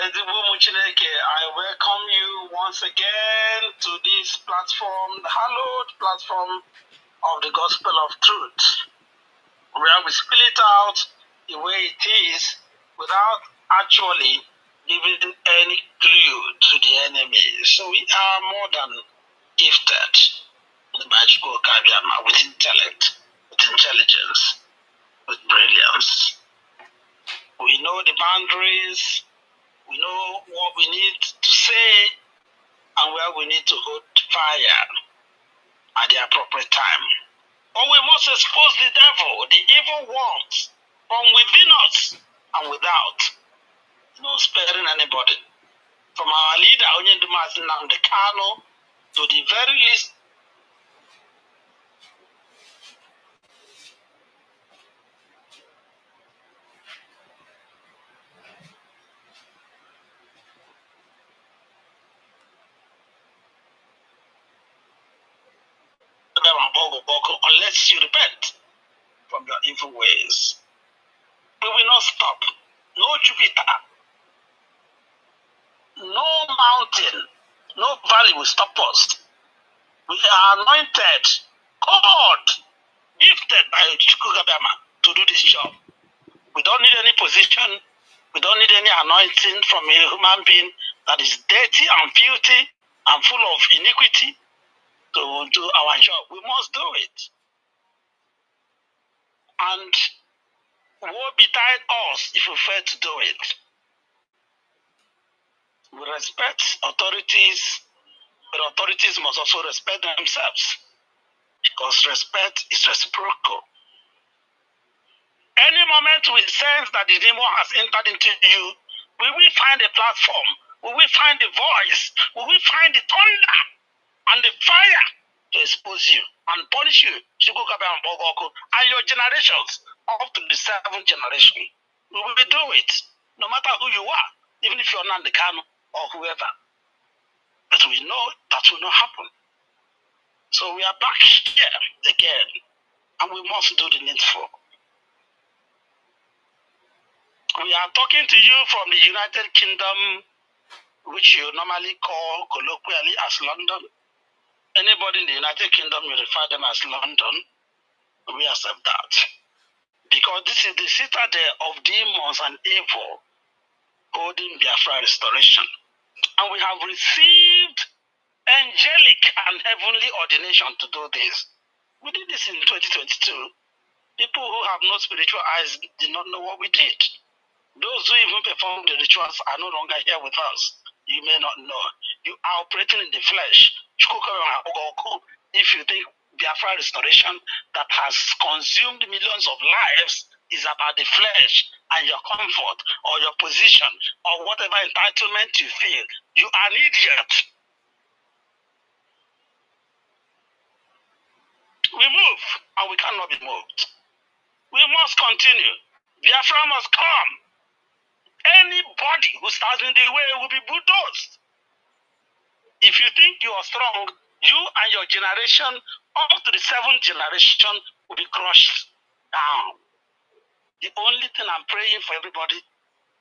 I welcome you once again to this platform, the hallowed platform of the Gospel of Truth, where we spell it out the way it is without actually giving any clue to the enemy. So we are more than gifted with intellect, with intelligence, with brilliance. We know the boundaries, we know what we need to say, and where we need to hold fire at the appropriate time. But we must expose the devil, the evil ones, from within us and without. No sparing anybody. From our leader, Mazi Nnamdi Kanu, to the very least. Unless you repent from your evil ways. We will not stop. No Jupiter, no mountain, no valley will stop us. We are anointed, called, gifted by Chukugabama to do this job. We don't need any position. We don't need any anointing from a human being that is dirty and filthy and full of iniquity to do our job. We must do it. And woe betide us if we fail to do it. We respect authorities, but authorities must also respect themselves, because respect is reciprocal. Any moment we sense that the demon has entered into you, we will find a platform, we will find the voice, we will find the thunder and the fire to expose you and punish you, and your generations up to the 7th generation. We will do it, no matter who you are, even if you're Nnamdi Kanu or whoever. But we know that will not happen. So we are back here again, and we must do the needful. We are talking to you from the United Kingdom, which you normally call colloquially as London. Anybody in the United Kingdom, you refer them as London. We accept that. Because this is the citadel of demons and evil holding Biafra restoration. And we have received angelic and heavenly ordination to do this. We did this in 2022. People who have no spiritual eyes did not know what we did. Those who even perform the rituals are no longer here with us. You may not know. You are operating in the flesh. If you think Biafra restoration that has consumed millions of lives is about the flesh and your comfort or your position or whatever entitlement you feel, you are an idiot. We move and we cannot be moved. We must continue. Biafra must come. Anybody who stands in the way will be bulldozed. If you think you are strong, you and your generation up to the 7th generation will be crushed down. The only thing I'm praying for everybody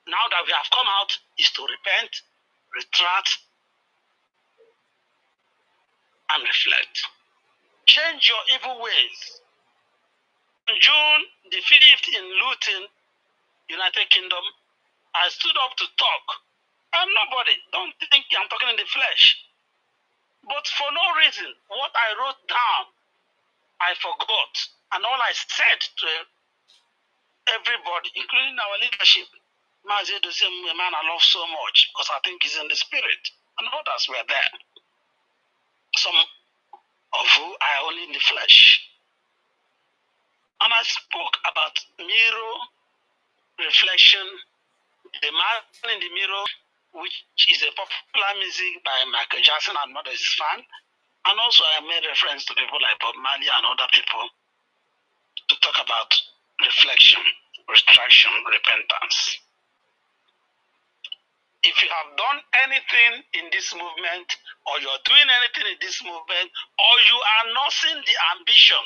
now that we have come out is to repent, retract, and reflect. Change your evil ways. On June the 5th in Luton, United Kingdom, I stood up to talk. I'm nobody. Don't think I'm talking in the flesh. But for no reason, what I wrote down, I forgot. And all I said to everybody, including our leadership, Mazi is a man I love so much because I think he's in the spirit. And others were there. Some of who are only in the flesh. And I spoke about mirror reflection, the man in the mirror, which is a popular music by Michael Jackson and not his fan. And also I made reference to people like Bob Marley and other people to talk about reflection, retraction, repentance. If you have done anything in this movement, or you're doing anything in this movement, or you are nursing the ambition,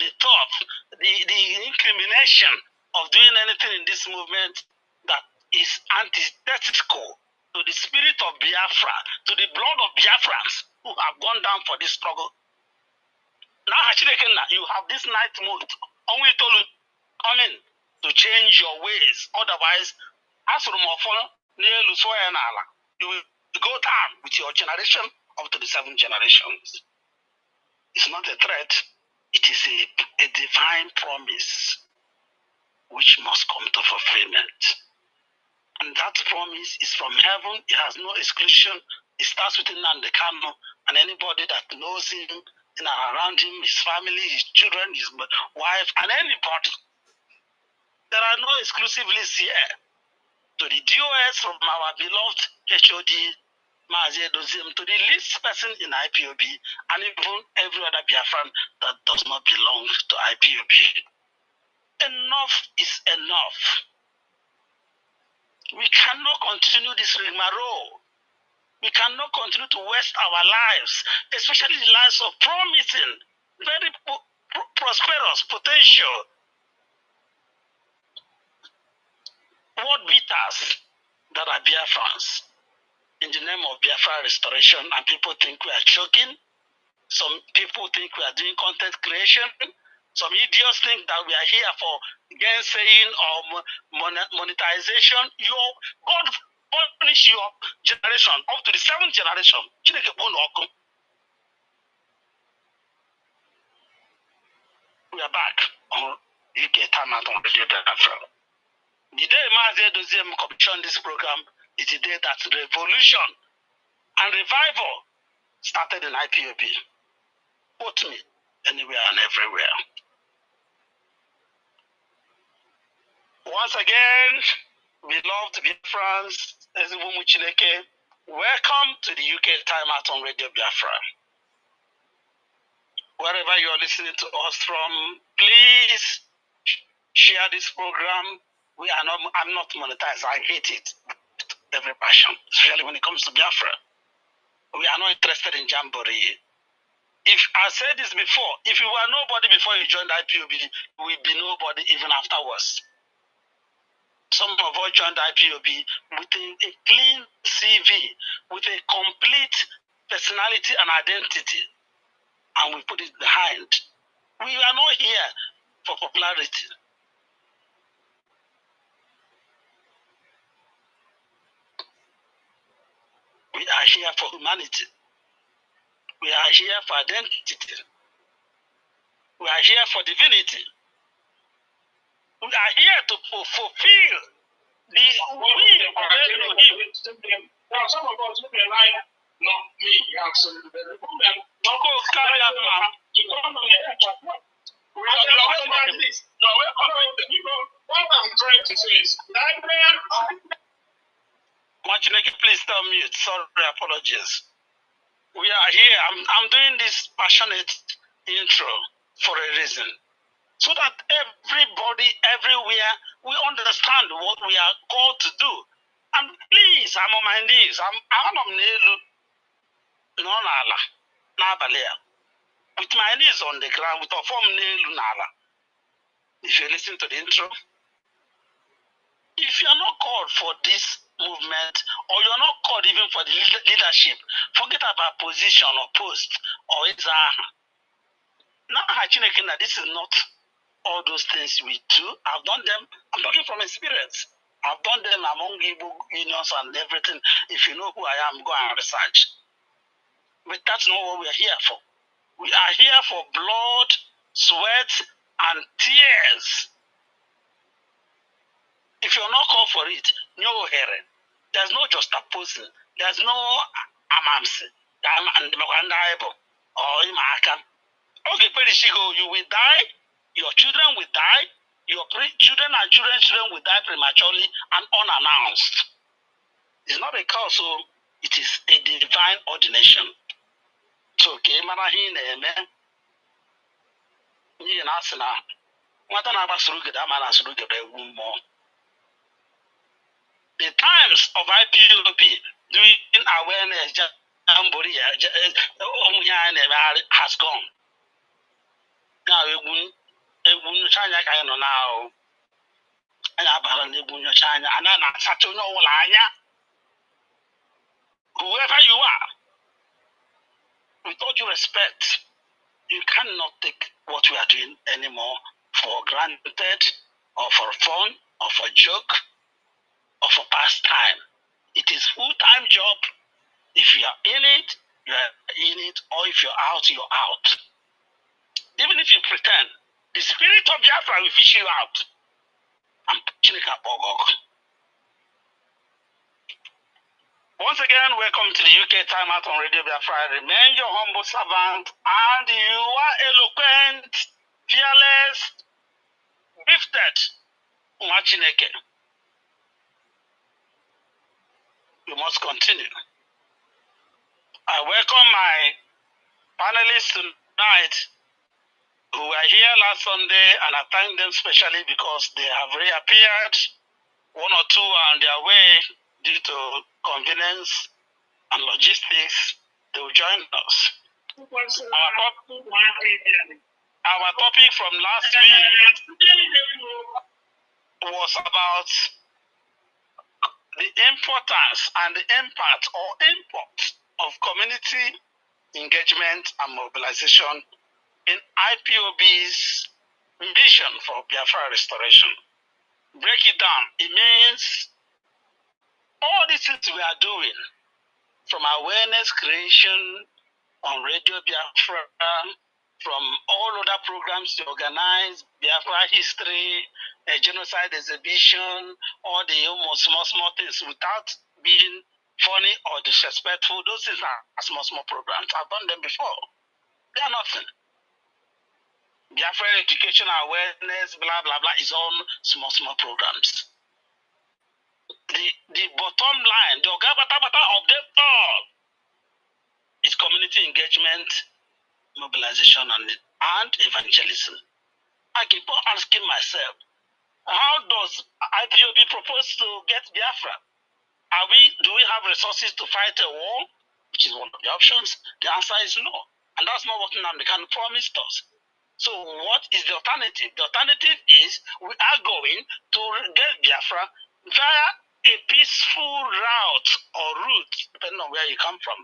the thought, the incrimination of doing anything in this movement that is antithetical to the spirit of Biafra, to the blood of Biafrans who have gone down for this struggle. Now, you have this night mode. Only told you coming to change your ways. Otherwise, as you will go down with your generation up to the 7 generations. It's not a threat. It is a divine promise which must come to fulfillment. And that promise is from heaven. It has no exclusion. It starts with Nnamdi Kanu and anybody that knows him and around him, his family, his children, his wife, and anybody. There are no exclusive lists here. To the DOS from our beloved HOD, Mazi, to the least person in IPOB, and even every other Biafran that does not belong to IPOB. Enough is enough. We cannot continue this rigmarole. We cannot continue to waste our lives, especially the lives of promising, very prosperous, potential world beaters that are Biafrans in the name of Biafra restoration, and people think we are joking. Some people think we are doing content creation. Some idiots think that we are here for gainsaying or monetization. Your God punish your generation up to the 7th generation. We are back on UK Time Out on Radio Biafra. The day Mazi commissioned this program is the day that revolution and revival started in IPOB. Quote me anywhere and everywhere. Once again, beloved Biafrans, welcome to the UK Time Out on Radio Biafra. Wherever you are listening to us from, please share this program. I'm not monetized. I hate it with every passion, especially when it comes to Biafra. We are not interested in jamboree. If I said this before, if you were nobody before you joined IPOB, you will be nobody even afterwards. Some of us joined IPOB with a clean CV, with a complete personality and identity, and we put it behind. We are not here for popularity. We are here for humanity. We are here for identity. We are here for divinity. We are here to fulfill the will of Elohim. Now, some of us would be like, not me, absolutely. The woman, not go carry out now, to come on the airport. What I'm trying to say is, please tell me. Sorry, apologies. We are here. I'm doing this passionate intro for a reason, so that everybody, everywhere, we understand what we are called to do. And please, I'm on my knees. I'm on with my knees on the ground, with a form nala. If you listen to the intro, if you're not called for this movement, or you're not called even for the leadership, forget about position or post or exam. Now, this is not all those things we do. I've done them. I'm talking from experience. I've done them among Igbo unions and everything. If you know who I am, go and research. But that's not what we are here for. We are here for blood, sweat, and tears. If you're not called for it, no hearing. There's no juxtaposing. There's no amamsi. Or imaka. Okay, you will die. Your children will die. Your children and children's children will die prematurely and unannounced. It's not a cause, so it is a divine ordination. So, okay, the times of IPOB doing awareness has gone. Now, China kind of now. And I and whoever you are, with all due respect, you cannot take what we are doing anymore for granted, or for fun, or for joke, or for pastime. It is full-time job. If you are in it, you are in it, or if you're out, you're out. Even if you pretend, the spirit of Biafra will fish you out. I'm pushing it up. Once again, welcome to the UK Time Out on Radio Biafra. Remain your humble servant, and you are eloquent, fearless, gifted. Mwachineke. You must continue. I welcome my panelists tonight who were here last Sunday, and I thank them specially because they have reappeared. One or two are on their way due to convenience and logistics. They will join us. Our topic from last week was about the importance and the impact or import of community engagement and mobilization in IPOB's vision for Biafra restoration. Break it down. It means all these things we are doing, from awareness creation on Radio Biafra, from all other programs to organize, Biafra history, a genocide exhibition, all the almost small things without being funny or disrespectful. Those things are small programs. I've done them before. They are nothing. Biafra education, awareness, blah, blah, blah, is all small programs. The bottom line, the ogabata of them all, is community engagement, mobilization, and evangelism. I keep on asking myself, how does IPOB propose to get Biafra? Do we have resources to fight a war, which is one of the options? The answer is no. And that's not what Nnamdi Kanu promised us. So what is the alternative? The alternative is we are going to get Biafra via a peaceful route or route, depending on where you come from,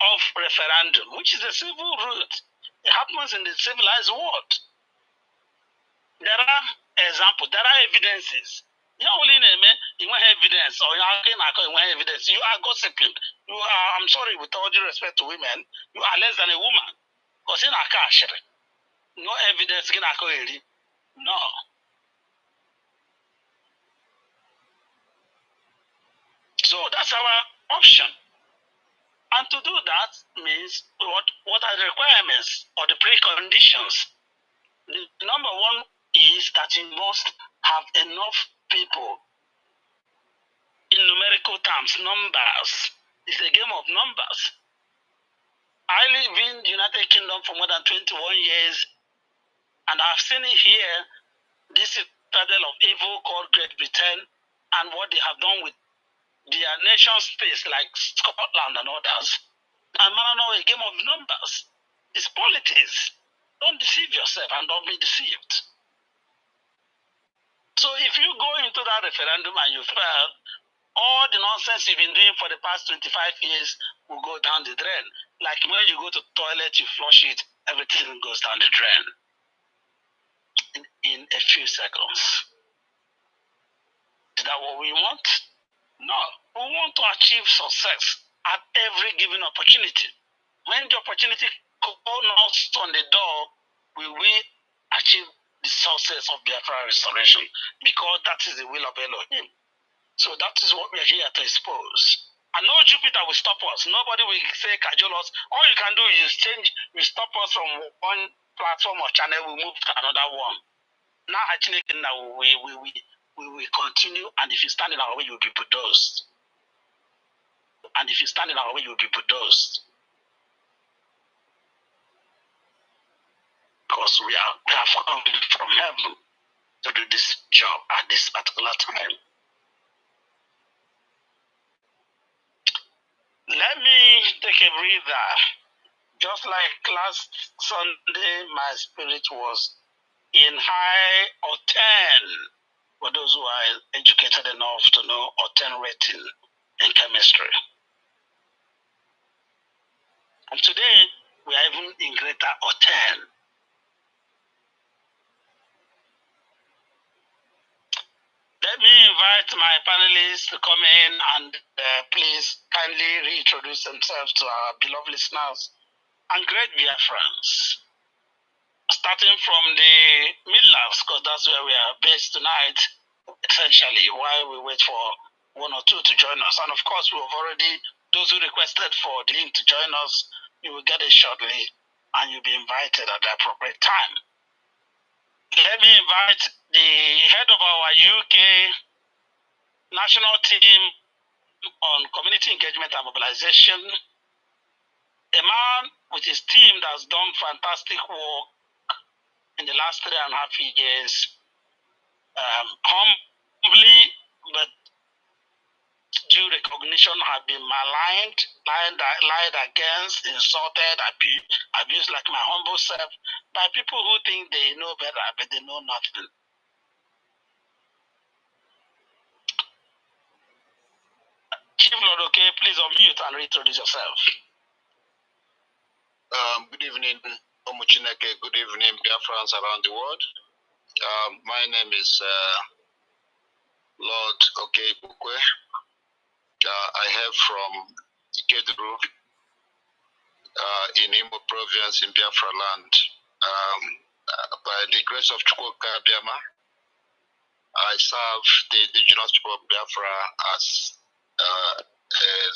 of referendum, which is a civil route. It happens in the civilized world. There are examples, there are evidences. You only name you want evidence, or you want evidence. You are gossiping. You are, I'm sorry, with all due respect to women, you are less than a woman. Because in a cash, no evidence in a no. So that's our option. And to do that means what are the requirements or the preconditions? The number one is that you must have enough people in numerical terms, numbers. It's a game of numbers. I live in the United Kingdom for more than 21 years, and I've seen it here, this citadel of evil called Great Britain, and what they have done with their nation states like Scotland and others. And a game of numbers. It's politics. Don't deceive yourself and don't be deceived. So if you go into that referendum and you fail, all the nonsense you've been doing for the past 25 years will go down the drain. Like when you go to the toilet, you flush it, everything goes down the drain in a few seconds. Is that what we want? No. We want to achieve success at every given opportunity. When the opportunity knocks on the door, we will achieve the success of Biafra restoration, because that is the will of Elohim. So that is what we are here to expose. And no Jupiter will stop us. Nobody will say cajole us. All you can do is change, we stop us from one platform or channel, we move to another one. Now we will continue, and if you stand in our way, you will be bulldozed. And if you stand in our way, you will be bulldozed. Because we have come from heaven to do this job at this particular time. Let me take a breather. Just like last Sunday, my spirit was in high or 10, for those who are educated enough to know or 10 rating in chemistry. And today, we are even in greater hotel. Let me invite my panelists to come in and please kindly reintroduce themselves to our beloved listeners and great Biafrans. Starting from the Midlands, because that's where we are based tonight, essentially, while we wait for one or two to join us. And of course, we have already, those who requested for the link to join us, you will get it shortly and you'll be invited at the appropriate time. Let me invite the head of our UK national team on community engagement and mobilization, a man with his team that's done fantastic work in the last 3.5 years, humbly but due recognition have been maligned, lied against, insulted, abused like my humble self by people who think they know better but they know nothing. Chief Lord, okay, please unmute and reintroduce yourself. Good evening, Omuchineke. Good evening, Biafrans around the world. My name is Lord Okebukwe. I hail from Ikeduru in Imo province in Biafra land. By the grace of Chukwuka Biama, I serve the indigenous people of Biafra as a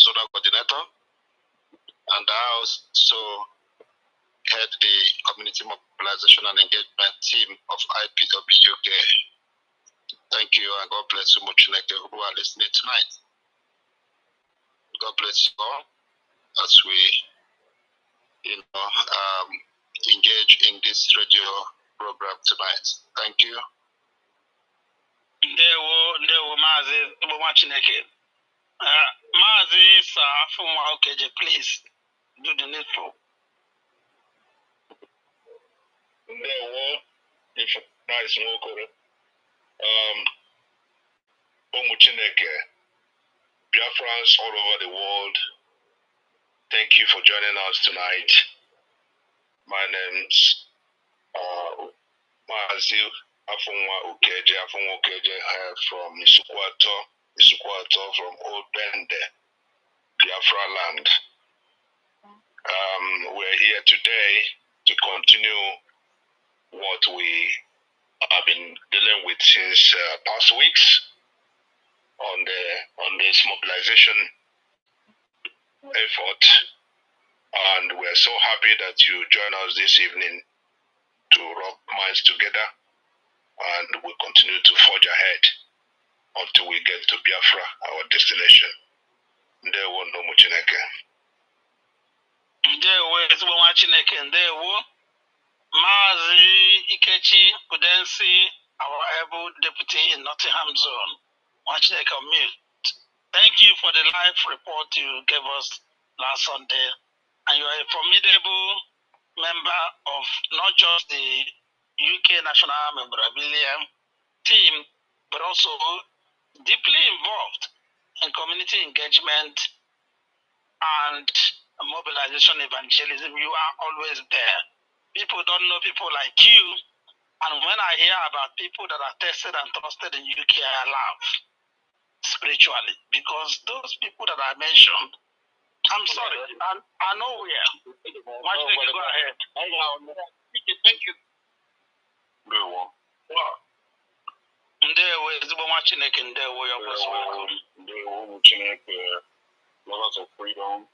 zonal coordinator, and I also head the community mobilization and engagement team of Ipob UK. Thank you, and God bless you, Muchineke, who are listening tonight. God bless you all as we, engage in this radio program tonight. Thank you. Ndewo Mazi, Igbo Chineke. Mazi Safunwa Okeje, please do the needful. Ndewo, if nice Nwokoro. Omuchineke, Biafrans all over the world, thank you for joining us tonight. My name's Mazi Afunwa Okeje from Isukwato from Old Bende, Biafra land. We're here today to continue what we have been dealing with since past weeks on this mobilization effort, and we're so happy that you join us this evening to rub minds together, and we'll continue to forge ahead until we get to Biafra, our destination. Ndewo no Muchineke. Ndewo ezigbo nwa Chineke, ndewo. Mazi Ikechi Udensi, our able deputy in Nottingham Zone. Chineke on mute. Thank you for the live report you gave us last Sunday. And you are a formidable member of not just the UK National Memorabilia team, but also deeply involved in community engagement and mobilization evangelism. You are always there. People don't know people like you. And when I hear about people that are tested and trusted in UK, I laugh spiritually, because those people that I mentioned, I'm sorry, I know where. Why should you go ahead? Thank you. Ndewo ezigbo nwa Chineke, ndewo, your most welcome. Ndewo Chineke, lovers of freedom,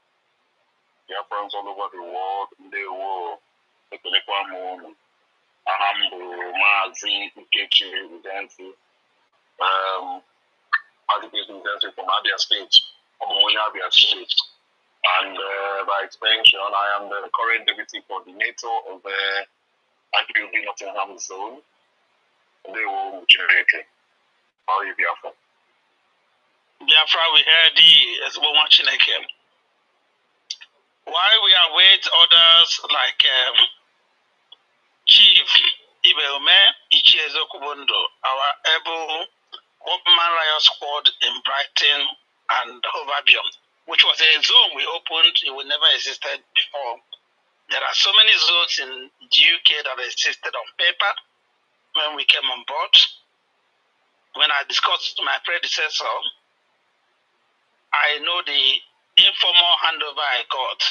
Biafrans all over the world. Ndewo, Ekelekwamu, Ahambu, Mazi, Ikechi, Udensi, Udensi from Abia State, Abia State. And by extension, I am the current deputy coordinator of the IPOB Nottingham Zone. Ndewo Chineke. How are you, Biafra? Biafra, we heard the ezigbo nwa Chineke. While we await others like Chief Ibeome Ichiezo Kubondo, our able Open Riot Squad in Brighton and Overbeyond, which was a zone we opened, it would never existed before. There are so many zones in the UK that existed on paper when we came on board. When I discussed with my predecessor, I know the informal handover I got.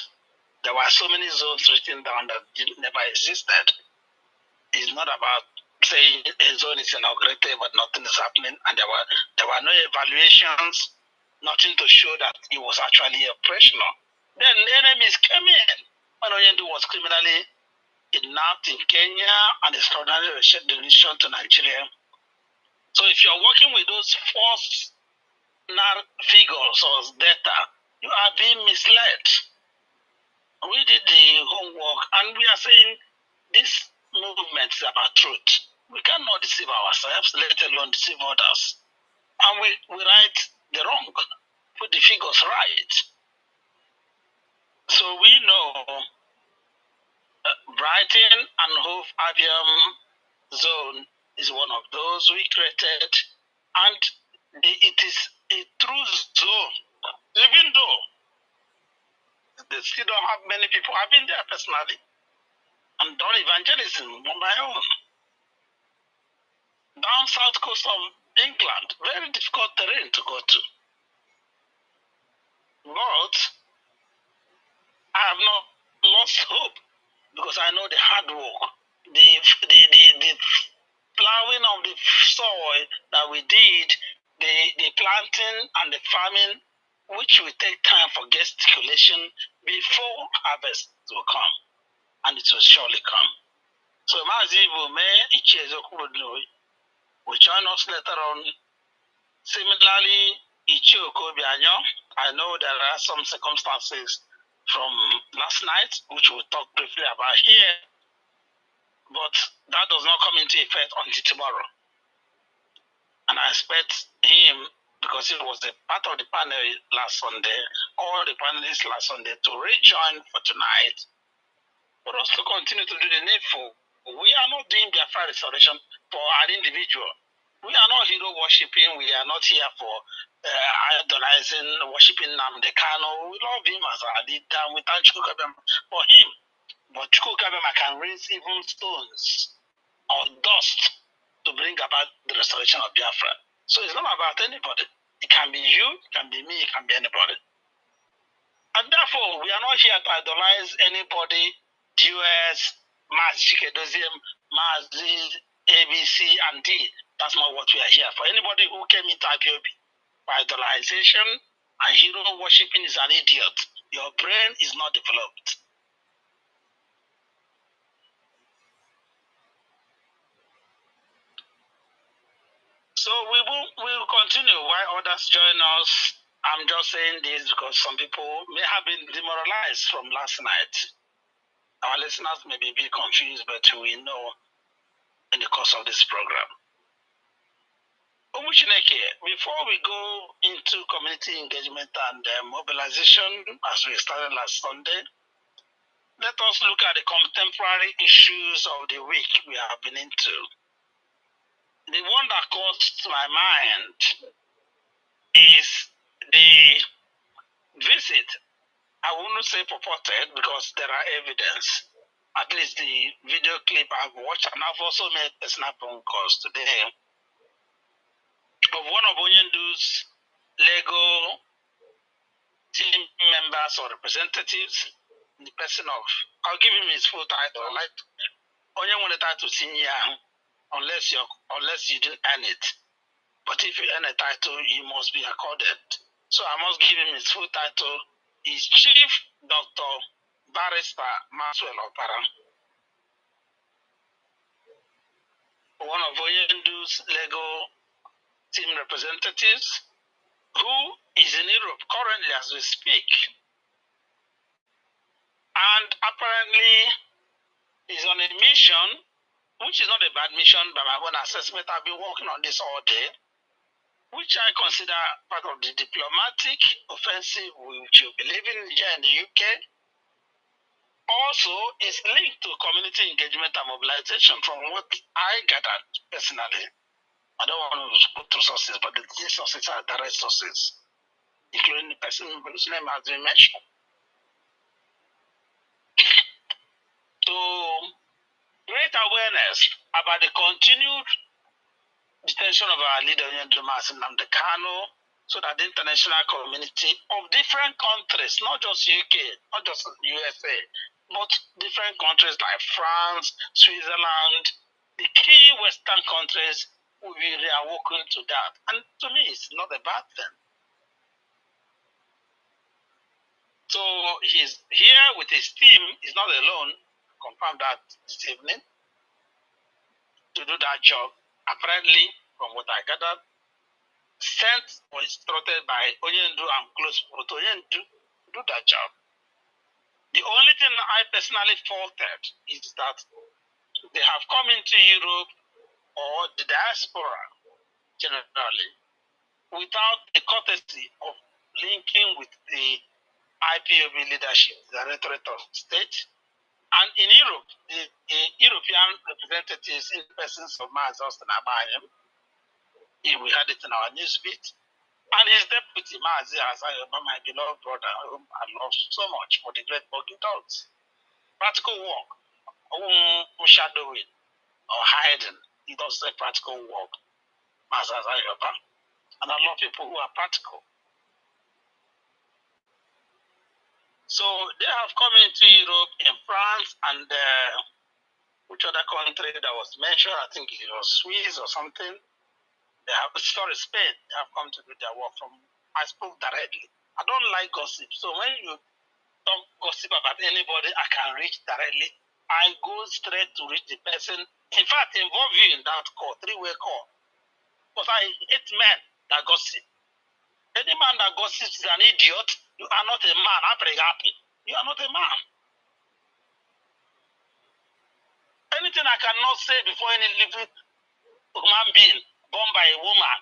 There were so many zones written down that never existed. It's not about saying a zone is inaugurated but nothing is happening, and there were no evaluations, nothing to show that it was actually operational. Then enemies came in when Oyendu was criminally kidnapped in Kenya and extraordinarily restoration to Nigeria. So if you're working with those false figures or data, you are being misled. We did the homework and we are saying this movement is about truth. We cannot deceive ourselves, let alone deceive others. And we right the wrong, put the figures right. So we know Brighton and Hove Avium zone is one of those we created, and it is a true zone, even though they still don't have many people. I've been there personally and done evangelism on my own. Down south coast of England, very difficult terrain to go to. But I have not lost hope because I know the hard work, the plowing of the soil that we did, the planting and the farming, which will take time for gesticulation before harvest will come, and it will surely come. So Mazi will join us later on. Similarly, I know there are some circumstances from last night, which we'll talk briefly about here, but that does not come into effect until tomorrow. And I expect him, because he was a part of the panel last Sunday, all the panelists last Sunday, to rejoin for tonight, for us to continue to do the needful. We are not doing Biafra restoration for an individual. We are not hero worshipping. We are not here for idolizing, worshipping Nnamdi Kanu. We love him as our leader. We thank Chukukabema for him. But Chukukabema can raise even stones or dust to bring about the restoration of Biafra. So it's not about anybody. It can be you, it can be me, it can be anybody. And therefore, we are not here to idolize anybody, US, Mazi, Mazi, ABC, and D. That's not what we are here for. Anybody who came into IPOB for idolization and hero worshipping is an idiot. Your brain is not developed. So we will continue while others join us. I'm just saying this because some people may have been demoralized from last night. Our listeners may be a bit confused, but we know in the course of this program. Before we go into community engagement and mobilization, as we started last Sunday, let us look at the contemporary issues of the week we have been into. The one that comes to my mind is the visit. I wouldn't say purported because there are evidence. At least the video clip I've watched, and I've also made personal phone calls today of one of Onyendu's Lego team members or representatives, in the person of, I'll give him his full title. Like Onyen wanted title senior, unless you didn't earn it. But if you earn a title, you must be accorded. So I must give him his full title. He's Chief Dr. Barrister Maxwell Opara, one of Oyendu's Lego team representatives, who is in Europe currently as we speak. And apparently is on a mission, which is not a bad mission by my own assessment. I've been working on this all day, which I consider part of the diplomatic offensive which you believe in here in the UK. Also, it's linked to community engagement and mobilization from what I gathered personally. I don't want to go through sources, but these sources are direct sources, including the person whose name has been mentioned. To create awareness about the continued detention of our leader, Nnamdi Kanu, so that the international community of different countries, not just UK, not just USA, but different countries like France, Switzerland, the key Western countries will be reawoken to that. And to me, it's not a bad thing. So he's here with his team. He's not alone. Confirmed that this evening to do that job. Apparently, from what I gathered, sent or instructed by Onyendu and close to Onyendu to do that job. The only thing I personally faulted is that they have come into Europe or the diaspora generally without the courtesy of linking with the IPOB leadership, the Directorate of State. And in Europe, the European representatives in the persons of Mazi we had it in our newsbeat, and his deputy, Mazi, my beloved brother, whom I love so much for the great work he does. Practical work, shadowing or hiding, he does a practical work, Mazi, and I love people who are practical. So they have come into Europe, in France, and which other country that was mentioned? I think it was Swiss or something. They have, sorry, Spain. They have come to do their work from. I spoke directly. I don't like gossip. So when you talk gossip about anybody, I can reach directly. I go straight to reach the person. In fact, involve you in that call, three-way call. Because I hate men that gossip. Any man that gossips is an idiot. You are not a man. I'm very happy. You are not a man. Anything I cannot say before any living human being born by a woman,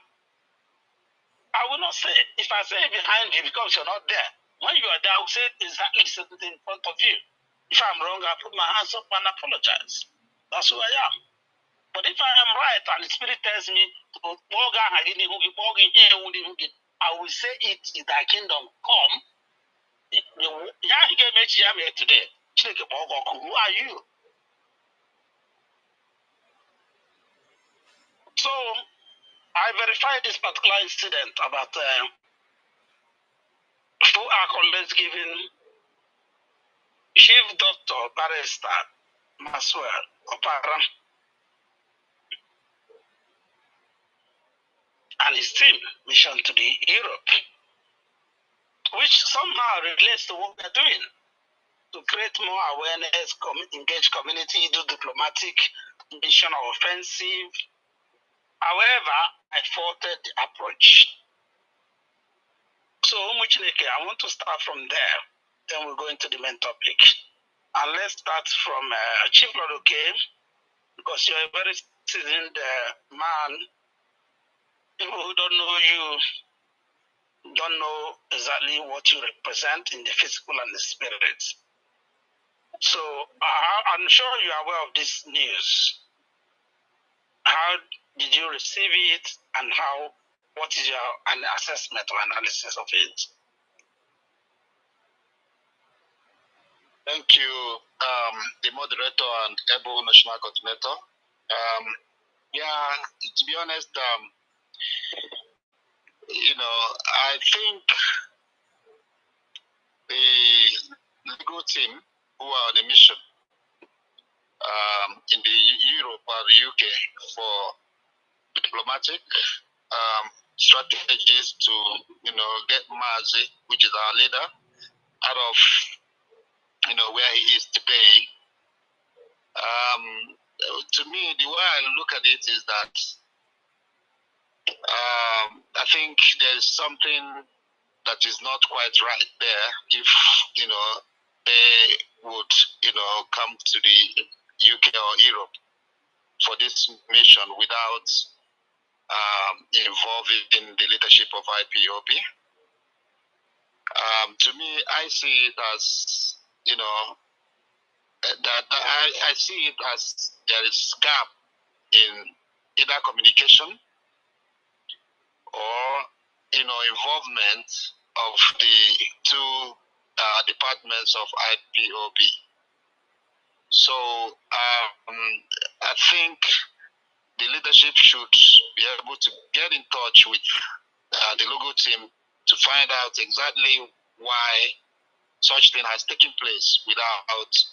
I will not say. If I say it behind you because you're not there, when you are there, I will say exactly the same thing in front of you. If I'm wrong, I put my hands up and apologize. That's who I am. But if I am right and the Spirit tells me to I will say it in thy kingdom come. Today. Who are you? So I verified this particular incident about full accolades given Chief Doctor Barrister Maxwell Opara and his team mission to the Europe, which somehow relates to what we're doing to create more awareness, engage community, do diplomatic mission or offensive. However, I faulted the approach. So, I want to start from there. Then we'll go into the main topic. And let's start from Chief Lord, okay? Because you're a very seasoned man. People who don't know you don't know exactly what you represent in the physical and the spirit. So I'm sure you're aware of this news. How did you receive it, and what is your assessment or analysis of it? Thank you, the moderator and able national coordinator. To be honest, I think the legal team who are on a mission in the Europe or the UK for diplomatic strategies to, get Mazi, which is our leader, out of, where he is today. To me, the way I look at it is that I think there's something that is not quite right there if, they would, come to the UK or Europe for this mission without involving the leadership of IPOB. To me, I see it as, that I see it as there is gap in either communication or, involvement of the departments of IPOB. So I think the leadership should be able to get in touch with the logo team to find out exactly why such thing has taken place without,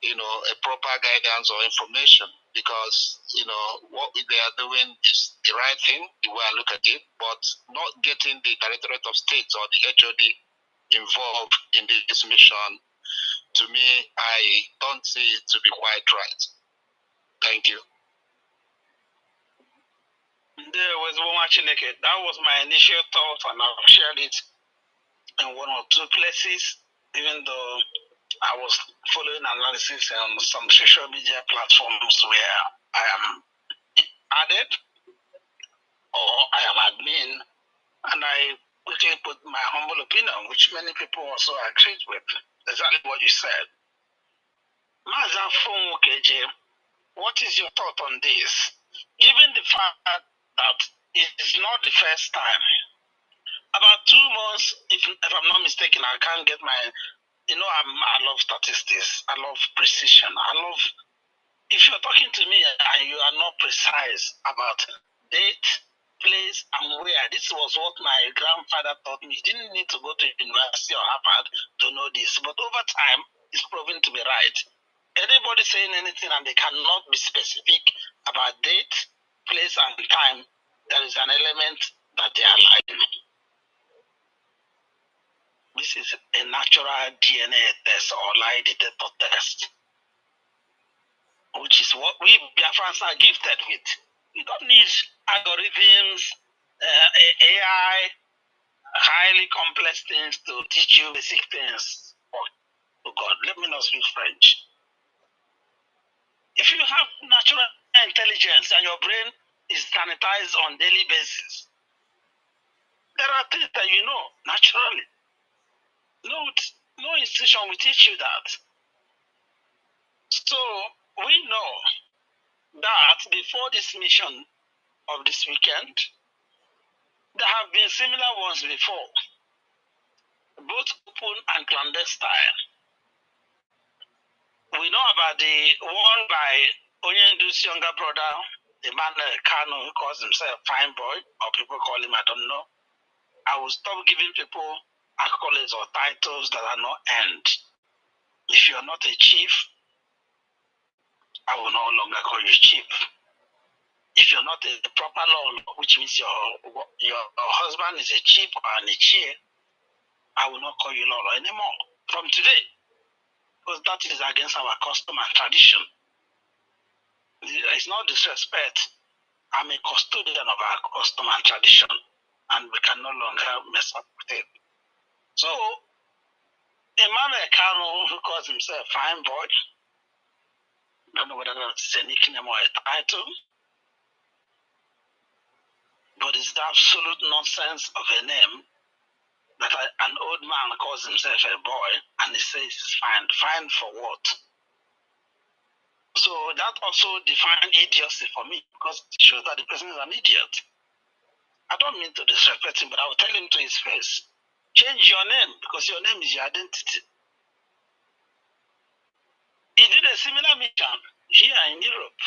a proper guidance or information. Because, what they are doing is the right thing, the way I look at it, but not getting the Directorate of State or the HOD involved in this mission, to me, I don't see it to be quite right. Thank you. There was one Chineke. That was my initial thought, and I've shared it in one or two places, even though I was following analysis on some social media platforms where I am added or I am admin, and I quickly put my humble opinion, which many people also agreed with. Exactly what you said. Mazi, what is your thought on this? Given the fact that it is not the first time, about 2 months, if I'm not mistaken, I can't get my, I love statistics, I love precision, if you're talking to me and you are not precise about date, place, and where, this was what my grandfather taught me. He didn't need to go to university or Harvard to know this, but over time, it's proven to be right. Anybody saying anything and they cannot be specific about date, place, and time, there is an element that they are lying. This is a natural DNA test or lie detector test, which is what we Biafrans are gifted with. You don't need algorithms, AI, highly complex things to teach you basic things. Oh God, let me not speak French. If you have natural intelligence and your brain is sanitized on daily basis, there are things that you know naturally. No institution will teach you that. So we know that before this mission of this weekend, there have been similar ones before, both open and clandestine. We know about the one by Onyendu's younger brother, the man Kanu, who calls himself Fine Boy, or people call him, I don't know. I will stop giving people accolades or titles that are not earned. If you're not a chief, I will no longer call you chief. If you're not a proper law, which means your husband is a chief or a chief, I will not call you law anymore from today, because that is against our custom and tradition. It's not disrespect. I'm a custodian of our custom and tradition, and we can no longer mess up with it. So, Emmanuel Kanu, who calls himself Fine Boy, I don't know whether that's a nickname or a title, but it's the absolute nonsense of a name that an old man calls himself a boy and he says it's fine. Fine for what? So that also defines idiocy for me, because it shows that the person is an idiot. I don't mean to disrespect him, but I will tell him to his face, change your name, because your name is your identity. He did a similar mission here in Europe.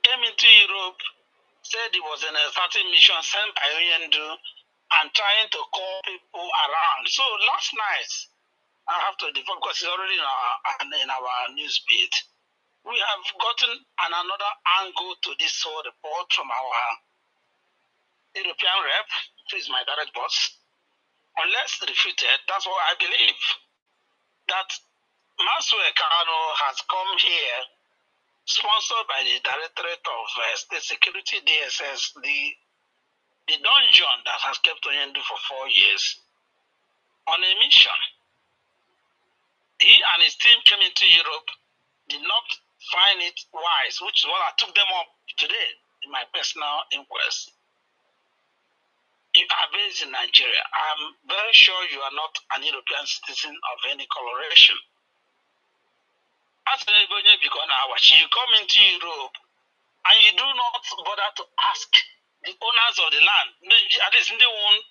Came into Europe, said he was in a certain mission sent by Onyendu and trying to call people around. So last night, I have to defer because it's already in our news feed. We have gotten another angle to this whole report from our European rep, who is my direct boss. Unless refuted, that's what I believe. That Mazi Kanu has come here, sponsored by the Directorate of State Security, DSS, the dungeon that has kept Onyendu for 4 years, on a mission. He and his team came into Europe, did not find it wise, which is what I took them up today in my personal inquest. You are based in Nigeria. I'm very sure you are not an European citizen of any coloration. As you come into Europe and you do not bother to ask the owners of the land, at least they won't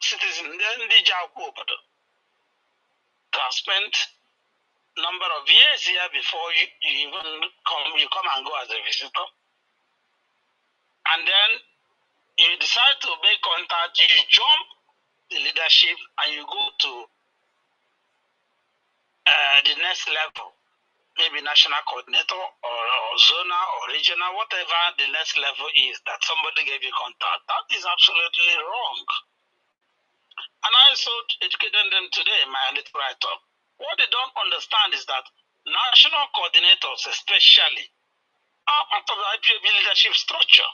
citizens, then the Jacob, to have spent number of years here before you come and go as a visitor. And then you decide to make contact, you jump the leadership and you go to the next level, maybe national coordinator or zonal or regional, whatever the next level is that somebody gave you contact. That is absolutely wrong. And I also educated them today in my little write-up. What they don't understand is that national coordinators especially are part of the IPOB leadership structure.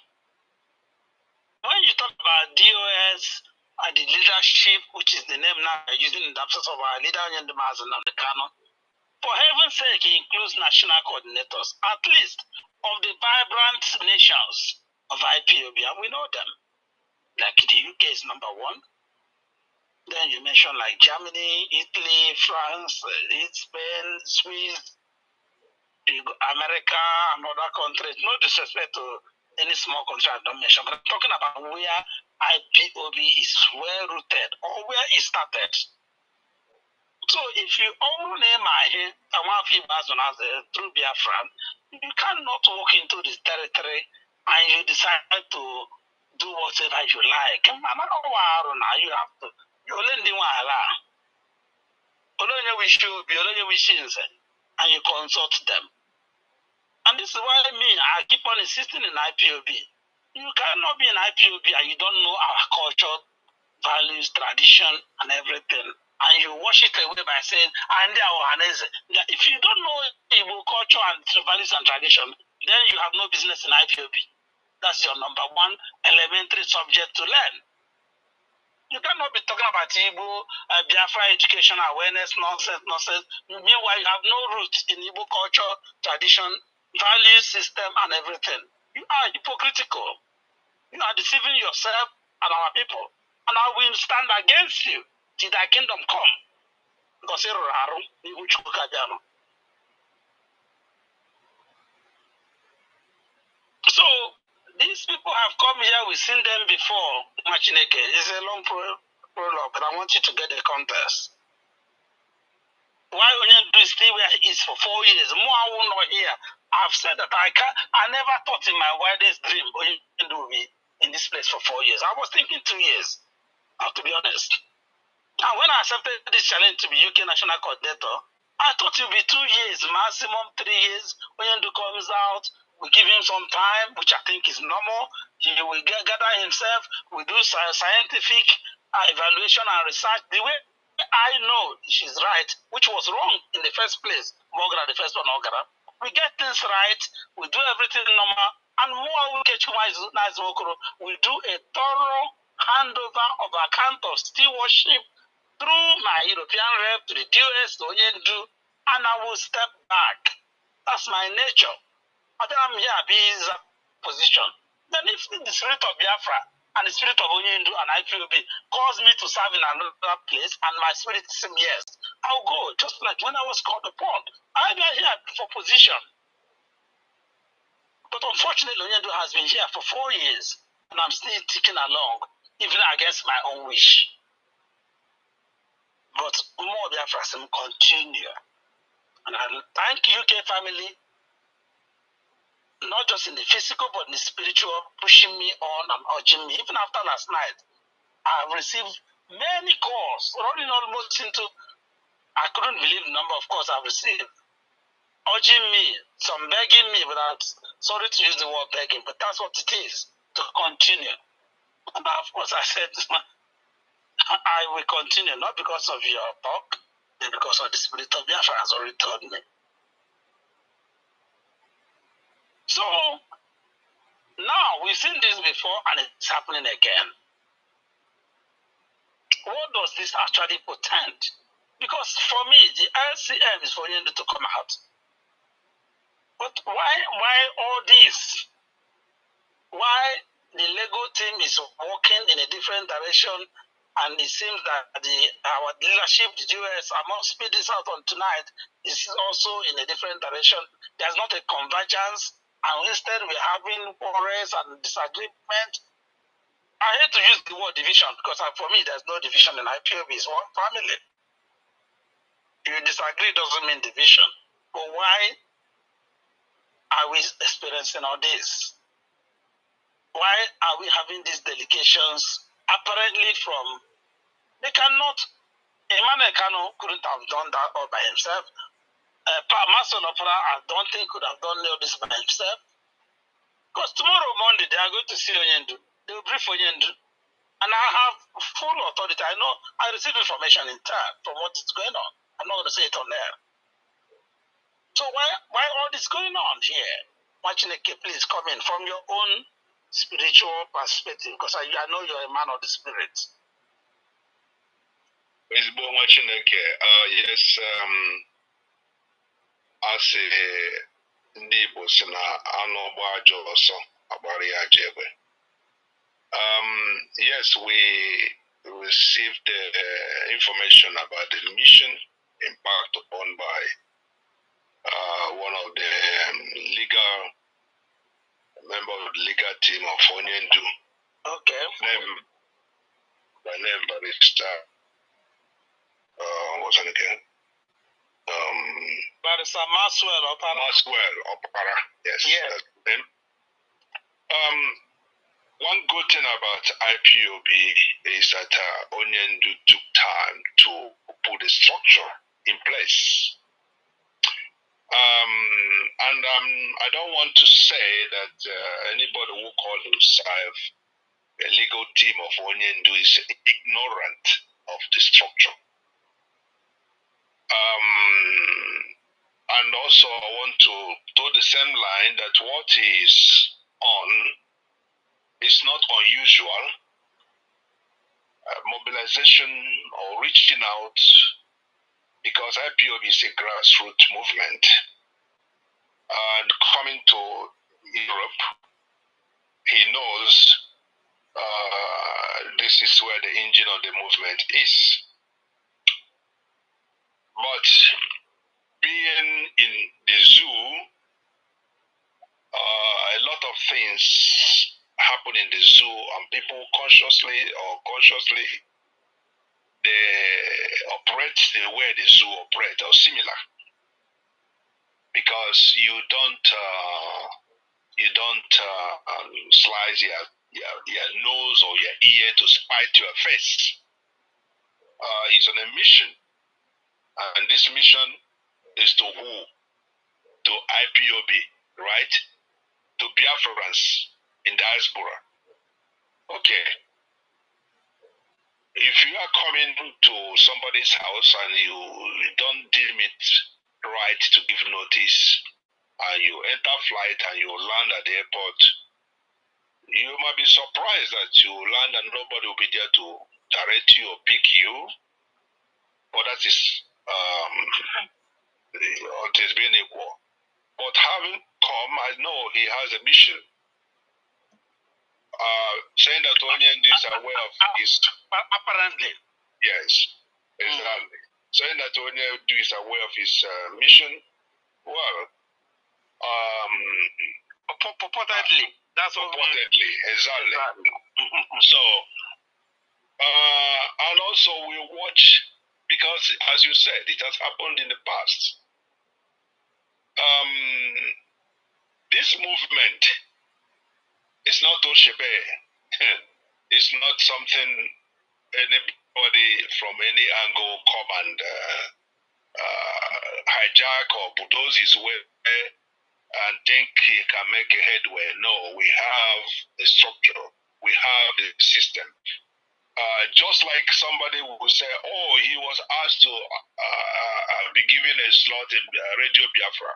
When you talk about DOS and the leadership, which is the name now using in the absence of our leader, Mazi and Kanu, for heaven's sake, it includes national coordinators, at least of the vibrant nations of IPOB, and we know them. Like the UK is number one. Then you mention like Germany, Italy, France, Spain, Swiss, America, and other countries. No disrespect to any small country I don't mention, but I'm talking about where IPOB is well rooted or where it started. So if you own here, through Biafra, you cannot walk into this territory and you decide to do whatever you like. You have to. You only and you consult them. And this is why I keep on insisting in IPOB. You cannot be in IPOB and you don't know our culture, values, tradition, and everything. And you wash it away by saying, if you don't know Igbo culture and values and tradition, then you have no business in IPOB. That's your number one elementary subject to learn. You cannot be talking about Igbo, Biafra education, awareness, nonsense. Meanwhile, you have no roots in Igbo culture, tradition, value system, and everything. You are hypocritical. You are deceiving yourself and our people. And I will stand against you till thy kingdom come. Because so, these people have come here, we've seen them before. Machineke, it's a long prologue, but I want you to get the context. Why Onyendu is still where he is for 4 years? More I will not hear. I've said that I never thought in my wildest dream Onyendu will be in this place for 4 years. I was thinking 2 years, to be honest. And when I accepted this challenge to be UK National Coordinator, I thought it would be 2 years, maximum 3 years. Onyendu comes out, we give him some time, which I think is normal. He will gather himself, we do scientific evaluation and research. The way I know she's right, which was wrong in the first place, Mogra, the first one, Ogara. We get things right, we do everything normal, and more we do a thorough handover of account of stewardship through my European rep to the DOS, to Onyendu, and I will step back. That's my nature. I'm here, be in that position. Then if the spirit of Biafra and the spirit of Onyendu and IPOB calls me to serve in another place and my spirit says yes, I'll go, just like when I was called upon. I'm here for position. But unfortunately, Onyendu has been here for 4 years and I'm still ticking along, even against my own wish. But more Biafras continue. And I thank UK family, not just in the physical, but in the spiritual, pushing me on and urging me. Even after last night, I have received many calls, running almost into, I couldn't believe the number of calls I've received, urging me, some begging me, but I'm sorry to use the word begging, but that's what it is, to continue. And of course, I said, I will continue, not because of your talk, but because of the spirit of Biafra has already told me. So, now, we've seen this before and it's happening again. What does this actually portend? Because for me, the LCM is for Onyendu to come out. But why all this? Why the Lego team is working in a different direction and it seems that our leadership, the US, I must speed this out on tonight, is also in a different direction. There's not a convergence. And instead, we're having quarrels and disagreement. I hate to use the word division because for me there's no division in IPOB. It's one family. If you disagree doesn't mean division. But why are we experiencing all this? Why are we having these delegations apparently from, they cannot, Emmanuel Kanu couldn't have done that all by himself. Mason Opera, I don't think could have done all this by himself. Because tomorrow, Monday, they are going to see Onyendu. They will brief Onyendu. And I have full authority. I know I receive information in time from what is going on. I'm not going to say it on there. So why all this going on here? Machineke, please come in from your own spiritual perspective, because I know you're a man of the spirit. Yes, as a Ndibo Sina Anoba Joloso Abaria Jebe. Yes, we received information about the mission embarked upon by one of the member of the legal team of Onyendu. Okay. By name Barrister. What's her name? Barrister Maxwell Opara. Maxwell Opara. Yes. Yeah. That's the name. One good thing about IPOB is that Onyendu took time to put a structure in place. And I don't want to say that anybody who calls himself a legal team of Onyendu is ignorant of the structure. And also I want to do the same line that what is on is not unusual. Mobilization or reaching out, because IPOB is a grassroots movement. And coming to Europe, he knows this is where the engine of the movement is. But being in the zoo, a lot of things happen in the zoo, and people consciously or unconsciously they operate the way the zoo operate or similar, because you don't slice your nose or your ear to spite your face. He's on a mission, and this mission is to who? To IPOB, right? To Biafrans in diaspora. Okay. If you are coming to somebody's house and you don't deem it right to give notice, and you enter flight and you land at the airport, you might be surprised that you land and nobody will be there to direct you or pick you. But that is it has been equal. But having come, I know he has a mission. Saying that Onyendu is aware of his... Apparently. Yes, exactly. Saying that Onyendu is aware of his mission, well... purportedly. That's what purportedly, exactly. So, and also we watch, because as you said, it has happened in the past. This movement is not Oshebe. It's not something anybody from any angle come and hijack or bulldoze his way and think he can make a headway. No, we have a structure. We have a system. Just like somebody will say, oh, he was asked to be given a slot in Radio Biafra.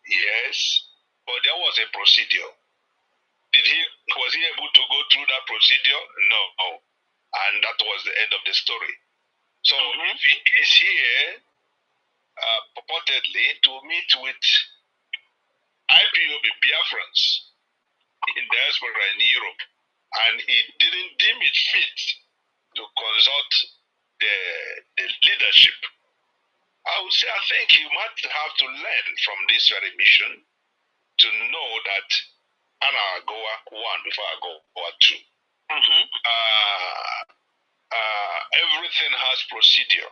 Yes, but there was a procedure. Was he able to go through that procedure? No. And that was the end of the story. So if he is here purportedly to meet with IPOB Biafrans in diaspora in Europe, and he didn't deem it fit to consult the leadership, I would say I think you might have to learn from this very mission to know that Anna Goa 1 before I go Goa 2. Everything has procedure.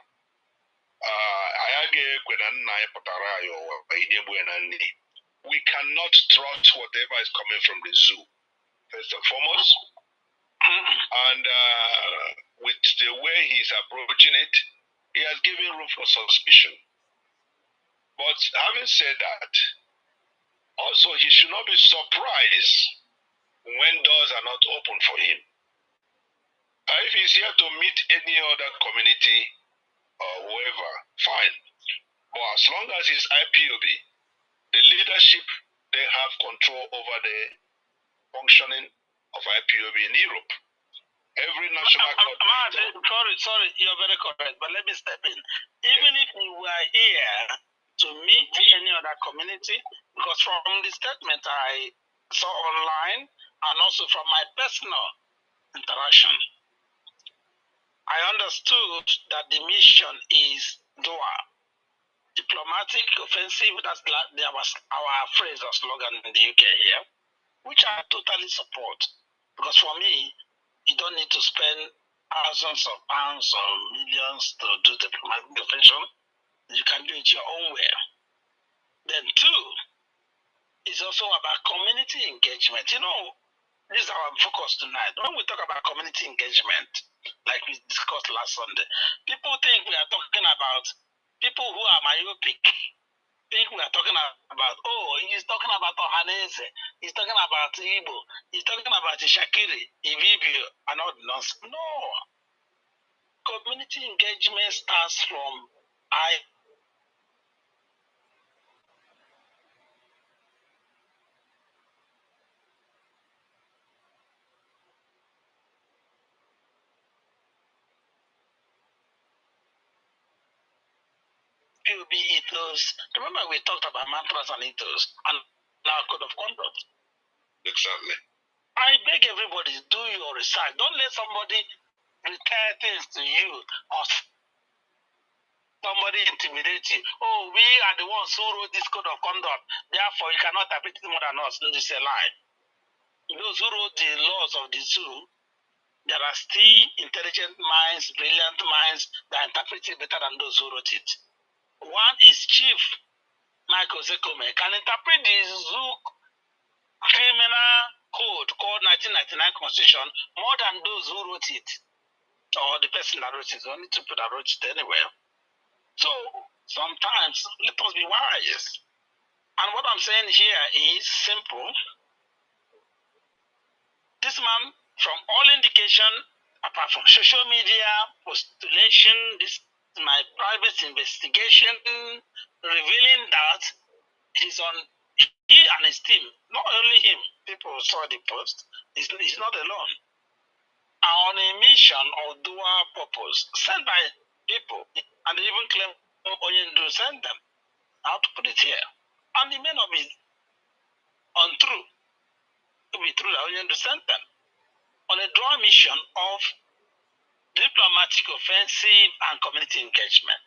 We cannot trust whatever is coming from the zoo, first and foremost. And with the way he's approaching it, he has given room for suspicion. But having said that, also he should not be surprised when doors are not open for him. If he's here to meet any other community or whoever, fine. But as long as it's IPOB, the leadership, they have control over the functioning of IPOB in Europe. Every national sorry, you're very correct, but let me step in. Even if we were here to meet any other community, because from the statement I saw online and also from my personal interaction, I understood that the mission is dual. Diplomatic, offensive, that was our phrase or slogan in the UK here, which I totally support. Because for me, you don't need to spend thousands of pounds or millions to do diplomatic defension. You can do it your own way. Then two, it's also about community engagement. You know, this is our focus tonight. When we talk about community engagement, like we discussed last Sunday, people think we are talking about people who are myopic. Think we are talking about, oh, he's talking about Ohanese, he's talking about Igbo, he's talking about Shakiri, Ibibio, and all the nonsense. No. Community engagement starts from IPOB ethos. Remember we talked about mantras and ethos and our code of conduct. Exactly. I beg everybody, do your research. Don't let somebody retire things to you or somebody intimidate you. Oh, we are the ones who wrote this code of conduct. Therefore, you cannot interpret it more than us. No, this is a lie. Those who wrote the laws of the zoo, there are still intelligent minds, brilliant minds that interpret it better than those who wrote it. One is Chief Michael Zekome, can interpret the zoo criminal code called 1999 Constitution more than those who wrote it, or the person that wrote it, the only two people that wrote it anywhere. So sometimes let us be wise. And what I'm saying here is simple. This man, from all indication, apart from social media, postulation, this is my private investigation, revealing that he's on, he and his team, not only him, people saw the post, he's not alone, are on a mission or dual purpose, sent by people, and they even claim Oyendu sent them. How to put it here? And it may not be untrue. It will be true that Oyendu sent them on a dual mission of diplomatic offensive and community engagement.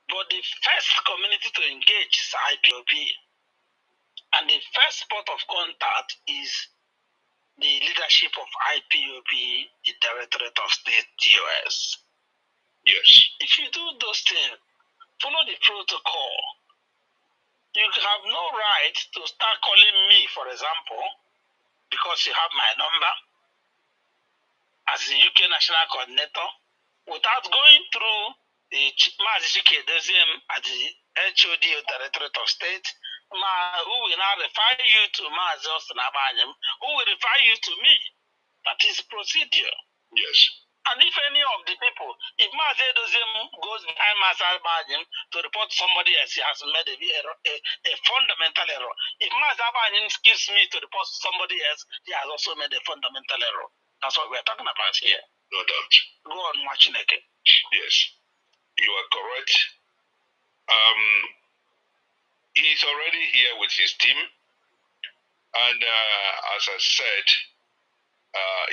But the first community to engage is IPOB. And the first port of contact is the leadership of IPOB, the Directorate of State, US. Yes. If you do those things, follow the protocol, you have no right to start calling me, for example, because you have my number as the UK National Coordinator, without going through the Mazi at the HOD, Directorate of State, who will now refer you to Mazi who will refer you to me. That is procedure. Yes. And if any of the people, if Mazi goes behind Mazi to report somebody else, he has made a fundamental error. If Mazi gives me to report somebody else, he has also made a fundamental error. That's what we're talking about here. No doubt. Go on watching again. Yes, you are correct. He's already here with his team. And as I said,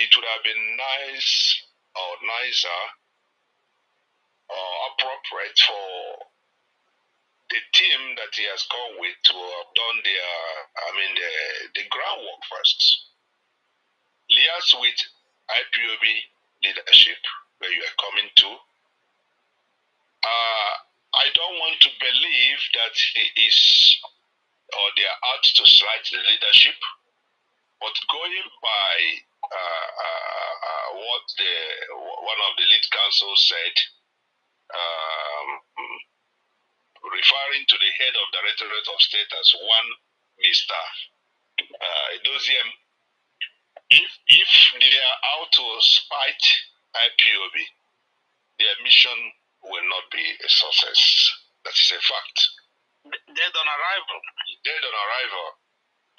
it would have been nice or nicer or appropriate for the team that he has come with to have done the groundwork first. Liaise with IPOB leadership, where you are coming to. I don't want to believe that he is, or they are out to slight the leadership, but going by what one of the lead counsel said, referring to the head of Directorate of State as one Mr. Edoziem, if they are out to spite IPOB, their mission will not be a success. That is a fact. Dead on arrival. Dead on arrival.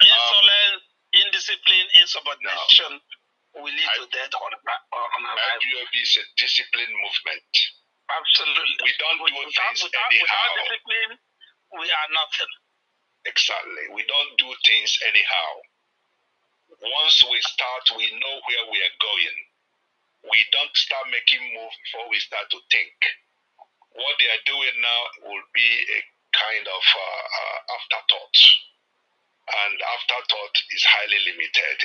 Insolence, indiscipline, insubordination will lead to death on arrival. IPOB is a disciplined movement. Absolutely. We don't do things anyhow. Without discipline, we are nothing. Exactly. We don't do things anyhow. Once we start, we know where we are going. We don't start making moves before we start to think. What they are doing now will be a kind of afterthought. And afterthought is highly limited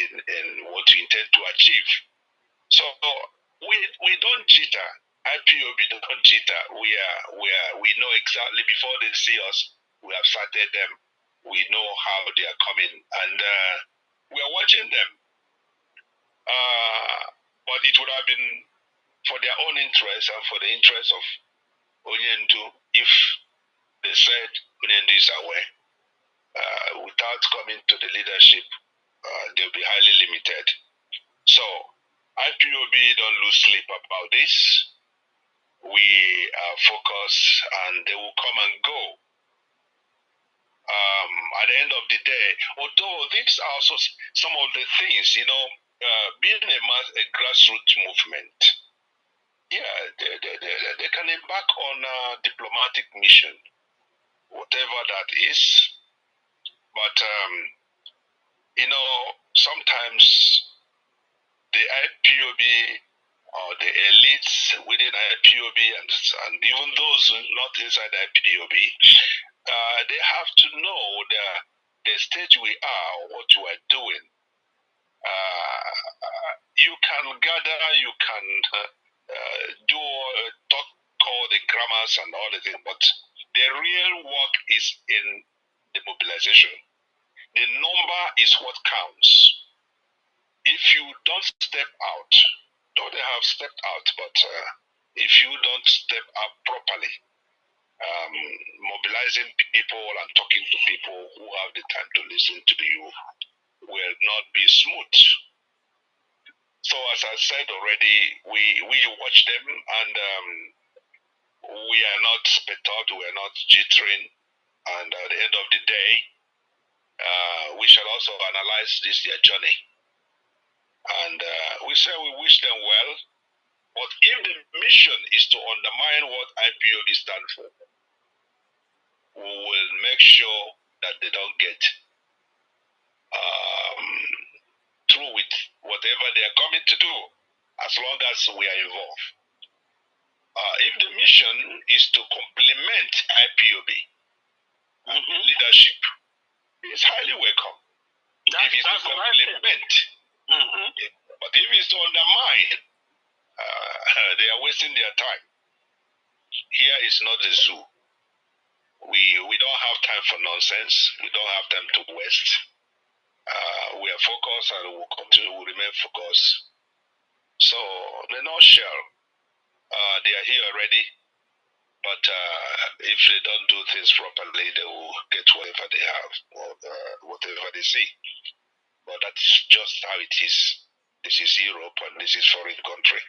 in what we intend to achieve. So we don't jitter. IPOB don't jitter. We know exactly before they see us, we have started them. We know how they are coming, and we are watching them. But it would have been for their own interest and for the interest of Onyendu if they said Onyendu is away. Without coming to the leadership, they'll be highly limited. So, IPOB don't lose sleep about this. We are focused and they will come and go. At the end of the day, although these are also some of the things, being a grassroots movement, they can embark on a diplomatic mission, whatever that is. But, sometimes the IPOB or the elites within IPOB and even those not inside IPOB, they have to know the stage we are, what we are doing. You can gather, you can talk all the grammars and all the things, but the real work is in the mobilization. The number is what counts. If you don't step out, though they have stepped out, but if you don't step up properly, mobilizing people and talking to people who have the time to listen to you will not be smooth. So as I said already, we watch them and we are not perturbed, we are not jittering, and at the end of the day, we shall also analyze their journey. And we say we wish them well, but if the mission is to undermine what IPOB stands for, we will make sure that they don't get through with whatever they are coming to do, as long as we are involved. If the mission is to complement IPOB leadership, it's highly welcome. If it's to complement, but if it's to undermine, they are wasting their time. Here is not the zoo. We don't have time for nonsense. We don't have time to waste. We are focused and will continue to remain focused. So, in a nutshell, they are here already. But if they don't do things properly, they will get whatever they have or whatever they see. But that's just how it is. This is Europe and this is foreign country.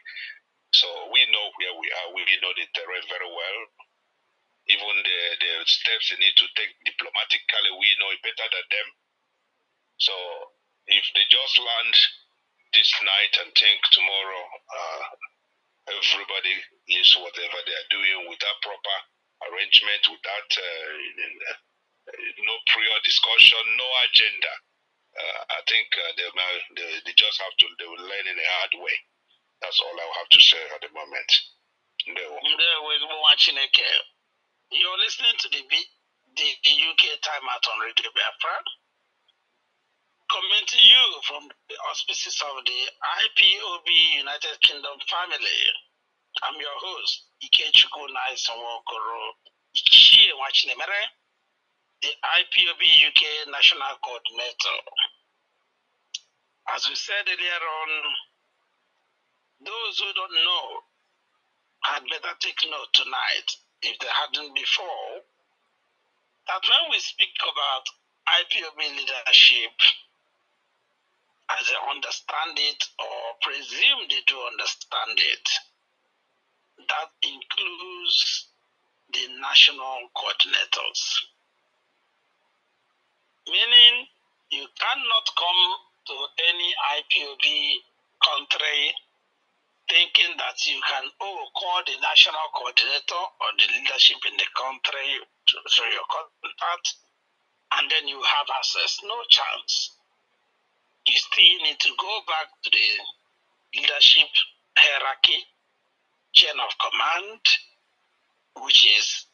So we know where we are. We know the terrain very well. Even the steps they need to take diplomatically, we know it better than them. So if they just land this night and think tomorrow, everybody leaves whatever they are doing without proper arrangement, without no prior discussion, no agenda. I think they just have to, they will learn in a hard way. That's all I have to say at the moment. You're listening to the UK Time Out on Radio Biafra. coming to you from the auspices of the IPOB United Kingdom family. I'm your host, Ikechukwu Naisonwokoro Ichie Wachinemere, the IPOB UK National Coordinator. As we said earlier on, those who don't know had better take note tonight, if they hadn't before, that when we speak about IPOB leadership, as they understand it or presume they do understand it, that includes the national coordinators. Meaning, you cannot come to any IPOB country thinking that you can call the national coordinator or the leadership in the country through your contact, and then you have access. No chance. You still need to go back to the leadership hierarchy, chain of command, which is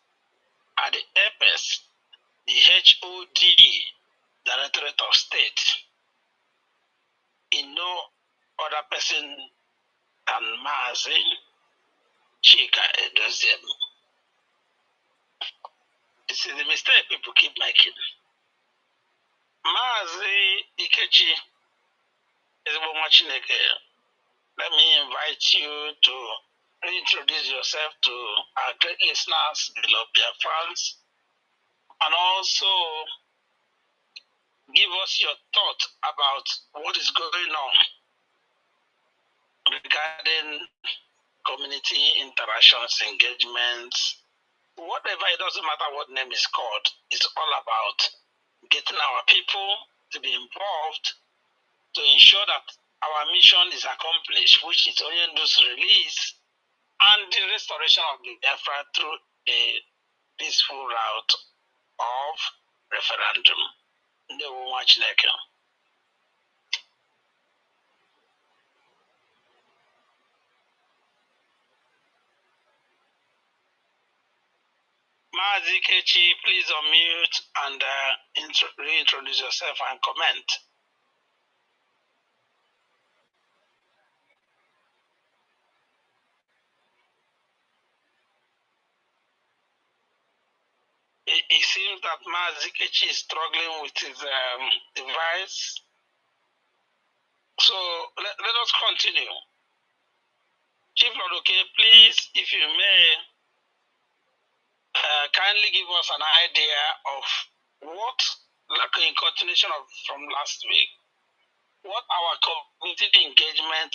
at the apex, the HOD, Directorate of State. In no other person than Mazi Chika Edoziem. This is the mistake people keep making. Mazi Ikechi is Chineke. Let me invite you to introduce yourself to our great listeners, beloved Biafrans, and also give us your thought about what is going on regarding community interactions, engagements, whatever. It doesn't matter what name is called. It's all about getting our people to be involved to ensure that our mission is accomplished, which is Onyendu's release and the restoration of the Biafra through a peaceful route of referendum. Mazi Kechi, please unmute and reintroduce yourself and comment. It seems that Mazi Kechi is struggling with his device. So let us continue. Chief Lord, okay, please, if you may, kindly give us an idea of what, like in continuation of from last week, what our community engagement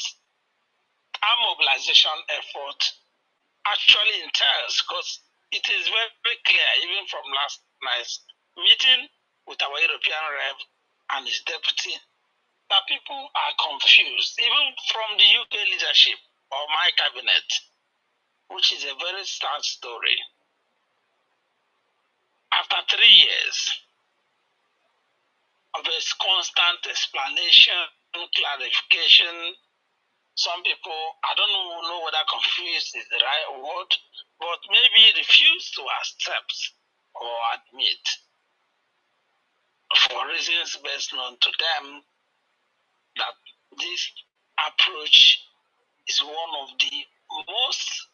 and mobilization effort actually entails, because it is very, very clear, even from last night's meeting with our European rep and his deputy, that people are confused, even from the UK leadership or my cabinet, which is a very sad story. After 3 years of a constant explanation, clarification, some people, I don't know whether confused is the right word, but maybe refuse to accept or admit, for reasons best known to them, that this approach is one of the most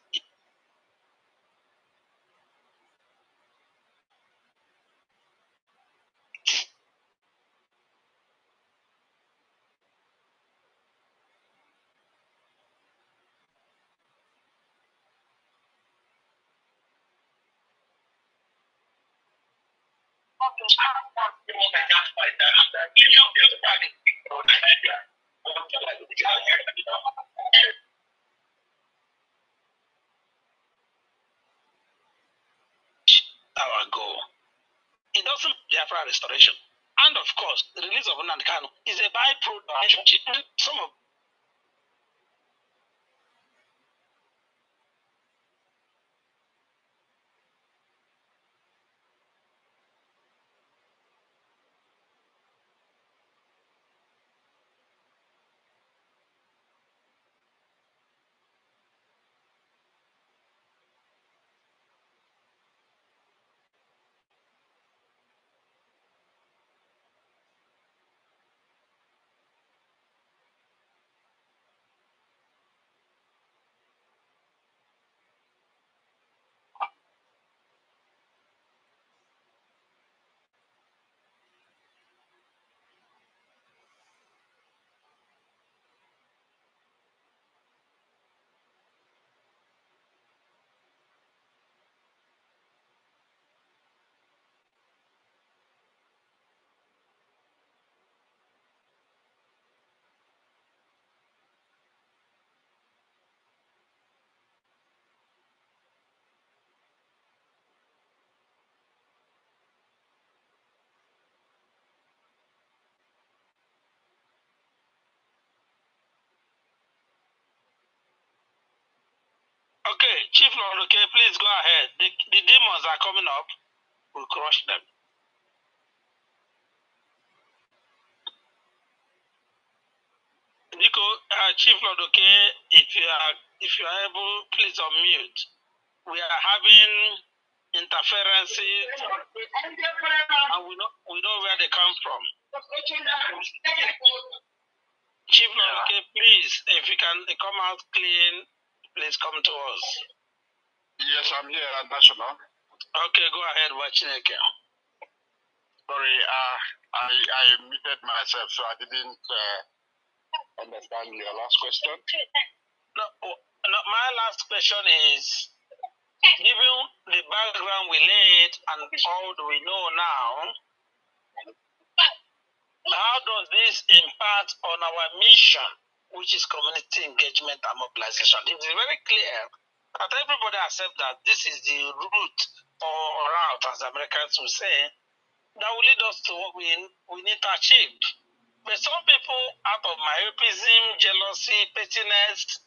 our goal. It doesn't Biafra restoration. And of course, the release of Nnamdi Kanu is a byproduct. Some of Okay, Chief Lord, okay, please go ahead. The demons are coming up. We'll crush them. Nico, Chief Lord, okay, if you are able, please unmute. We are having interferences, and we know where they come from. Chief Lord, okay, please, if you can come out clean, please come to us. Yes, I'm here at National. Okay, go ahead, watching again. Sorry, I muted myself, so I didn't understand your last question. No, my last question is, given the background we laid and all we know now, how does this impact on our mission, which is community engagement and mobilization? It is very clear that everybody accepts that this is the route or route, as Americans will say, that will lead us to what we need to achieve. But some people, out of myopism, jealousy, pettiness,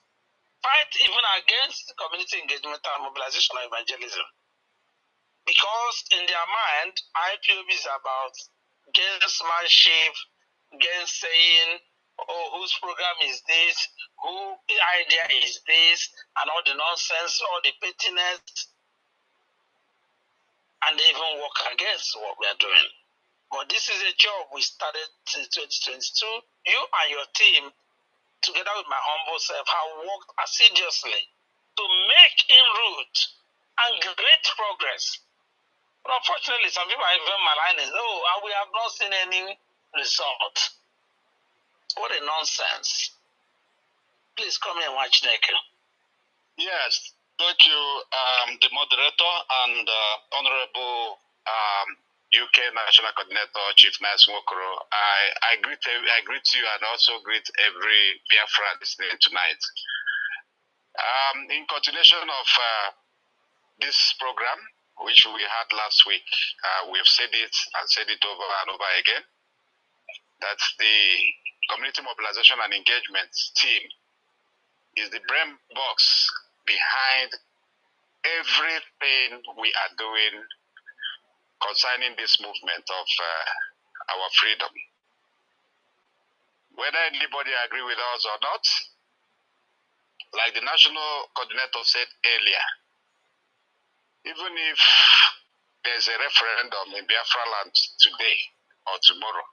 fight even against community engagement and mobilization or evangelism. Because in their mind, IPOB is about gamesmanship, saying, oh, whose program is this, whose idea is this, and all the nonsense, all the pettiness, and they even work against what we are doing. But this is a job we started since 2022. You and your team, together with my humble self, have worked assiduously to make inroads and great progress. But unfortunately, some people are even maligning. Oh, and we have not seen any result. What a nonsense. Please come here and watch Neko. Yes, thank you, the moderator and Honorable UK National Coordinator Chief Nas Wokoro. I greet you and also greet every Biafra listening tonight. In continuation of this program, which we had last week, we have said it and said it over and over again, that the Community Mobilization and Engagement team is the brain box behind everything we are doing concerning this movement of our freedom. Whether anybody agree with us or not, like the national coordinator said earlier, even if there's a referendum in Biafra land today or tomorrow,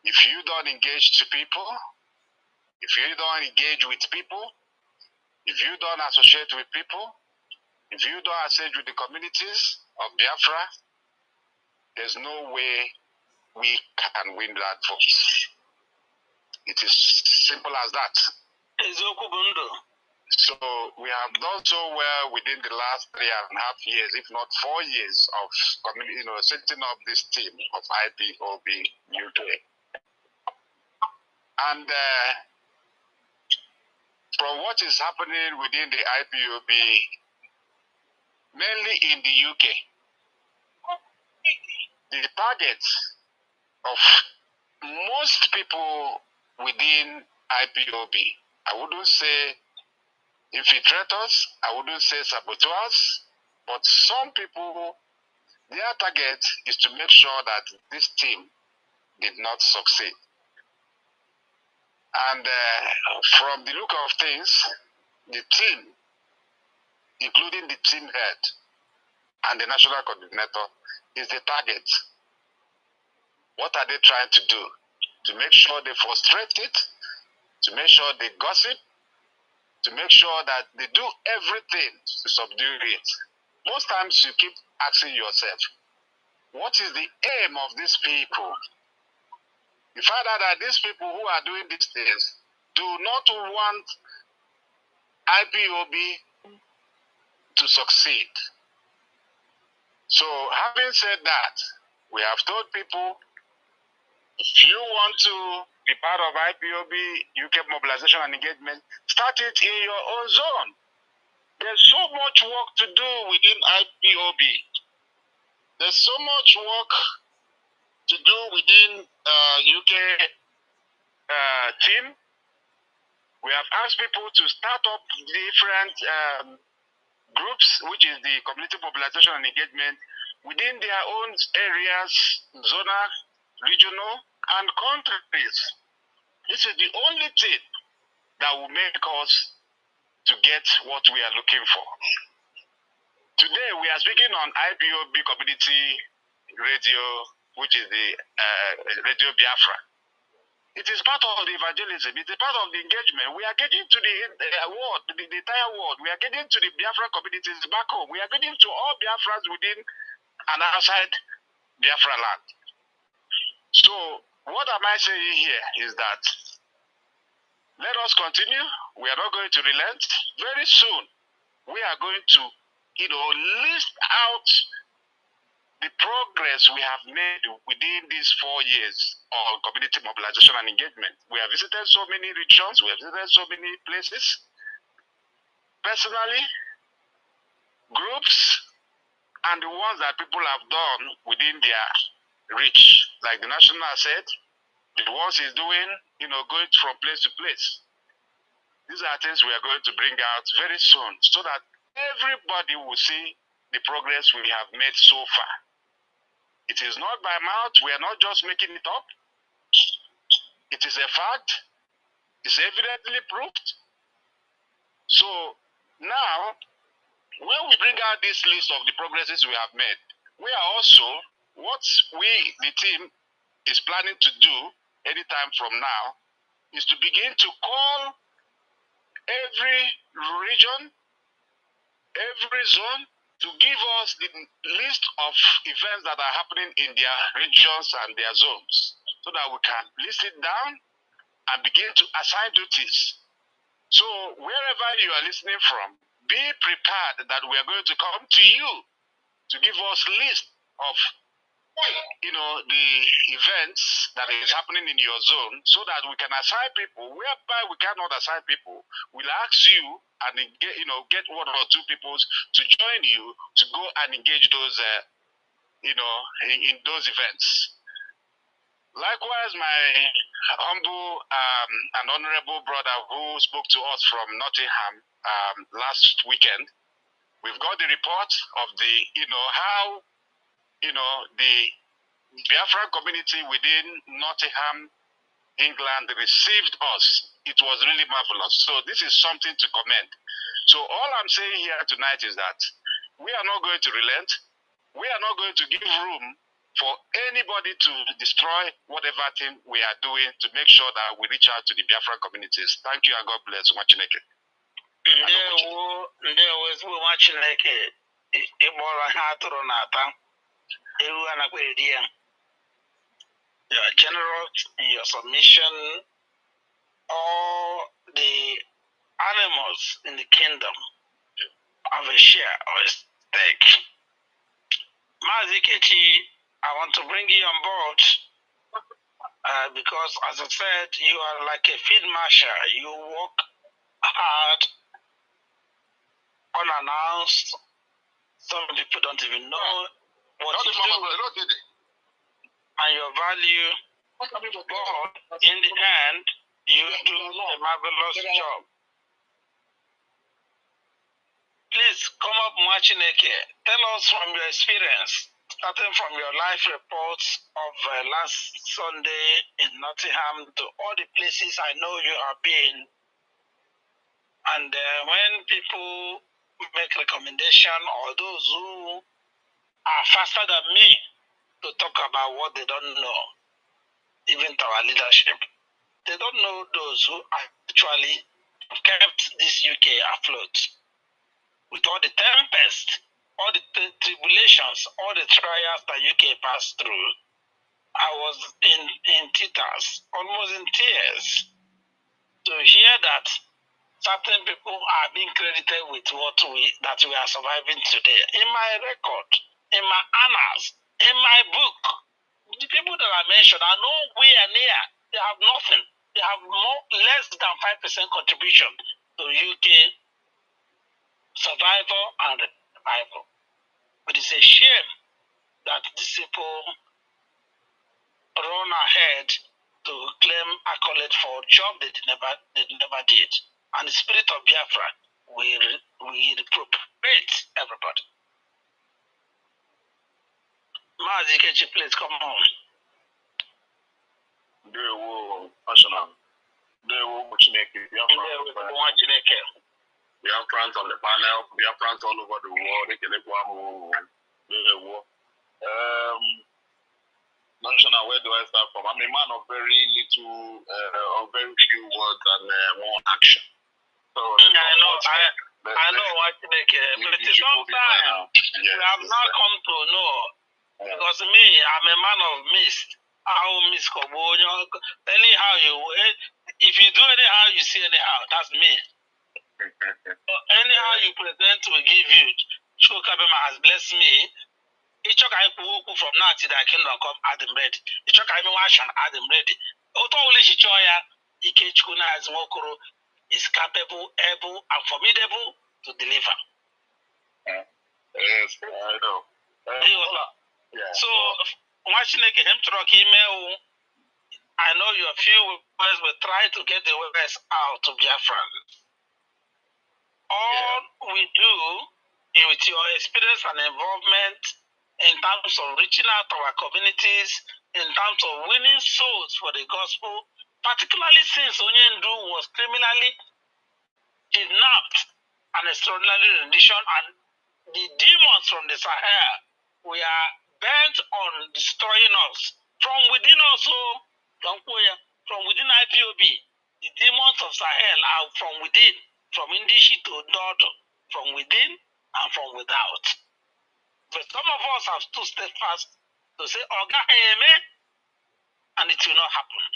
if you don't engage to people, if you don't engage with people, if you don't associate with people, if you don't associate with the communities of Biafra, there's no way we can win that vote. It is simple as that. So we have done so well within the last 3.5 years, if not 4 years, of setting up this team of IPOB UK. And from what is happening within the IPOB, mainly in the UK, the target of most people within IPOB, I wouldn't say infiltrators, I wouldn't say saboteurs, but some people, their target is to make sure that this team did not succeed. And from the look of things, the team, including the team head and the national coordinator, is the target. What are they trying to do? To make sure they frustrate it, to make sure they gossip, to make sure that they do everything to subdue it. Most times you keep asking yourself, what is the aim of these people? You find out that these people who are doing these things do not want IPOB to succeed. So having said that, we have told people, if you want to be part of IPOB UK mobilization and engagement, start it in your own zone. There's so much work to do within IPOB. There's so much work to do within UK team. We have asked people to start up different groups, which is the community mobilization and engagement, within their own areas, zonal, regional, and countries. This is the only thing that will make us to get what we are looking for. Today, we are speaking on IPOB Community Radio, which is the Radio Biafra. It is part of the evangelism. It is part of the engagement. We are getting to the world, the entire world. We are getting to the Biafra communities back home. We are getting to all Biafrans within and outside Biafra land. So, what am I saying here is that let us continue. We are not going to relent. Very soon, we are going to, list out the progress we have made within these 4 years of community mobilization and engagement. We have visited so many regions, we have visited so many places, personally, groups, and the ones that people have done within their reach. Like the national said, the ones he's doing, going from place to place. These are things we are going to bring out very soon so that everybody will see the progress we have made so far. It is not by mouth. We are not just making it up. It is a fact. It's evidently proved. So now, when we bring out this list of the progresses we have made, we are also, what we, the team, is planning to do anytime from now, is to begin to call every region, every zone, to give us the list of events that are happening in their regions and their zones, so that we can list it down and begin to assign duties. So wherever you are listening from, be prepared that we are going to come to you to give us a list of the events that is happening in your zone, so that we can assign people. Whereby we cannot assign people, we'll ask you and get 1 or 2 people to join you to go and engage those in those events. Likewise, my humble and honorable brother who spoke to us from Nottingham last weekend, we've got the report of the how the Biafran community within Nottingham, England, received us. It was really marvelous. So this is something to commend. So all I'm saying here tonight is that we are not going to relent. We are not going to give room for anybody to destroy whatever thing we are doing to make sure that we reach out to the Biafran communities. Thank you and God bless. Machineke. You are generous in your submission. All the animals in the kingdom have a share or a stake. Mazi, I want to bring you on board because, as I said, you are like a field marshal. You work hard, unannounced. Some people don't even know what you do and your value. But in the end, you do a marvelous job. Please come up, Machineke. Tell us from your experience, starting from your life reports of last Sunday in Nottingham to all the places I know you have been. And when people make recommendation, or those who are faster than me to talk about what they don't know, even to our leadership, they don't know those who actually have kept this UK afloat. With all the tempest, all the tribulations, all the trials that UK passed through, I was in tears, almost in tears, to hear that certain people are being credited with what we are surviving today. In my record, in my annals, in my book, the people that I mentioned are nowhere near. They have nothing. They have less than 5% contribution to UK survival and revival. But it's a shame that these people run ahead to claim accolade for job they never did. And the spirit of Biafra will reprobate everybody. Mazi, please come on. They will national. They will Biafrans on the panel, Biafrans all over the world. They can national, where do I start from? I'm a man of very little, of very few words and more action. So I know what to make it. But it's sometimes we have not come to know. Because me, I'm a man of mist. Anyhow if you do anyhow, you see anyhow. That's me. Anyhow you present will give you. Shokabema has blessed me. Each of I from now to the kingdom come Adam ready. Each of I wash and Adam ready. Otoli Shichoya, Ikechuna as Mokoro is capable, able, and formidable to deliver. Yes, I know. So, watching him truck email, I know your few words will try to get the words out to Biafra. All we do with your experience and involvement in terms of reaching out to our communities, in terms of winning souls for the gospel, particularly since Onyendu was criminally kidnapped and extraordinary rendition, and the demons from the Sahel were bent on destroying us. From within also, from within IPOB, the demons of Sahel are from within, from Indishi to Dodo, from within and from without. But some of us have to stay fast to say, Oga Amen, and it will not happen.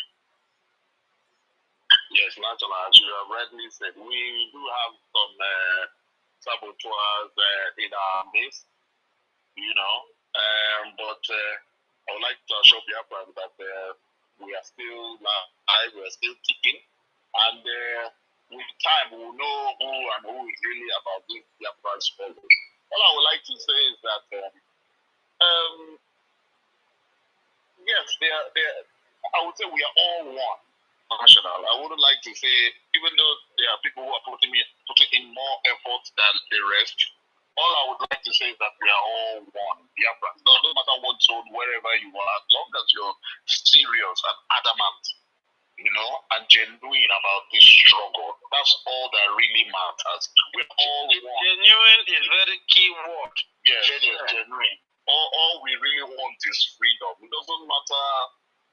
Yes, National, as you have rightly said, we do have some saboteurs in our midst, but I would like to assure Biafra that we are still alive, we are still ticking, and with time we will know who is really about this Biafra struggle. All I would like to say is that, yes, I would say we are all one. National. I wouldn't like to say, even though there are people who are putting in more effort than the rest, all I would like to say is that we are all one. Biafrans. No matter what zone, wherever you are, as long as you're serious and adamant, and genuine about this struggle, that's all that really matters. We're all one. Genuine is very key word. Yes, genuine. All we really want is freedom. It doesn't matter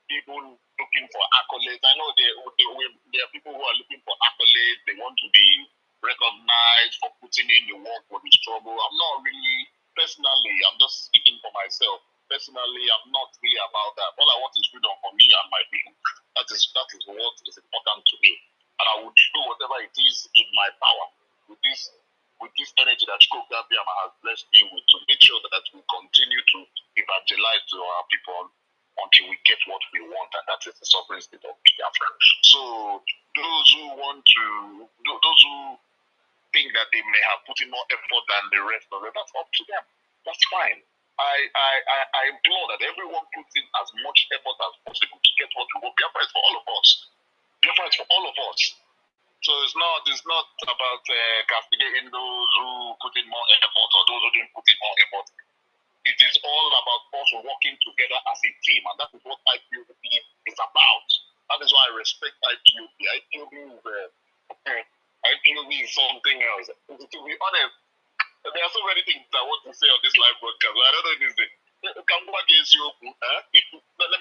people looking for accolades. I know there are people who are looking for accolades. They want to be recognized for putting in the work for the struggle. I'm not really, personally, I'm just speaking for myself. Personally, I'm not really about that. All I want is freedom for me and my people. That is what is important to me. And I will do whatever it is in my power with this energy that Chukwu Biafra has blessed me with, to make sure that we continue to evangelize to our people until we get what we want, and that is the sovereign state of Biafra. So those who think that they may have put in more effort than the rest of them, that's up to them. That's fine. I implore that everyone puts in as much effort as possible to get what we want. Biafra is for all of us. Biafra is for all of us. So it's not about castigating those who put in more effort or those who didn't put in more effort. It is all about us working together as a team, and that is what IPOB is about. That is why I respect IPOB. IPOB is something else. To be honest, there are so many things I want to say on this live broadcast, but I don't know if it's let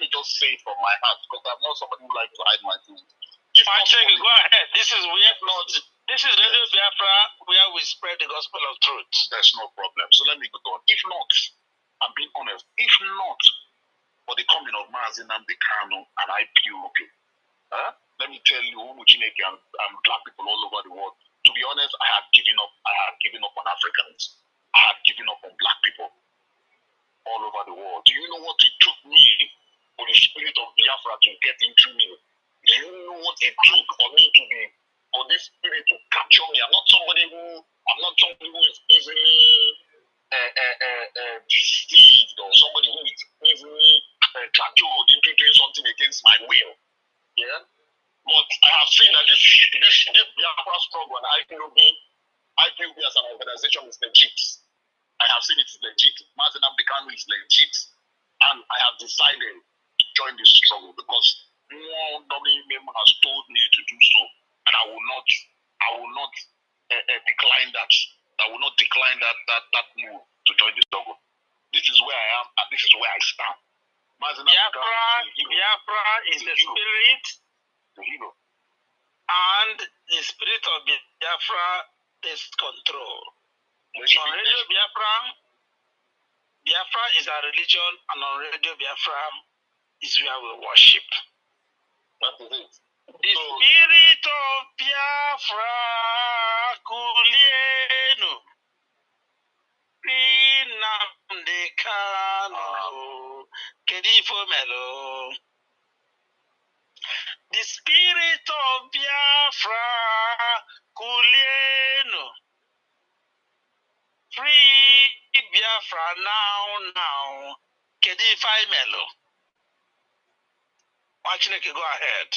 me just say it from my heart, because I'm not somebody who likes to hide my feelings. Go ahead. This is Radio Biafra, where we spread the gospel of truth. There's no problem. So let me go on. If not, I'm being honest, if not for the coming of Mazi, Nnamdi, Kanu, and IPOB, let me tell you, Umuchineke and black people all over the world, to be honest, I have given up. I have given up on Africans. I have given up on black people all over the world. Do you know what it took me for the spirit of Biafra to get into me? Do you know what it took for this spirit to capture me? I'm not somebody who is easily deceived, or somebody who is easily cajoled into doing something against my will. Yeah. But I have seen that this Biafra struggle and IPOB as an organization is legit. I have seen it is legit. Mazi Nnamdi Kanu is legit. And I have decided to join this struggle because one dominant member has told me to do so. And I will not decline that. I will not decline that move to join the struggle. This is where I am and this is where I stand. Biafra is the spirit, and the spirit of Biafra takes control. On Radio Biafra is our religion, and on Radio Biafra is where we worship. That is it. The spirit of Biafra, Kulienu, Nnamdi Kanu, Kedifo Melo. The spirit of Biafra, Kulienu, free Biafra now, Kedifo Melo. Actually, go ahead.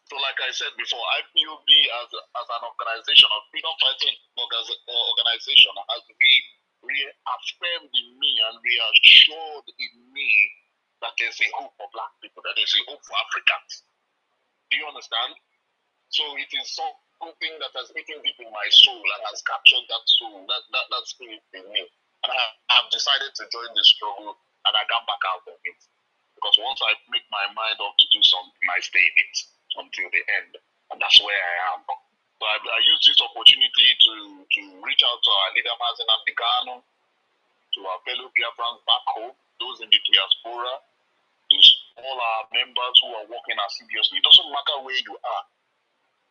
So, like I said before, IPOB as an organization, a freedom fighting organization, has been reaffirmed in me and reassured in me that there's a hope for Black people, that there's a hope for Africans. Do you understand? So it is something that has eaten deep in my soul and has captured that soul, that spirit in me. And I have decided to join this struggle and I can't back out of it. Because once I make my mind up to do something, I stay in it until the end. And that's where I am. So I use this opportunity to reach out to our leader, Mazi Nnamdi Kanu, to our fellow Biafrans back home, those in the diaspora, to all our members who are working assiduously. It doesn't matter where you are.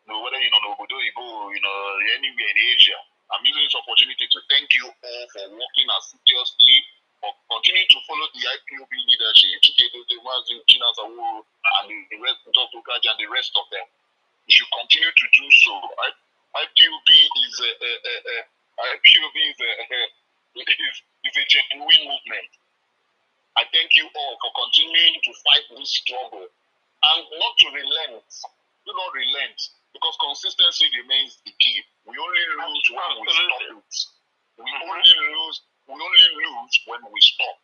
Whether you're in Obodo Ibo, anywhere in Asia. I'm using this opportunity to thank you all for working assiduously, for continuing to follow the IPOB leadership, and the rest, and the rest of them. You should continue to do so. IPOB is a genuine movement. I thank you all for continuing to fight this struggle and not to relent. Do not relent, because consistency remains the key. We only lose when we stop it. We only lose when we stop.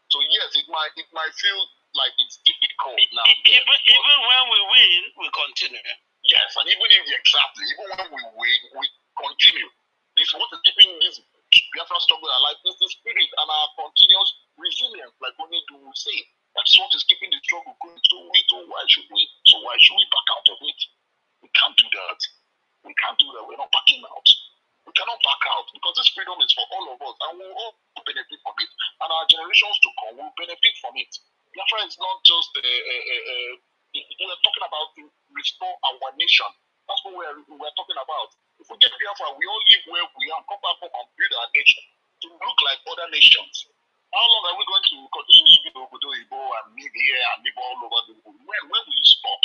So yes, it might feel like it's difficult now. Even when we win, we continue. Yes, and even when we win, we continue. This is what is keeping this Biafra struggle alive. Is the spirit and our continuous resilience, like Onidu will say. That's what is keeping the struggle going. So why should we? So why should we back out of it? We can't do that. We can't do that. We're not backing out. We cannot back out because this freedom is for all of us, and we'll all benefit from it. And our generations to come will benefit from it. Biafra is not just we're talking about to restore our nation. That's what we're talking about. If we get Biafra, we all live where we are, come back home and build our nation to look like other nations. How long are we going to continue living Obodo Ibo and live here and live all over the world? When will you stop?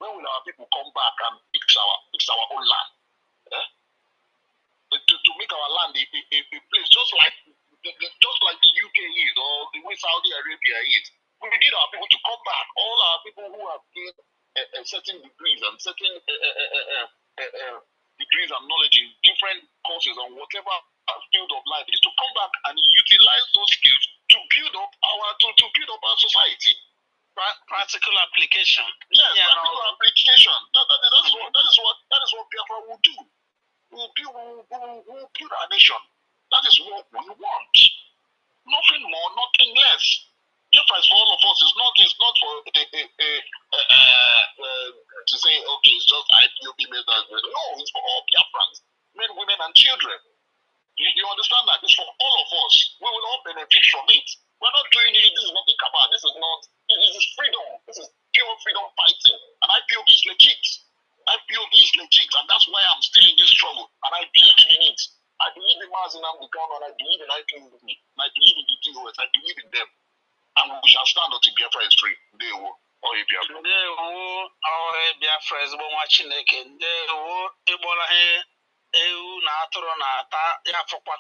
When will our people come back and fix our own land? To make our land a place just like the UK is, or the way Saudi Arabia is. We need our people to come back. All our people who have gained certain degrees and certain degrees and knowledge in different courses on whatever field of life is, to come back and utilize those skills to build up our society. Practical application. Yes, practical application. That is what Biafra will do. We'll build our nation. That is what we want. Nothing more, nothing less. Biafra is for all of us. It's not for to say, okay, it's just IPOB members. No, it's for all Biafrans, men, women, and children. You understand that? It's for all of us. We will all benefit from it. We're not doing it. This is not a cabal. This is freedom. This is pure freedom fighting. And IPOB is legit. IPOB is legit. And that's why I'm still in this struggle. And I believe in it. I believe in Mazi Nnamdi Kanu, and I believe in IPOB. And I believe in the DOS. I believe in them. And we shall stand until Biafra is free. Ndewo. Biafra is watching again. Ewu na atụrụ na-ata ya fụkwa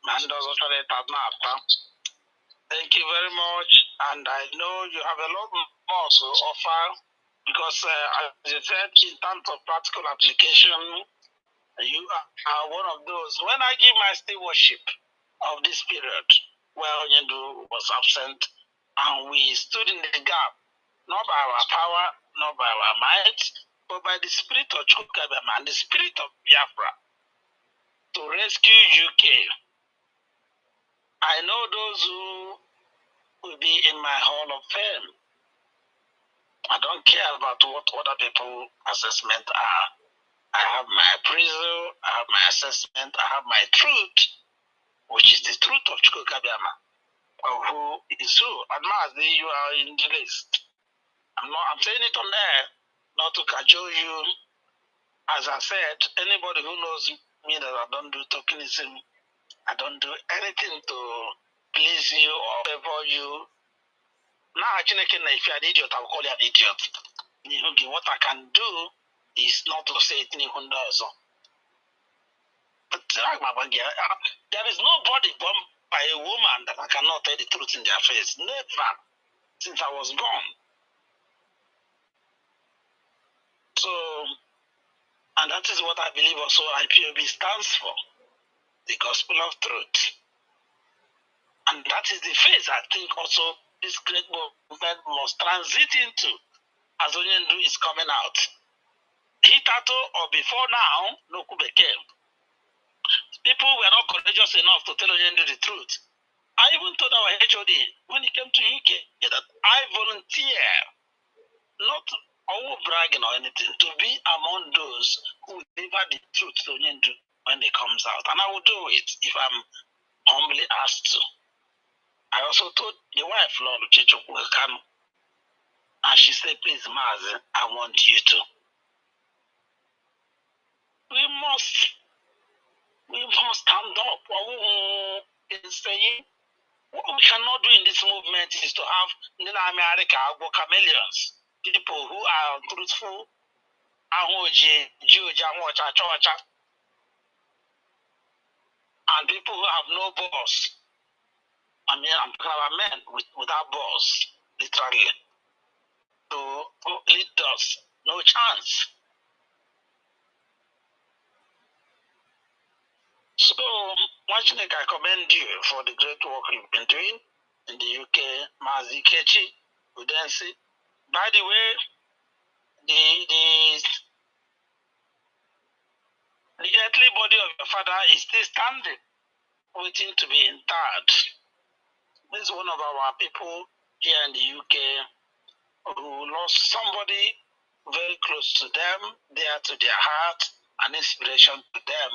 na ndị ọzọ chọrọ ịta na-ata. Thank you very much, and I know you have a lot more to offer Because as you said, in terms of practical application, you are one of those. When I give my stewardship of this period, where Onyendu was absent, and we stood in the gap, not by our power, not by our might, but by the spirit of Chukabema and the spirit of Biafra to rescue UK. I know those who will be in my Hall of Fame. I don't care about what other people's assessment are. I have my appraisal, I have my assessment, I have my truth, which is the truth of Chukwukabiama, of who is who. And Mazi, you are in the list. I'm saying it on air, not to cajole you. As I said, anybody who knows me that I don't do tokenism, I don't do anything to please you or favor you. Now, if you're an idiot, I'll call you an idiot. What I can do is not to say it in Hundazo. But there is nobody born by a woman that I cannot tell the truth in their face. Never, since I was born. So, and that is what I believe also IPOB stands for, the gospel of truth. And that is the phase I think also this great movement must transit into as Onyendu is coming out. Hitato or before now, no Kubeke. People were not courageous enough to tell Onyendu the truth. I even told our HOD when he came to UK that I volunteer, not all bragging or anything, to be among those who will deliver the truth to Onyendu when he comes out. And I will do it if I'm humbly asked to. I also told the wife, Lord Kanu, and she said, please, Mazi, I want you to. We must stand up. In saying, what we cannot do in this movement is to have America chameleons, people who are truthful, and people who have no boss. I mean, I'm talking about men without boss, literally. To lead us, no chance. So, Machinek, I commend you for the great work you've been doing in the UK, Mazi Kechi, Udensi. By the way, the earthly body of your father is still standing, waiting to be interred. This is one of our people here in the UK who lost somebody very close to them, dear to their heart, an inspiration to them.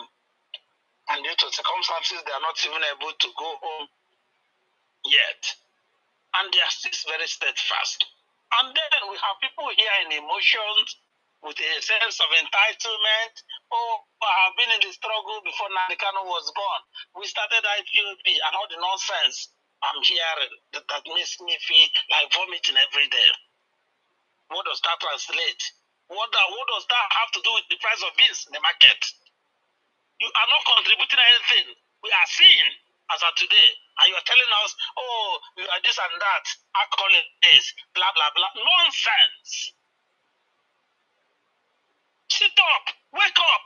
And due to circumstances, they are not even able to go home yet. And they are still very steadfast. And then we have people here in emotions with a sense of entitlement. Oh, I have been in the struggle before Nnamdi Kanu was born. We started IPOB and all the nonsense I'm hearing that makes me feel like vomiting every day. What does that translate? What does that have to do with the price of beans in the market? You are not contributing anything. We are seeing as of today. And you are telling us, oh, you are this and that, alcohol is, blah, blah, blah. Nonsense. Sit up. Wake up.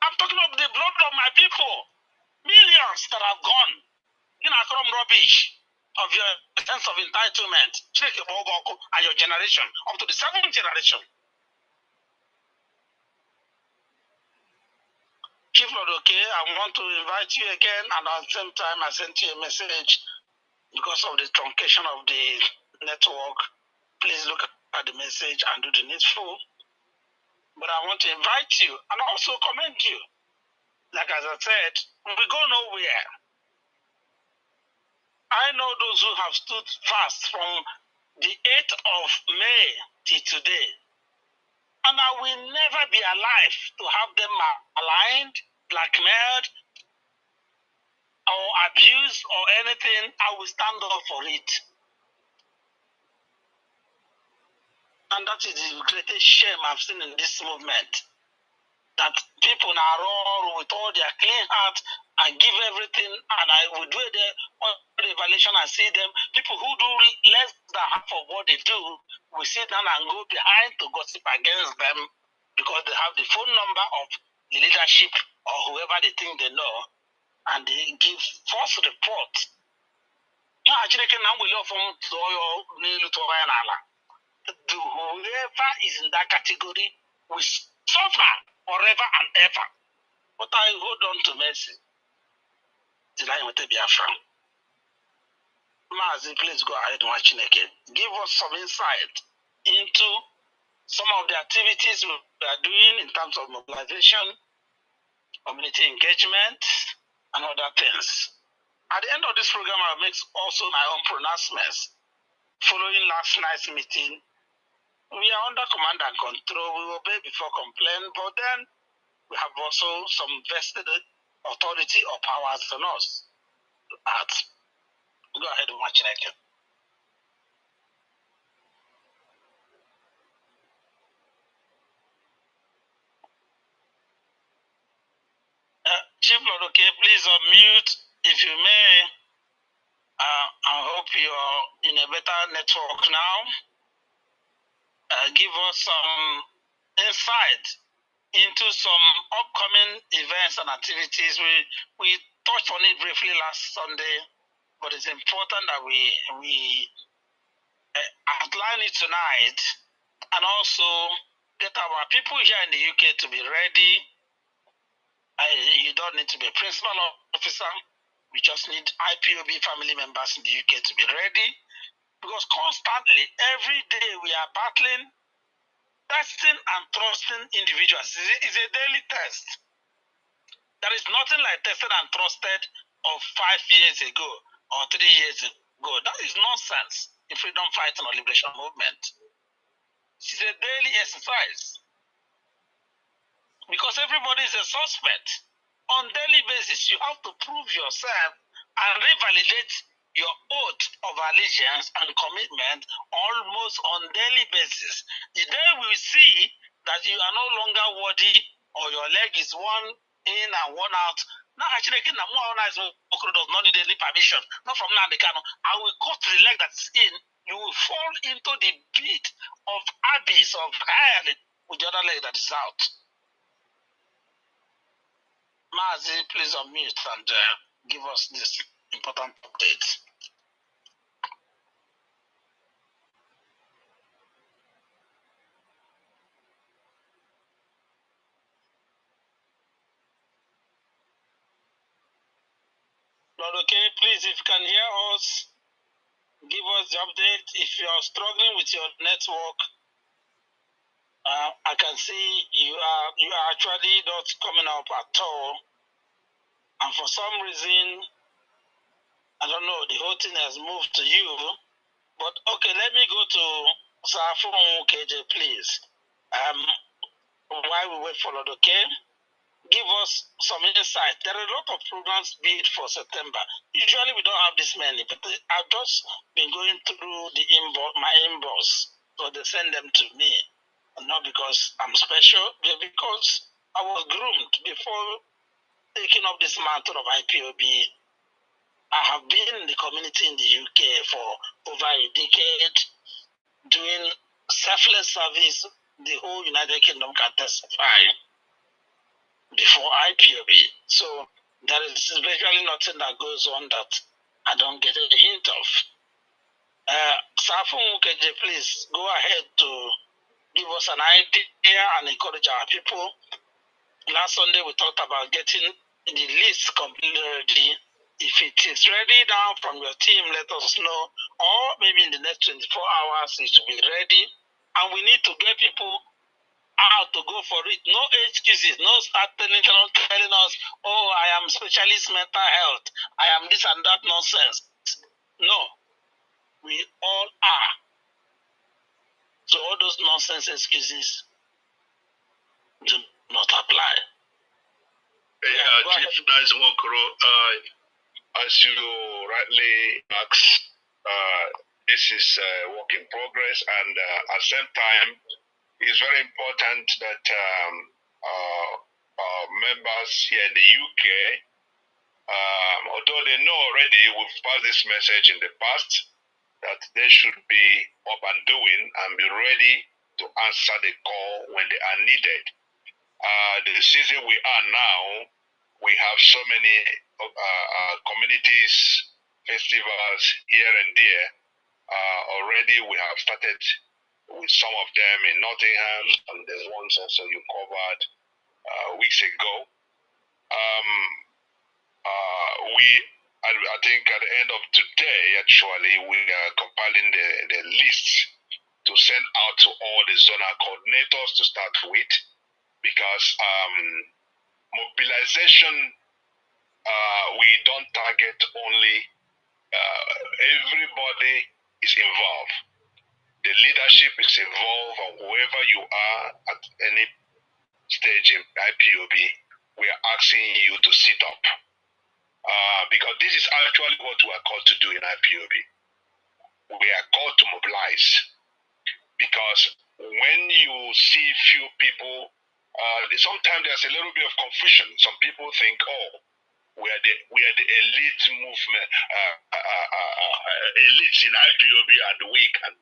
I'm talking of the blood of my people. Millions that have gone in a crumb rubbish of your sense of entitlement. And your generation, up to the 7th generation. Chief Lord, okay, I want to invite you again, and at the same time, I sent you a message because of the truncation of the network. Please look at the message and do the needful. But I want to invite you and also commend you. Like as I said, we go nowhere. I know those who have stood fast from the 8th of May till today. And I will never be alive to have them aligned, blackmailed, or abused or anything. I will stand up for it. And that is the greatest shame I've seen in this movement. That people are all with all their clean heart and give everything, and I will do the evaluation and see them. People who do less than half of what they do, we sit down and go behind to gossip against them because they have the phone number of the leadership or whoever they think they know, and they give false reports. Whoever is in that category will suffer forever and ever. But I hold on to mercy. Did I want to be Biafra? Mazi, please go ahead and watch it again. Give us some insight into some of the activities we are doing in terms of mobilization, community engagement, and other things. At the end of this program, I'll make also my own pronouncements. Following last night's meeting, we are under command and control. We obey before complain, but then we have also some vested authority or powers on us. Go ahead and watch it again. Chief Lord, okay, please unmute if you may. I hope you're in a better network now. Give us some insight into some upcoming events and activities. We touched on it briefly last Sunday, but it's important that we outline it tonight and also get our people here in the UK to be ready. You don't need to be a principal officer. We just need IPOB family members in the UK to be ready, because constantly, every day, we are battling, testing and trusting individuals. It's a daily test. There is nothing like tested and trusted of 5 years ago or 3 years ago. That is nonsense in freedom fighting or liberation movement. It's a daily exercise, because everybody is a suspect. On a daily basis, you have to prove yourself and revalidate your oath of allegiance and commitment almost on a daily basis. The day we see that you are no longer worthy or your leg is one in and one out, now actually does not need any permission, not from Nnamdi Kanu. I will cut the leg that's in, you will fall into the pit of abyss of hell with the other leg that is out. Mazi, please unmute and give us this important update. Lord, okay, please, if you can hear us, give us the update. If you are struggling with your network, I can see you are actually not coming up at all. And for some reason, I don't know, the whole thing has moved to you. But okay, let me go to Safun KJ, please. While we wait for Lord, okay? Give us some insight. There are a lot of programs bid for September. Usually we don't have this many, but I've just been going through my inbox, so they send them to me. Not because I'm special, but because I was groomed before taking up this mantle of IPOB. I have been in the community in the UK for over a decade, doing selfless service. The whole United Kingdom can testify before IPOB. So there is virtually nothing that goes on that I don't get a hint of. Safun Ukeje, please go ahead to give us an idea and encourage our people. Last Sunday we talked about getting the list completely ready. If it is ready now from your team, let us know. Or maybe in the next 24 hours it will be ready. And we need to get people out to go for it. No excuses. No start telling us, oh, I am specialist mental health. I am this and that nonsense. No. We all are. So all those nonsense excuses do not apply. Yeah, Chief Nice Mokoro, as you rightly asked, this is a work in progress, and at the same time, it's very important that members here in the UK Although they know already, we've passed this message in the past that they should be up and doing and be ready to answer the call when they are needed. The season we are now, we have so many communities, festivals here and there. Already we have started with some of them in Nottingham, and there's ones also you covered weeks ago. I think at the end of today, actually, we are compiling the list to send out to all the zonal coordinators to start with, because mobilization, we don't target only, everybody is involved. The leadership is involved, and whoever you are at any stage in IPOB, we are asking you to sit up. Because this is actually what we are called to do in IPOB. We are called to mobilize. Because when you see few people, sometimes there's a little bit of confusion. Some people think, oh, we are the elite movement, elites in IPOB, and we can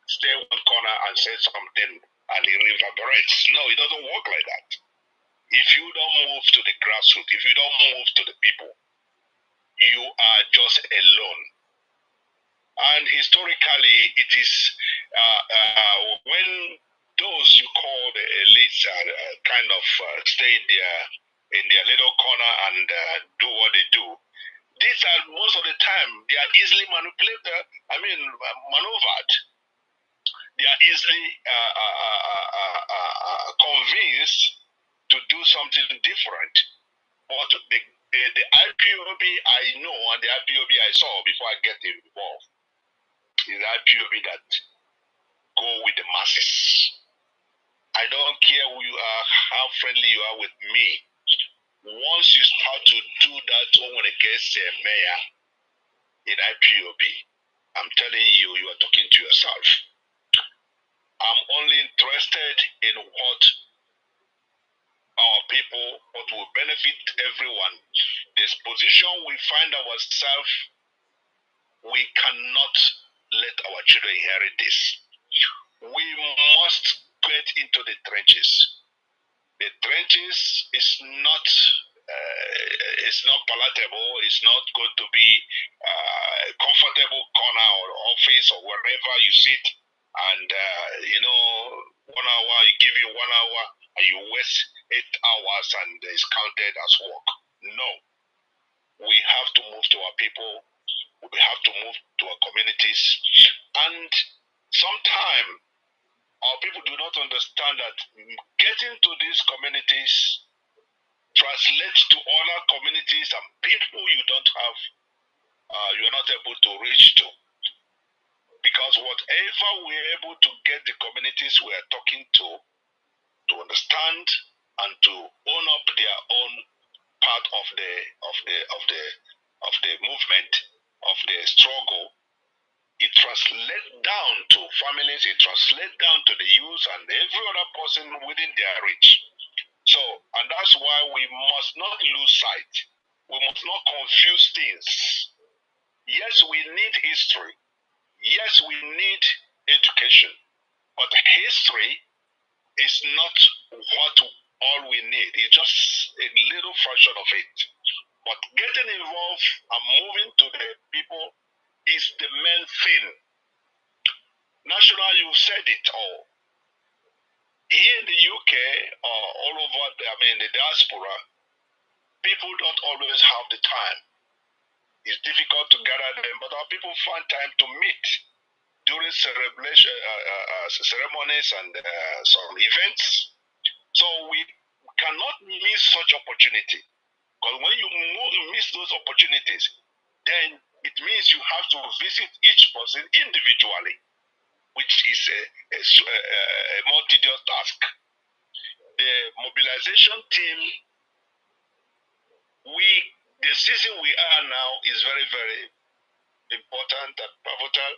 stay one corner and say something and it reverberates. No, it doesn't work like that. If you don't move to the grassroots, if you don't move to the people, you are just alone. And historically, it is when those you call the elites are kind of stay in their little corner and do what they do. These are most of the time they are easily manipulated. Maneuvered. They are easily convinced to do something different. But the IPOB I know and the IPOB I saw before I get involved is the IPOB that go with the masses. I don't care who you are, how friendly you are with me. Once you start to do that when it gets a mayor in IPOB, I'm telling you, you are talking to yourself. I'm only interested in what our people, what will benefit everyone. This position we find ourselves, we cannot let our children inherit this. We must get into the trenches. The trenches is not palatable. It's not going to be a comfortable corner or office or wherever you sit. And 1 hour, you give you 1 hour, and you waste 8 hours, and it's counted as work. No, we have to move to our people. We have to move to our communities. And sometimes our people do not understand that getting to these communities translates to other communities and people you don't have, you are not able to reach to. Because whatever we're able to get the communities we are talking to understand and to own up their own part of the movement, of the struggle, it translates down to families, it translates down to the youth and every other person within their reach. So, and that's why we must not lose sight. We must not confuse things. Yes, we need history. Yes, we need education. But history is not what all we need. It's just a little fraction of it. But getting involved and moving to the people is the main thing. National, you said it all. Here in the UK or all over, the diaspora, people don't always have the time. It's difficult to gather them, but our people find time to meet during ceremonies and some events. So we cannot miss such opportunity. Because when you miss those opportunities, then it means you have to visit each person individually, which is a more tedious task. The mobilization team, the season we are now is very, very important and pivotal.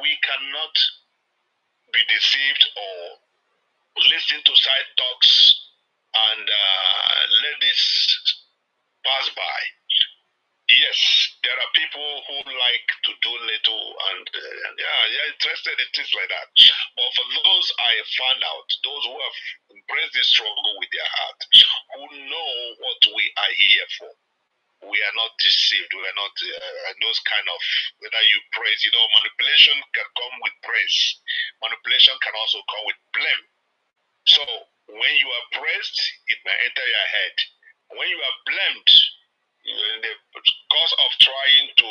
We cannot be deceived or listen to side talks and let this pass by. Yes, there are people who like to do little and they're interested in things like that. But for those I have found out, those who have embraced this struggle with their heart, who know what we are here for, we are not deceived. We are not those kind of, whether you praise, manipulation can come with praise. Manipulation can also come with blame. So when you are praised, it may enter your head. When you are blamed, in the cause of trying to,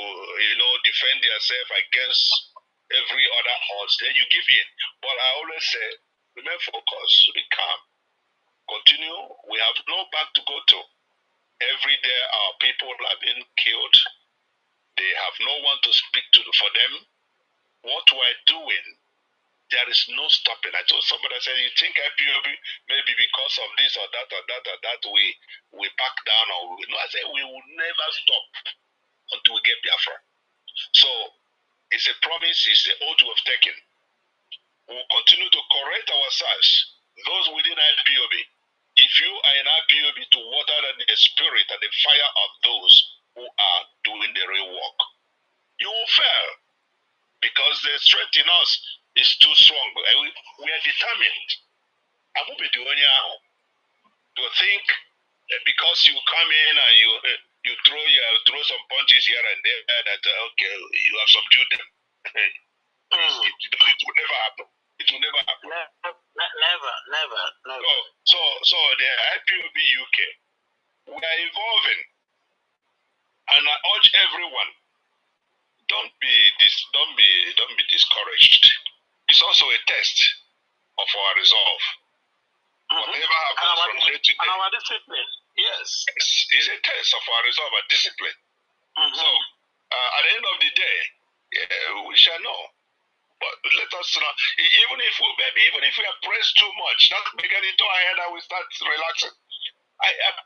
defend yourself against every other odds, then you give in. But I always say, remain focused, be calm, continue. We have no back to go to. Every day our people are being killed. They have no one to speak to for them. What we're doing, there is no stopping. I told somebody, I said, you think IPOB maybe because of this or that or that or that we back down or no, I said we will never stop until we get Biafra. So it's a promise, it's the oath we've taken. We'll continue to correct ourselves, those within IPOB. If you are in IPOB, to water the spirit and the fire of those who are doing the real work, you will fail because the strength in us is too strong. We are determined. I won't be doing it to think because you come in and you throw some punches here and there that okay, you have subdued them. It will never happen. It will never happen. Never. So the IPOB UK, we are evolving, and I urge everyone, don't be discouraged. It's also a test of our resolve. Whatever happens from day to day, and our discipline. Yes, it's a test of our resolve and discipline. So at the end of the day, we shall know. But let us know, even if we are pressed too much, not make it into our head and we start relaxing.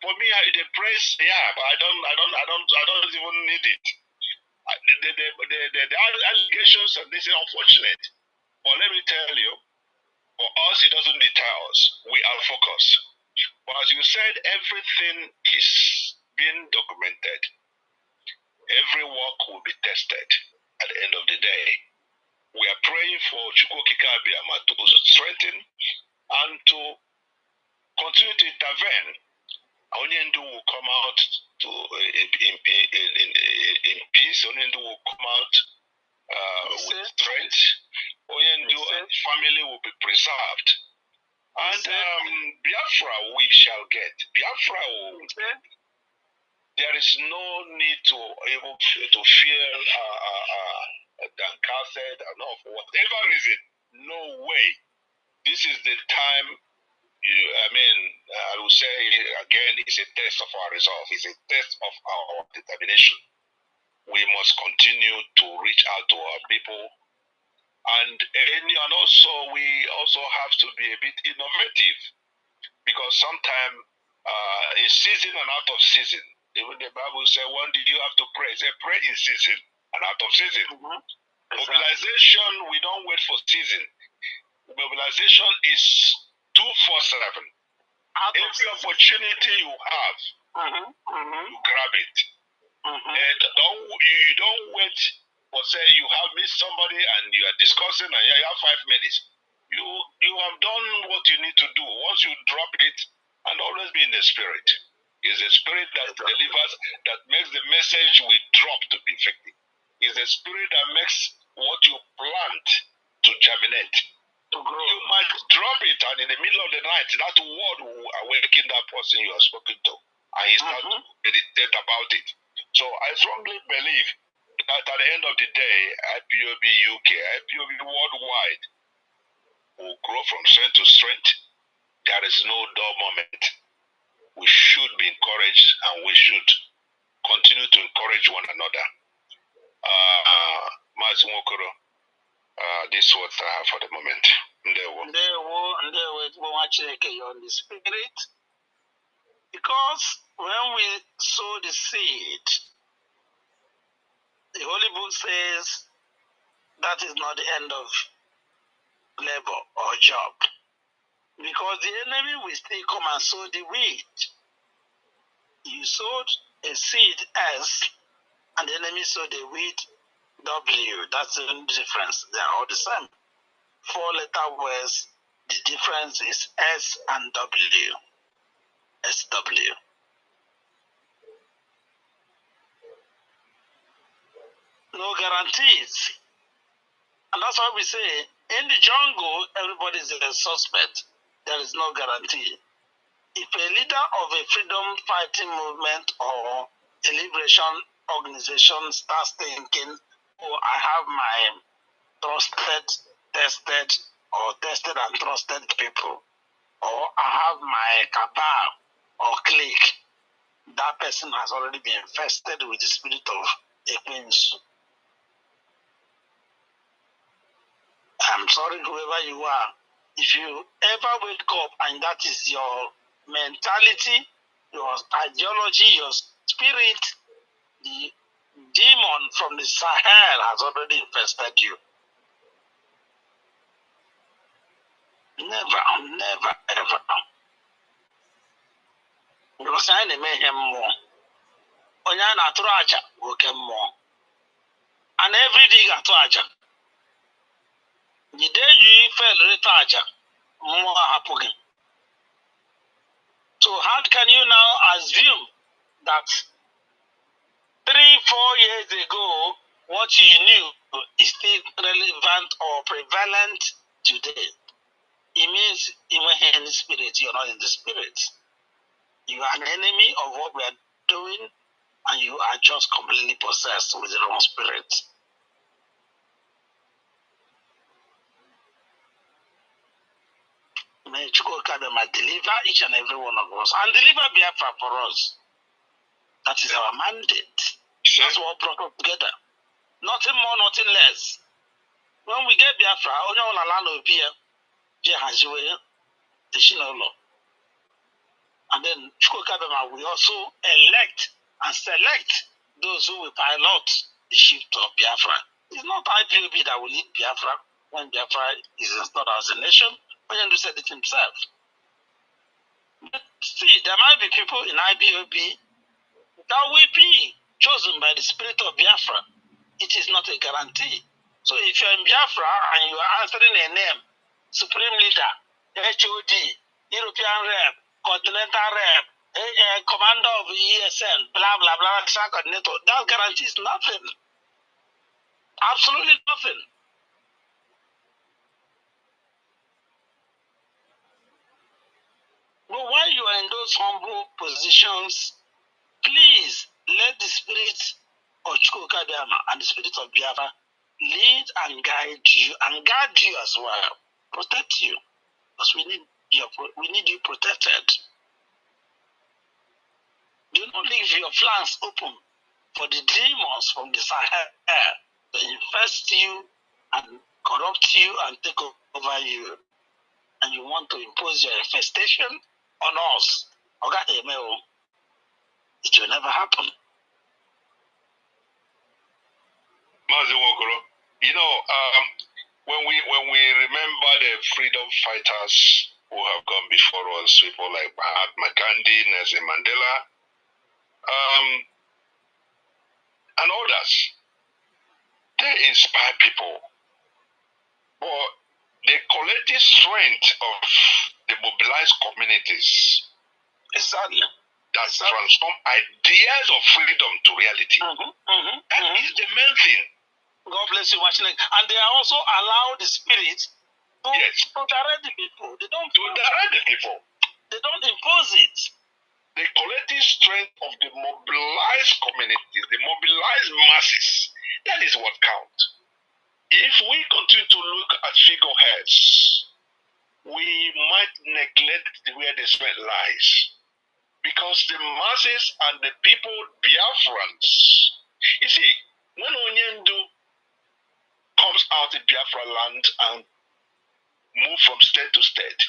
For me, the praise, but I don't even need it. The allegations and this is unfortunate. But let me tell you, for us, it doesn't deter us. We are focused. But as you said, everything is being documented. Every work will be tested at the end of the day. We are praying for Chukwokika Abiyama to strengthen and to continue to intervene. Onyendu will come out in peace. Onyendu will come out with strength. Onyendu and family will be preserved. And Biafra we shall get. Biafra will. There is no need to fear downcasted or no, for whatever reason. No way. This is the time. I will say again, it's a test of our resolve. It's a test of our determination. We must continue to reach out to our people, and also we also have to be a bit innovative, because sometimes in season and out of season. Even the Bible says, when did you have to pray? Say, pray in season and out of season. Mobilization, we don't wait for season. Mobilization is 247. Every opportunity you have, you grab it. And you don't wait for, say, you have missed somebody and you are discussing and you have 5 minutes. You have done what you need to do. Once you drop it, and always be in the spirit. It's the spirit that delivers, that makes the message we drop to be effective. It's the spirit that makes what you plant to germinate, to grow. You might drop it, and in the middle of the night, that word will awaken that person you have spoken to, and he starts to meditate about it. So I strongly believe that at the end of the day, IPOB UK, IPOB worldwide will grow from strength to strength. There is no dull moment. We should be encouraged, and we should continue to encourage one another. Mazi Nwokoro, this is what I have for the moment. You're on the spirit. Because when we sow the seed, the Holy Book says that is not the end of labor or job. Because the enemy will still come and sow the weed. You sowed a seed S and the enemy sowed a wheat W. That's the only difference. They are all the same. 4-letter words, the difference is S and W. SW. No guarantees. And that's why we say, in the jungle, everybody is a suspect. There is no guarantee. If a leader of a freedom fighting movement or a liberation organization starts thinking, oh, I have my tested and trusted people, or I have my cabal or clique, that person has already been infested with the spirit of Ekwensu. I'm sorry, whoever you are, if you ever wake up and that is your mentality, your ideology, your spirit, the demon from the Sahel has already infested you. Never, never, ever. Because I may him more. Onyana Turaja will come more. And every day got Turaja. The day you fell retaja, more happen. So how can you now assume that 3-4 years ago, what you knew is still relevant or prevalent today? It means you are in the spirit, you're not in the spirit. You are an enemy of what we are doing, and you are just completely possessed with the wrong spirit. May Chukwukabema deliver each and every one of us, and deliver Biafra for us. That is our mandate. That's what brought us together. Nothing more, nothing less. When we get Biafra, only all allow Obia, Jehaziwe, the Shinolo. And then Chukwukabema will also elect and select those who will pilot the ship of Biafra. It's not IPOB that will lead Biafra when Biafra is installed as a nation. Onyendu said it himself. But see, there might be people in IPOB that will be chosen by the spirit of Biafra. It is not a guarantee. So if you're in Biafra and you are answering a name, Supreme Leader, HOD, European Rep, Continental Rep, Commander of ESN, blah, blah, blah, coordinator, that guarantees nothing. Absolutely nothing. But while you are in those humble positions, please let the spirit of Chukwukabema and the spirit of Biafra lead and guide you as well. Protect you. Because we need you protected. Do not leave your flanks open for the demons from the Sahel to infest you and corrupt you and take over you. And you want to impose your infestation on us. It will never happen. Mazi Wokoro, you know, when we remember the freedom fighters who have gone before us, people like Mahatma Gandhi, Nelson Mandela, and others, they inspire people. But the collective strength of the mobilized communities that transform ideas of freedom to reality. That is the main thing. God bless you, watching it. And they also allow the spirit to direct the people. They don't direct the people. They don't impose it. The collective strength of the mobilized communities, the mobilized masses, that is what counts. If we continue to look at figureheads, we might neglect where the strength lies. Because the masses and the people, Biafrans, you see, when Onyendu comes out in Biafra land and move from state to state,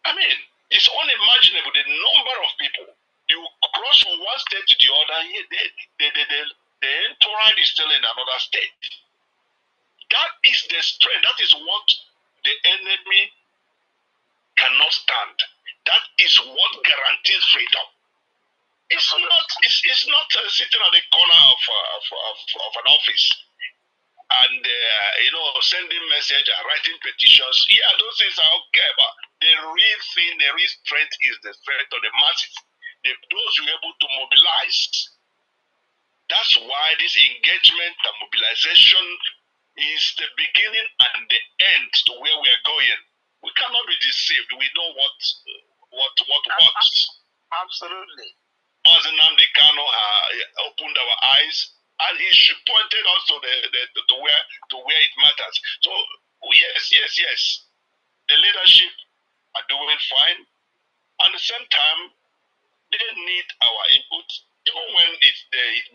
I mean, it's unimaginable the number of people. You cross from one state to the other, the entourage is still in another state. That is the strength. That is what the enemy cannot stand. That is what guarantees freedom. It's not sitting at the corner of an office and sending message and writing petitions. Yeah, those things are okay, but the real thing, the real strength is the strength of the masses. Those who are able to mobilize. That's why this engagement and mobilization is the beginning and the end to where we are going. We cannot be deceived. We know what works. Absolutely. Mazi Nnamdi Kanu opened our eyes, and he pointed us to where it matters. So yes, the leadership are doing fine. At the same time, they need our input. Even when it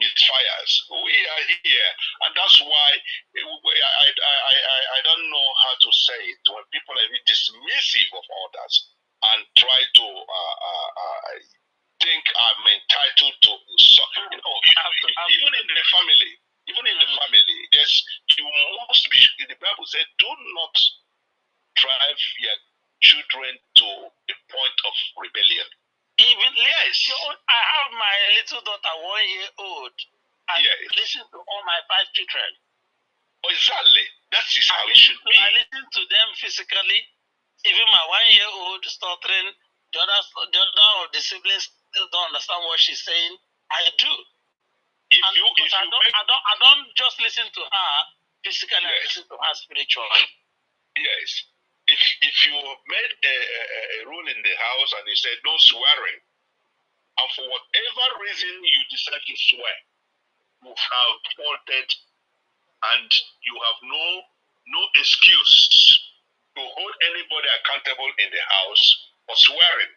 misfires, we are here, and that's why I don't know how to say it when people are dismissive of others and try to think I'm entitled to something. Even in the family, yes, you must be. The Bible said, "Do not drive your children to the point of rebellion." Even yes, I have my little daughter, 1 year old. I listen to all my 5 children. Exactly. That is how it should be. I listen to them physically. Even my 1 year old stuttering, the other of the siblings still don't understand what she's saying. I do. I don't just listen to her physically, I listen to her spiritually. Yes. If you made a rule in the house and you said no swearing, and for whatever reason you decide to swear, you have faulted, and you have no excuse to hold anybody accountable in the house for swearing.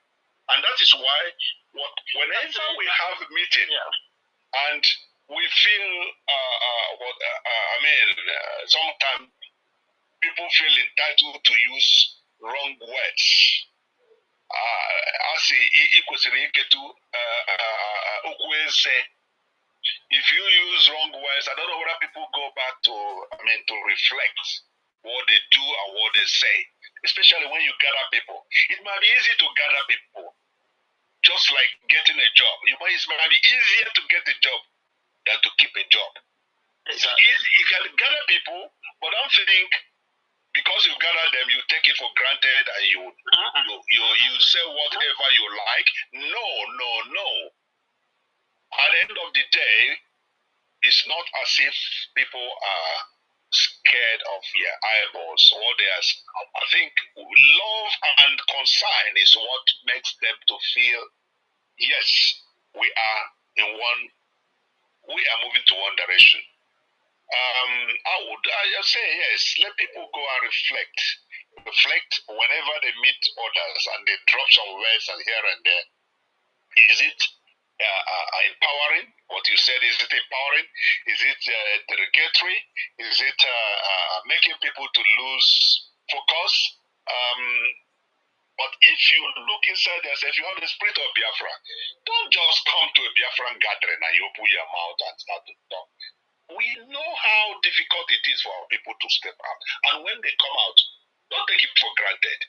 And that is why whenever we have a meeting and we feel sometimes people feel entitled to use wrong words. If you use wrong words, I don't know whether people go back to reflect what they do and what they say, especially when you gather people. It might be easy to gather people, just like getting a job. It might be easier to get a job than to keep a job. Exactly. You can gather people, but don't think because you gather them, you take it for granted and you say whatever you like. No. At the end of the day, it's not as if people are scared of your eyeballs. I think love and concern is what makes them to feel, yes, we are moving to one direction. I say yes, let people go and reflect whenever they meet others and they drop some words and here and there. Is it empowering? What you said, is it empowering? Is it derogatory? Is it making people to lose focus? But if you look inside yourself, if you have the spirit of Biafra, don't just come to a Biafran gathering and you open your mouth and start to talk. We know how difficult it is for our people to step out. And when they come out, don't take it for granted.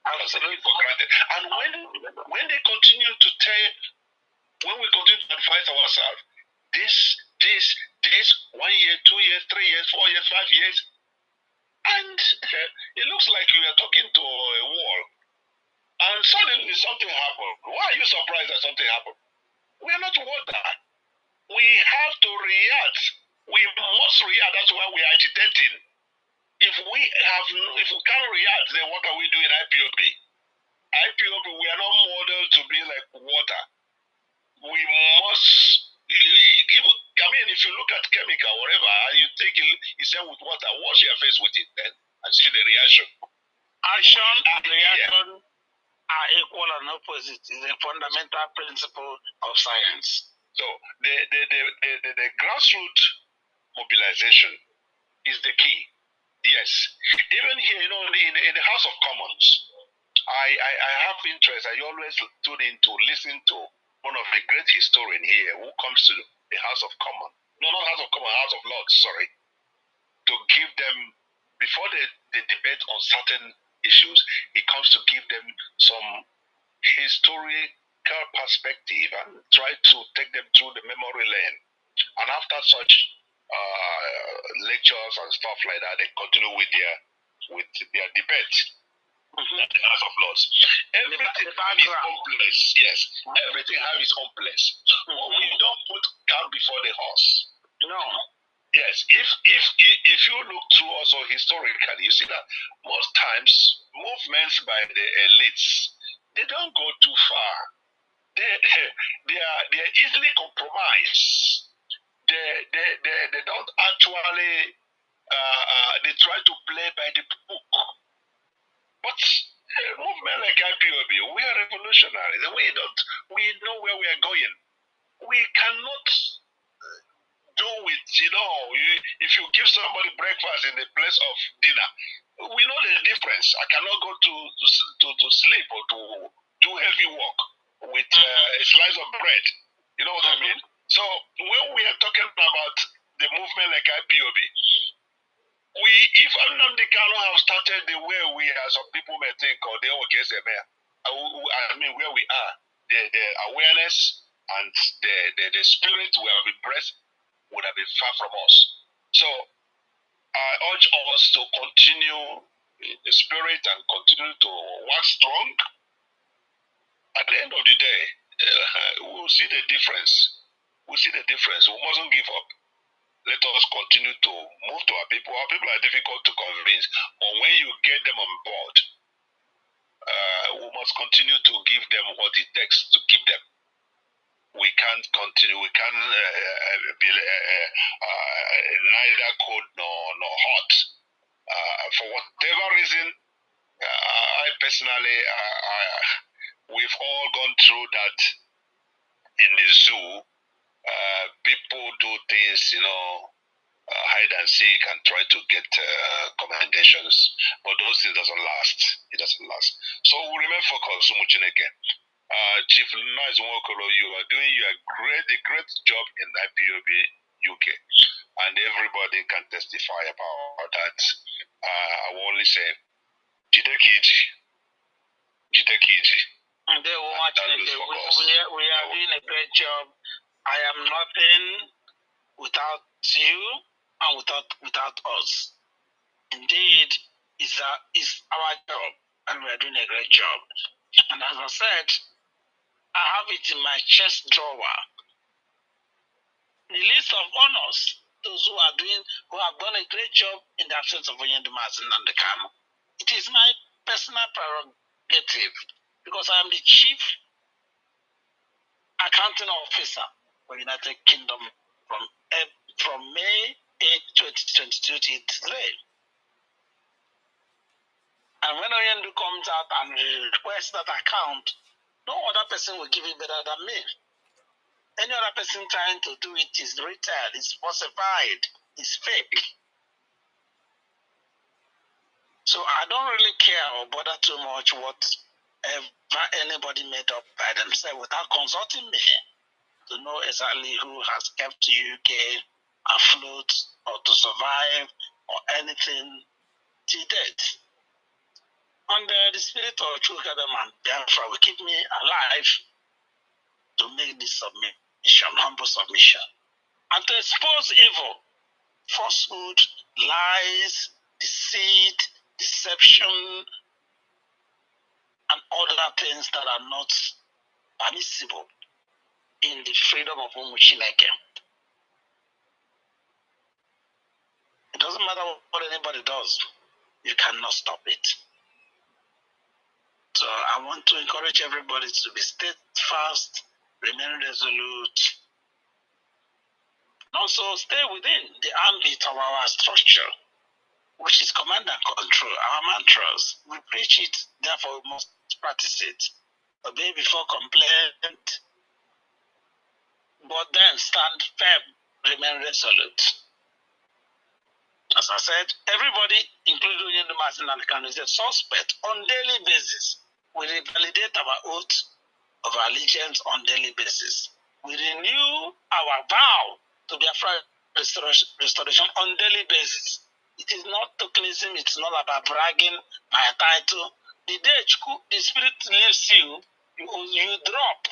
Absolutely for granted. And when they continue to when we continue to advise ourselves, this 1 year, 2 years, 3 years, 4 years, 5 years, and it looks like we are talking to a wall. And suddenly something happened. Why are you surprised that something happened? We are not water. We have to react. We must react. That's why we are agitating. If we can't react, then what are we doing in IPOB? IPOB, we are not modeled to be like water. We must. If you look at chemical, whatever, and you take it's done with water, wash your face with it then and see the reaction. Action and reaction are equal and opposite. It's a fundamental principle of science. So the grassroots mobilization is the key. Yes. Even here, in the House of Commons, I have interest. I always tune in to listen to one of the great historians here who comes to the House of Commons. No, not House of Commons, House of Lords, sorry. To give them, before they debate on certain issues, he comes to give them some historical historical perspective and try to take them through the memory lane. And after such lectures and stuff like that, they continue with their debate. At the House of Lords. Everything has its own place. Yes. Everything has its own place. But we don't put cart before the horse. No. Yes. If you look through also historically, you see that most times movements by the elites, they don't go too far. They are easily compromised. They don't actually they try to play by the book. But a movement like IPOB, we are revolutionaries. We know where we are going. We cannot do it, if you give somebody breakfast in the place of dinner, we know the difference. I cannot go to sleep or to do heavy work with a slice of bread. You know what I mean? So when we are talking about the movement like IPOB, if Nnamdi Kanu have started the way we are, some people may think, or they will guess where we are, the awareness and the spirit we have impressed would have been far from us. So I urge us to continue in the spirit and continue to work strong. At the end of the day, we'll see the difference. We mustn't give up. Let us continue to move to our people. Our people are difficult to convince, but when you get them on board, we must continue to give them what it takes to keep them. We can't continue. We can't be neither cold nor hot. For whatever reason, I personally, we've all gone through that in the zoo. People do things, hide and seek and try to get commendations, but those things doesn't last. It doesn't last. So we remain focused. Chief Nice Nwokolo, you are doing a great job in IPOB UK, and everybody can testify about that. I will only say, Jidekiji. And we are doing a great job. I am nothing without you and without us. Indeed, it's our job, and we are doing a great job. And as I said, I have it in my chest drawer. The list of honors, those who have done a great job in the absence of Mazi and the Kanu. It is my personal prerogative because I am the chief accounting officer for United Kingdom from May 8, 2022 to today. And when Oyendu comes out and requests that account, no other person will give it better than me. Any other person trying to do it is retail, is falsified, is fake. So I don't really care or bother too much whatever anybody made up by themselves without consulting me to know exactly who has kept the UK afloat or to survive or anything till date. And the spirit of Chukadam and Biafra will keep me alive to make this submission, humble submission, and to expose evil, falsehood, lies, deceit, deception, and other things that are not permissible in the freedom of Umuchineke. It doesn't matter what anybody does, you cannot stop it. So I want to encourage everybody to be steadfast, remain resolute, and also stay within the ambit of our structure, which is command and control, our mantras. We preach it, therefore we must practice it. Obey before complaint, but then stand firm, remain resolute. As I said, everybody, including the Mazi and Kanu, is a suspect on daily basis. We validate our oath of allegiance on daily basis. We renew our vow to Biafra restoration on daily basis. It is not tokenism, it's not about bragging, my title. The day the spirit leaves you, you drop.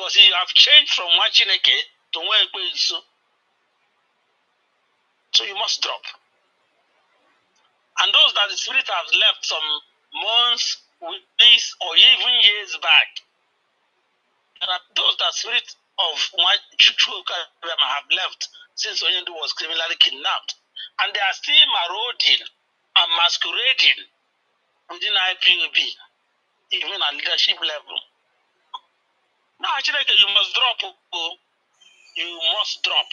Because you have changed from Wachineke to Nwekwensu. So you must drop. And those that the spirit has left some months, weeks, or even years back, there are those that spirit of Chukwuka have left since Onyendu was criminally kidnapped. And they are still marauding and masquerading within IPOB, even at leadership level. Now, actually, you must drop. You must drop.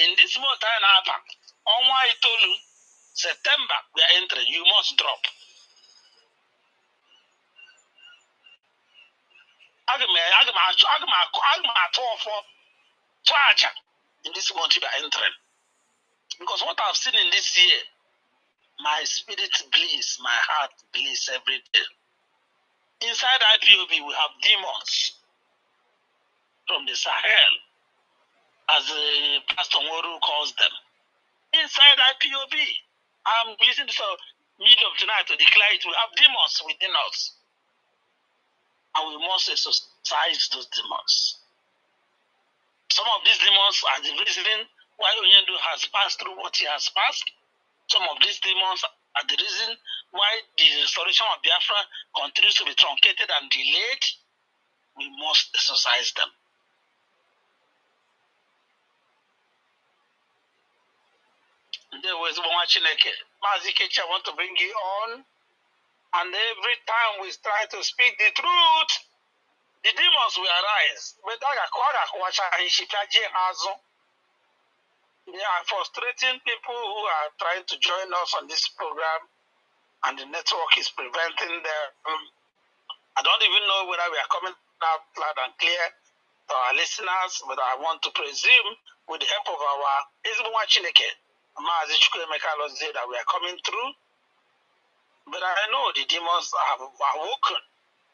In this month, on why I told you, September, we are entering, you must drop. In this month, we are entering. Because what I've seen in this year, my spirit bleeds, my heart bleeds every day. Inside IPOB, we have demons from the Sahel, as Pastor Moru calls them. Inside IPOB, I'm using this medium tonight to declare it. We have demons within us. And we must exorcise those demons. Some of these demons are the reason why Onyendu has passed through what he has passed. Some of these demons are the reason why the restoration of Biafra continues to be truncated and delayed. We must exorcise them. There was one Chineke. Mazi, I want to bring you on. And every time we try to speak the truth, the demons will arise. But they are frustrating people who are trying to join us on this program, and the network is preventing them. I don't even know whether we are coming out loud and clear to our listeners, but I want to presume, with the help of our Chineke, Mazi that we are coming through. But I know the demons have awoken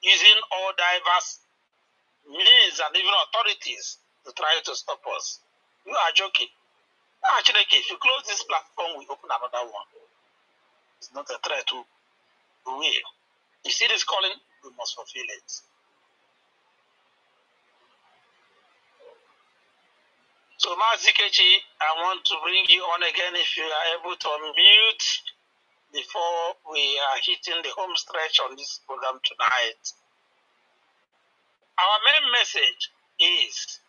using all diverse means and even authorities to try to stop us. You are joking. Actually, if you close this platform, we open another one. It's not a threat to we. You see this calling, we must fulfill it. So, Mazi, I want to bring you on again if you are able to unmute before we are hitting the home stretch on this program tonight. Our main message is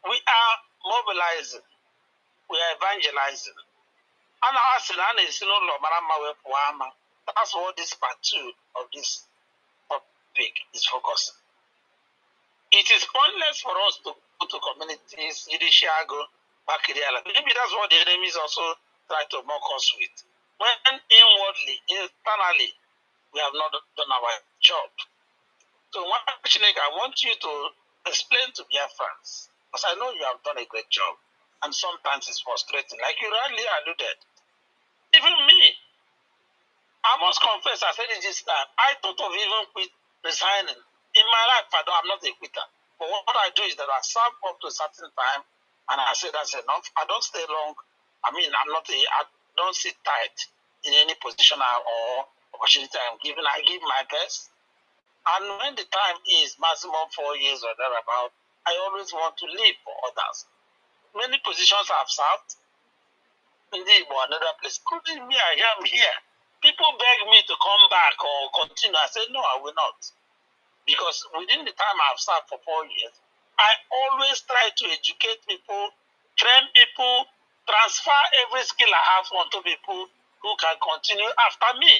we are mobilizing, we are evangelizing. That's what this part 2 of this topic is focusing. It is pointless for us to go to communities, Yidishiago, Bakiriala. Maybe that's what the enemies also try to mock us with. When inwardly, internally, we have not done our job. So, I want you to explain to Biafrans, because I know you have done a great job, and sometimes it's frustrating. Like you rightly alluded. Even me, I must confess, I said it this time, I thought of even resigning. In my life, I'm not a quitter. But what I do is that I serve up to a certain time, and I say that's enough. I don't stay long. I don't sit tight in any position or opportunity I'm given. I give my best. And when the time is maximum 4 years or thereabout, I always want to live for others. Many positions I've served, indeed, or another place. Including me, I am here. People beg me to come back or continue. I say, no, I will not. Because within the time I've served for 4 years, I always try to educate people, train people, transfer every skill I have onto people who can continue after me.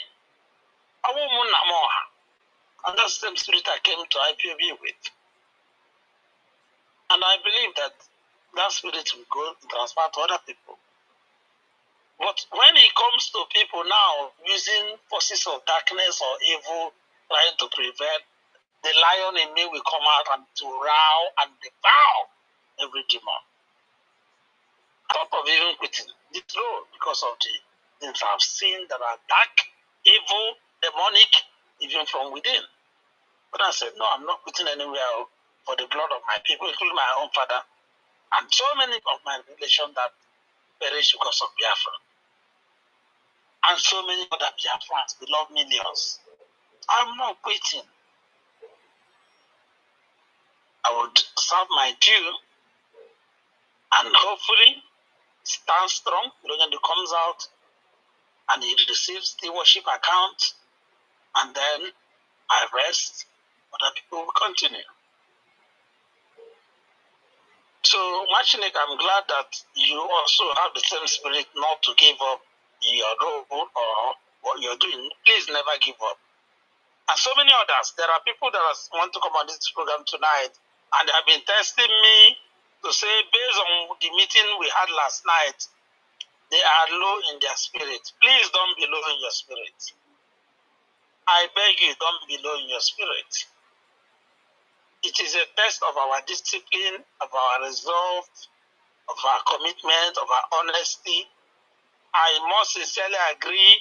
And that's the same spirit I came to IPOB with. And I believe that that spirit will go transfer to other people. But when it comes to people now using forces of darkness or evil, trying to prevent, the lion in me will come out and to row and devour every demon. I thought of even quitting this road because of the things I've seen that are dark, evil, demonic, even from within. But I said, no, I'm not quitting anywhere for the blood of my people, including my own father, and so many of my relations that perished because of Biafra. And so many other Biafrans, beloved millions. I'm not quitting. I would serve my due and hopefully stand strong when he comes out and he receives the worship account, and then I rest, other people will continue. So, Machinek, I'm glad that you also have the same spirit not to give up your role or what you're doing. Please never give up. And so many others. There are people that want to come on this program tonight, and they have been testing me to say, based on the meeting we had last night, they are low in their spirit. Please don't be low in your spirit. I beg you, don't be low in your spirit. It is a test of our discipline, of our resolve, of our commitment, of our honesty. I must sincerely agree,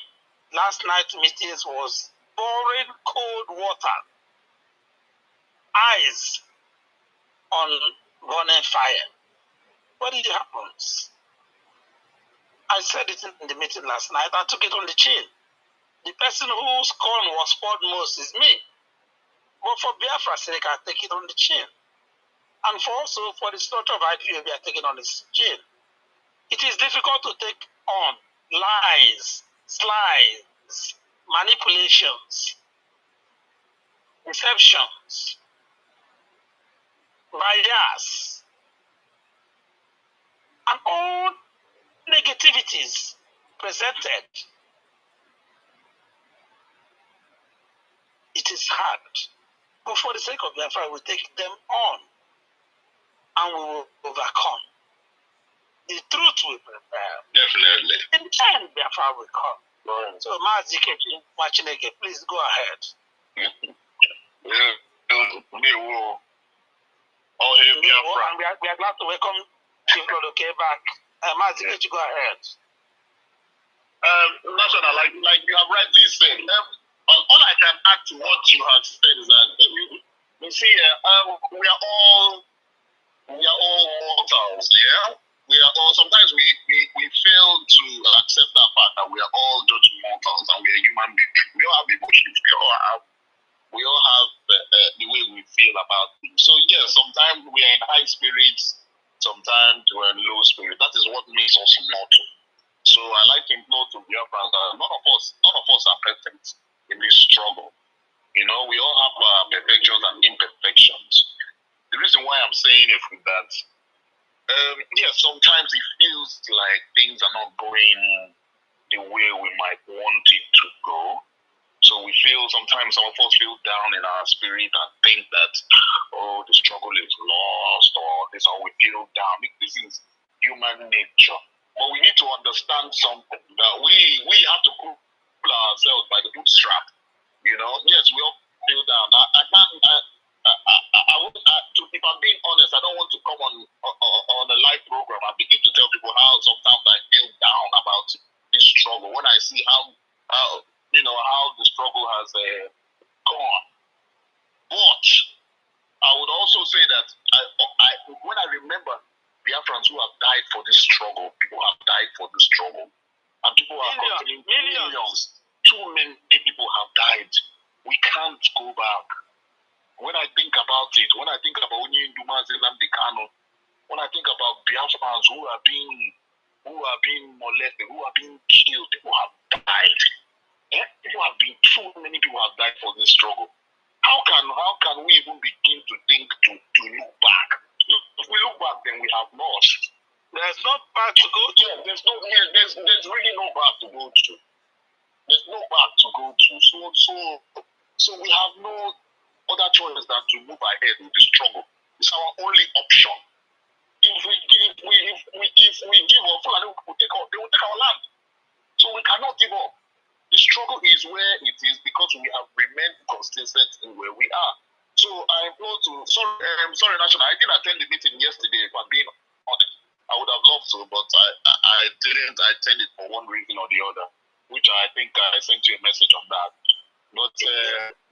last night's meetings was pouring cold water, eyes on burning fire. What did happen? I said it in the meeting last night. I took it on the chin. The person whose corn was poured most is me. But for Biafra's sake, I take it on the chin. And for the slaughter of IPOB, I take it on the chin. It is difficult to take on lies, slides, manipulations, deceptions, bias, and all negativities presented. It is hard. But for the sake of Biafra, we take them on and we will overcome. The truth will prevail. Definitely. In time, Biafra will come. Right. So, Mazi, Machineke, please go ahead. We will all hear Biafra. And we are glad to welcome people back. Mazi, go ahead. National, like you have rightly said, all I can add to what you have said is that we see we are all mortals, yeah. We are all, sometimes we fail to accept that fact that we are all just mortals and we are human beings. We all have emotions. We all have the way we feel about things. So yes, sometimes we are in high spirits, sometimes we are in low spirits. That is what makes us mortal. So I like to implore to Biafrans that none of us are perfect in this struggle. You know, we all have perfections and imperfections. The reason why I'm saying it is that yes, sometimes it feels like things are not going the way we might want it to go. So we feel, sometimes some of us feel down in our spirit and think that, oh, the struggle is lost, or this, or we feel down. This is human nature. But we need to understand something, that we have to pull ourselves by the bootstrap. You know, yes, we all feel down. If I'm being honest, I don't want to come on a live program and begin to tell people how sometimes I feel down about this struggle when I see how the struggle has gone. But I would also say that when I remember Biafrans who have died for this struggle, people have died for this struggle, and people are continuing, millions. Too many people have died. We can't go back. When I think about it, when I think about Nnamdi, Kanu, when I think about Biafrans who are being molested, who are being killed, people have died. Too many people have died for this struggle. How can we even begin to think to look back? If we look back, then we have lost. There's no path to go to. Yeah, there's really no path to go to. There's no path to go to. So we have no other choice than to move ahead with the struggle. It's our only option. If we give up, Fulani they will take our land. So we cannot give up. The struggle is where it is because we have remained consistent in where we are. So I implore to, sorry, National, I didn't attend the meeting yesterday, if I'm being honest. I would have loved to, but I didn't attend it for one reason or the other, which I think I sent you a message on that. But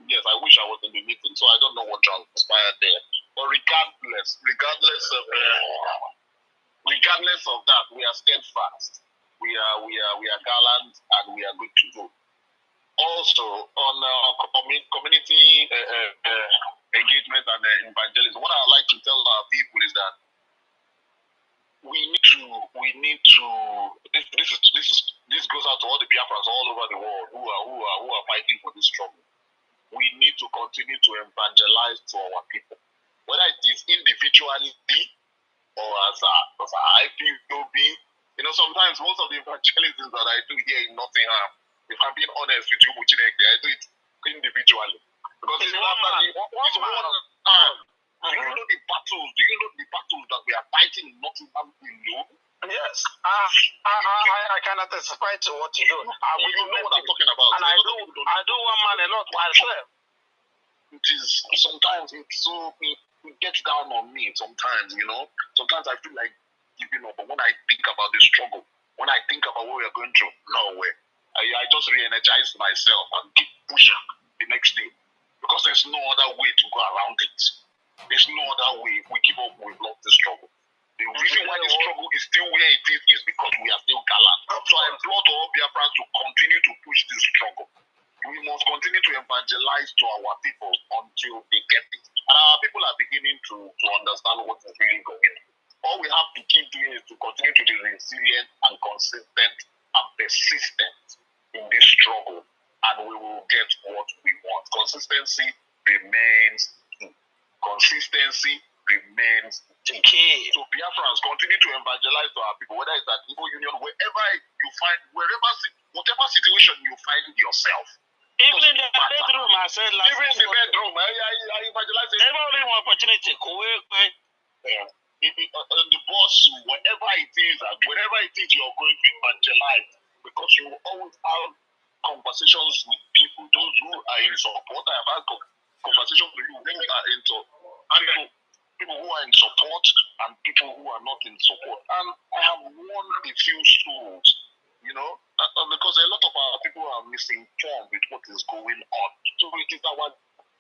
yes, I wish I was in the meeting, so I don't know what transpired there. But regardless of that, we are steadfast. We are gallant, and we are good to go. Also, on community engagement and evangelism. What I like to tell our people is that we need to. This goes out to all the Biafrans all over the world who are fighting for this struggle. We need to continue to evangelize to our people, whether it is individually or as a IPOB. You know, sometimes most of the evangelisms that I do here in Nottingham, if I'm being honest with you, Muchineke, I do it individually. Because it's one man. Do you know the battles? Do you know the battles that we are fighting in Nottingham alone? Yes. I cannot testify to what you do. You know what I'm talking about. And I do one man a lot myself. It is sometimes it's so it gets down on me sometimes, you know. Sometimes I feel like giving up. But when I think about the struggle, when I think about what we are going through, no way. I just re-energize myself and keep pushing the next day. Because there's no other way to go around it. There's no other way. If we give up, we've lost the struggle. The reason why the struggle is still where it is because we are still gallant. So I implore to all Biafrans to continue to push this struggle. We must continue to evangelize to our people until they get it. And our people are beginning to understand what is really going on. All we have to keep doing is to continue to be resilient and consistent and persistent in this struggle, and we will get what we want. Consistency remains key. Consistency remains key. So Biafrans, continue to evangelize to our people, whether it's at Igbo Union, whatever situation you find yourself. Even in the bedroom, I said last even in the bedroom, I evangelize it. Every opportunity, the boss, whatever it is, you're going to evangelize, because you will always have conversations with people, those who are in support. I have had conversations with you who are in support, people who are in support and people who are not in support. And I have won a few souls, you know, because a lot of our people are misinformed with what is going on. So it is our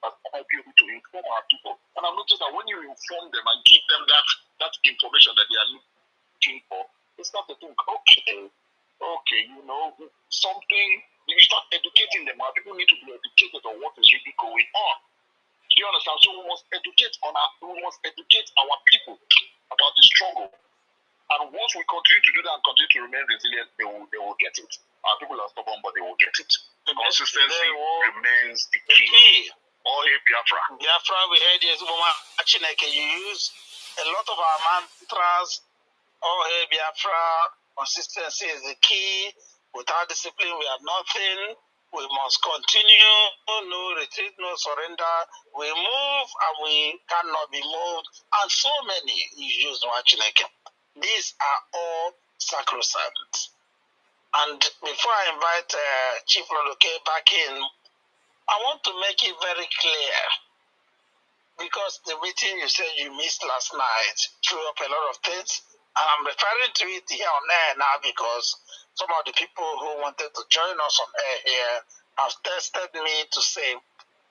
IPOB to inform our people. And I've noticed that when you inform them and give them that information that they are looking for, they start to think, okay, you know, something, you start educating them. Our people need to be educated on what is really going on. Do you understand? So we must educate our people about the struggle. And once we continue to do that and continue to remain resilient, they will get it. Our people are stubborn, but they will get it. Consistency remains the key. Oh, hey, Biafra. Biafra, we heard yes, Chineke. You use a lot of our mantras. Oh, hey, Biafra. Consistency is the key. Without discipline, we have nothing. We must continue. No retreat, no surrender. We move and we cannot be moved. And so many you use Chineke. These are all sacrosanct. And before I invite Chief Loloke back in, I want to make it very clear, because the meeting you said you missed last night threw up a lot of things, and I'm referring to it here on air now because some of the people who wanted to join us on air here have texted me to say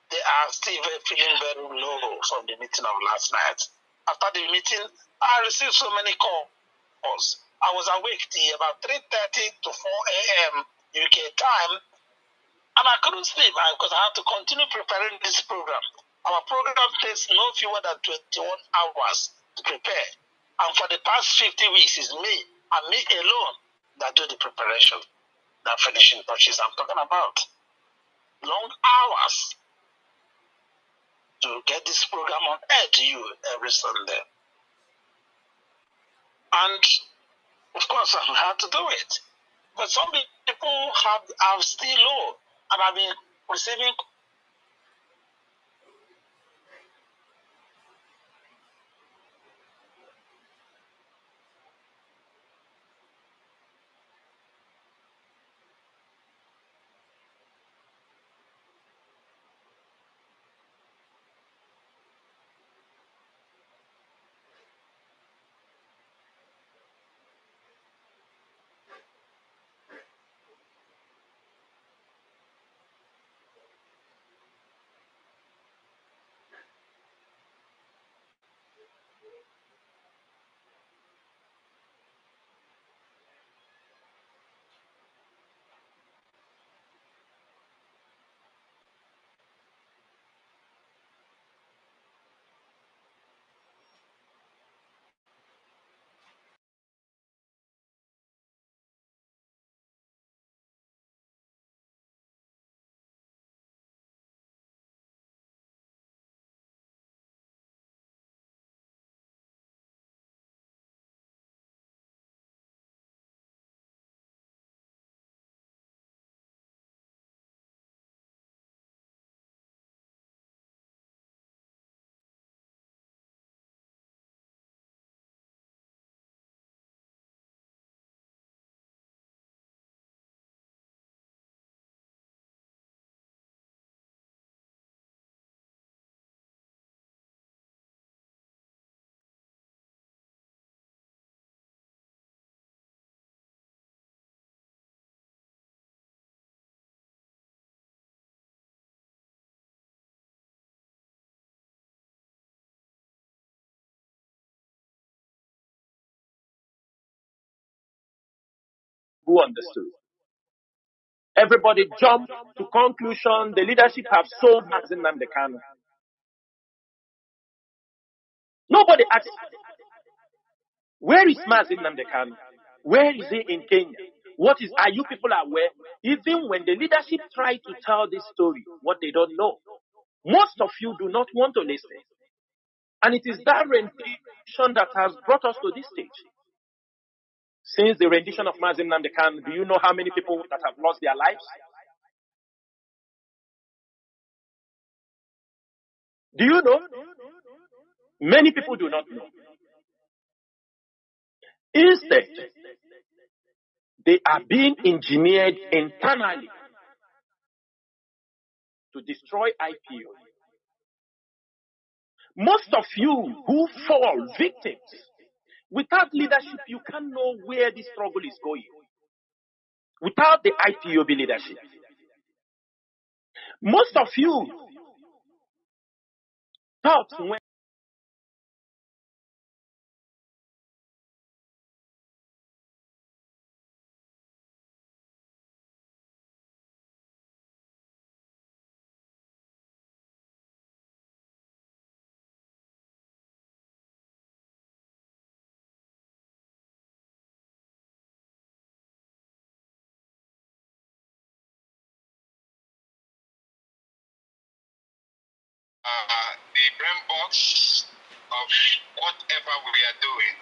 they are still feeling very low from the meeting of last night. After the meeting, I received so many calls. I was awake till about 3:30 to 4 a.m. UK time, and I couldn't sleep because I have to continue preparing this program. Our program takes no fewer than 21 hours to prepare. And for the past 50 weeks, it's me and me alone that do the preparation, that finishing touches I'm talking about. Long hours to get this program on air to you every Sunday. And of course, I had to do it. But some people are still low, and I've been receiving who understood. Everybody jumped to conclusion. The leadership have sold Mazi Nnamdi Kanu. Nobody asked, where is Mazi Nnamdi Kanu? Where is he in Kenya? Are you people aware? Even when the leadership try to tell this story, what they don't know, most of you do not want to listen. And it is that rendition that has brought us to this stage. Since the rendition of Mazi Nnamdi Kanu, do you know how many people that have lost their lives? Do you know? Many people do not know. Instead, they are being engineered internally to destroy IPO. Most of you who fall victims, without leadership, you can't know where this struggle is going. Without the IPOB leadership. Most of you thought when the brain box of whatever we are doing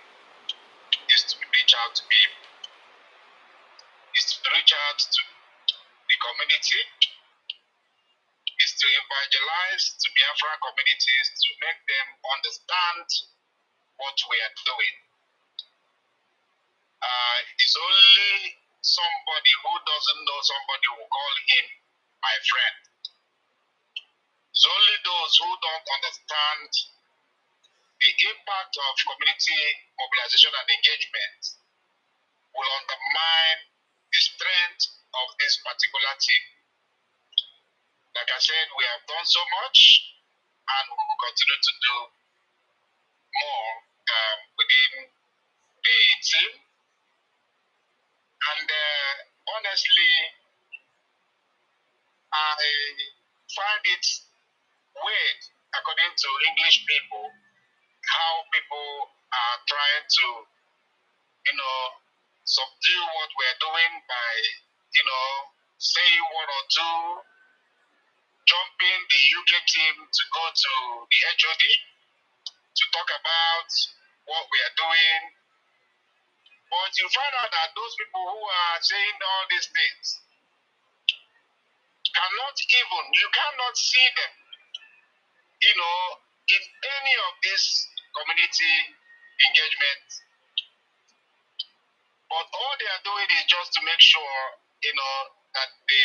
is to reach out to people, is to reach out to the community, is to evangelize to Biafra communities to make them understand what we are doing. It's only somebody who doesn't know somebody who call him my friend. It's only those who don't understand the impact of community mobilization and engagement will undermine the strength of this particular team. Like I said, we have done so much and we will continue to do more within the team. And honestly, I find it weird, according to English people, how people are trying to, subdue what we're doing by, saying one or two, jumping the UK team to go to the HOD to talk about what we are doing. But you find out that those people who are saying all these things you cannot see them, in any of this community engagement. But all they are doing is just to make sure, that they,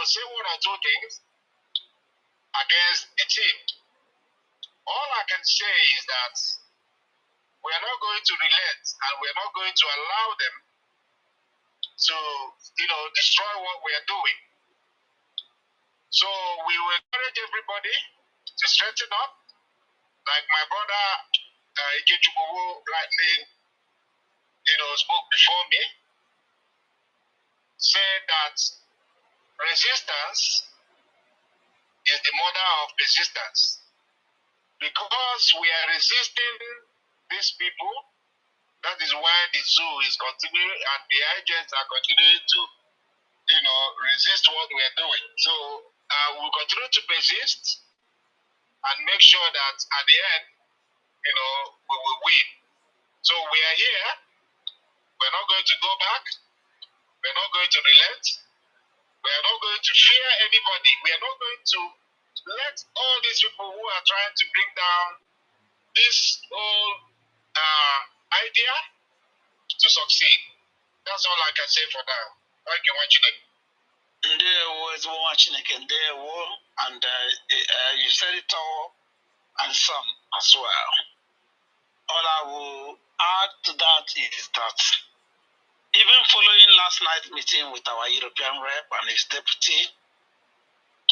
say one or two things against the team. All I can say is that we are not going to relent and we are not going to allow them to, destroy what we are doing. So we will encourage everybody to straighten up. Like my brother Ijechukwuwo rightly, spoke before me, said that resistance is the mother of persistence. Because we are resisting these people, that is why the zoo is continuing and the agents are continuing to, resist what we are doing. So we'll continue to persist and make sure that at the end, we will win. So we are here. We're not going to go back. We're not going to relent. We are not going to fear anybody. We are not going to let all these people who are trying to bring down this whole idea to succeed. That's all I can say for now. Thank you, Wachineke. And you said it all and some as well. All I will add to that is that even following last night's meeting with our European rep and his deputy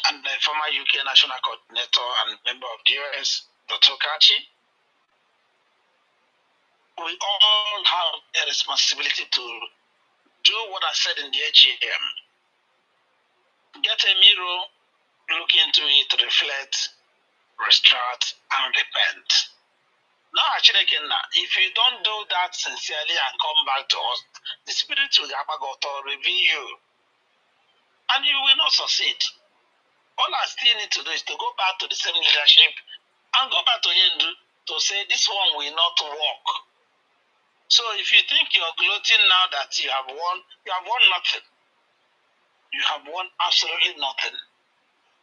and the former UK National Coordinator and member of the US, Dr. Kachi, we all have a responsibility to Do what I said in the AGM. Get a mirror, look into it, reflect, restart, and repent. Now, actually, if you don't do that sincerely and come back to us, the Spirit will reveal you, and you will not succeed. All I still need to do is to go back to the same leadership and go back to Hindu to say this one will not work. So if you think you're gloating now that you have won nothing. You have won absolutely nothing.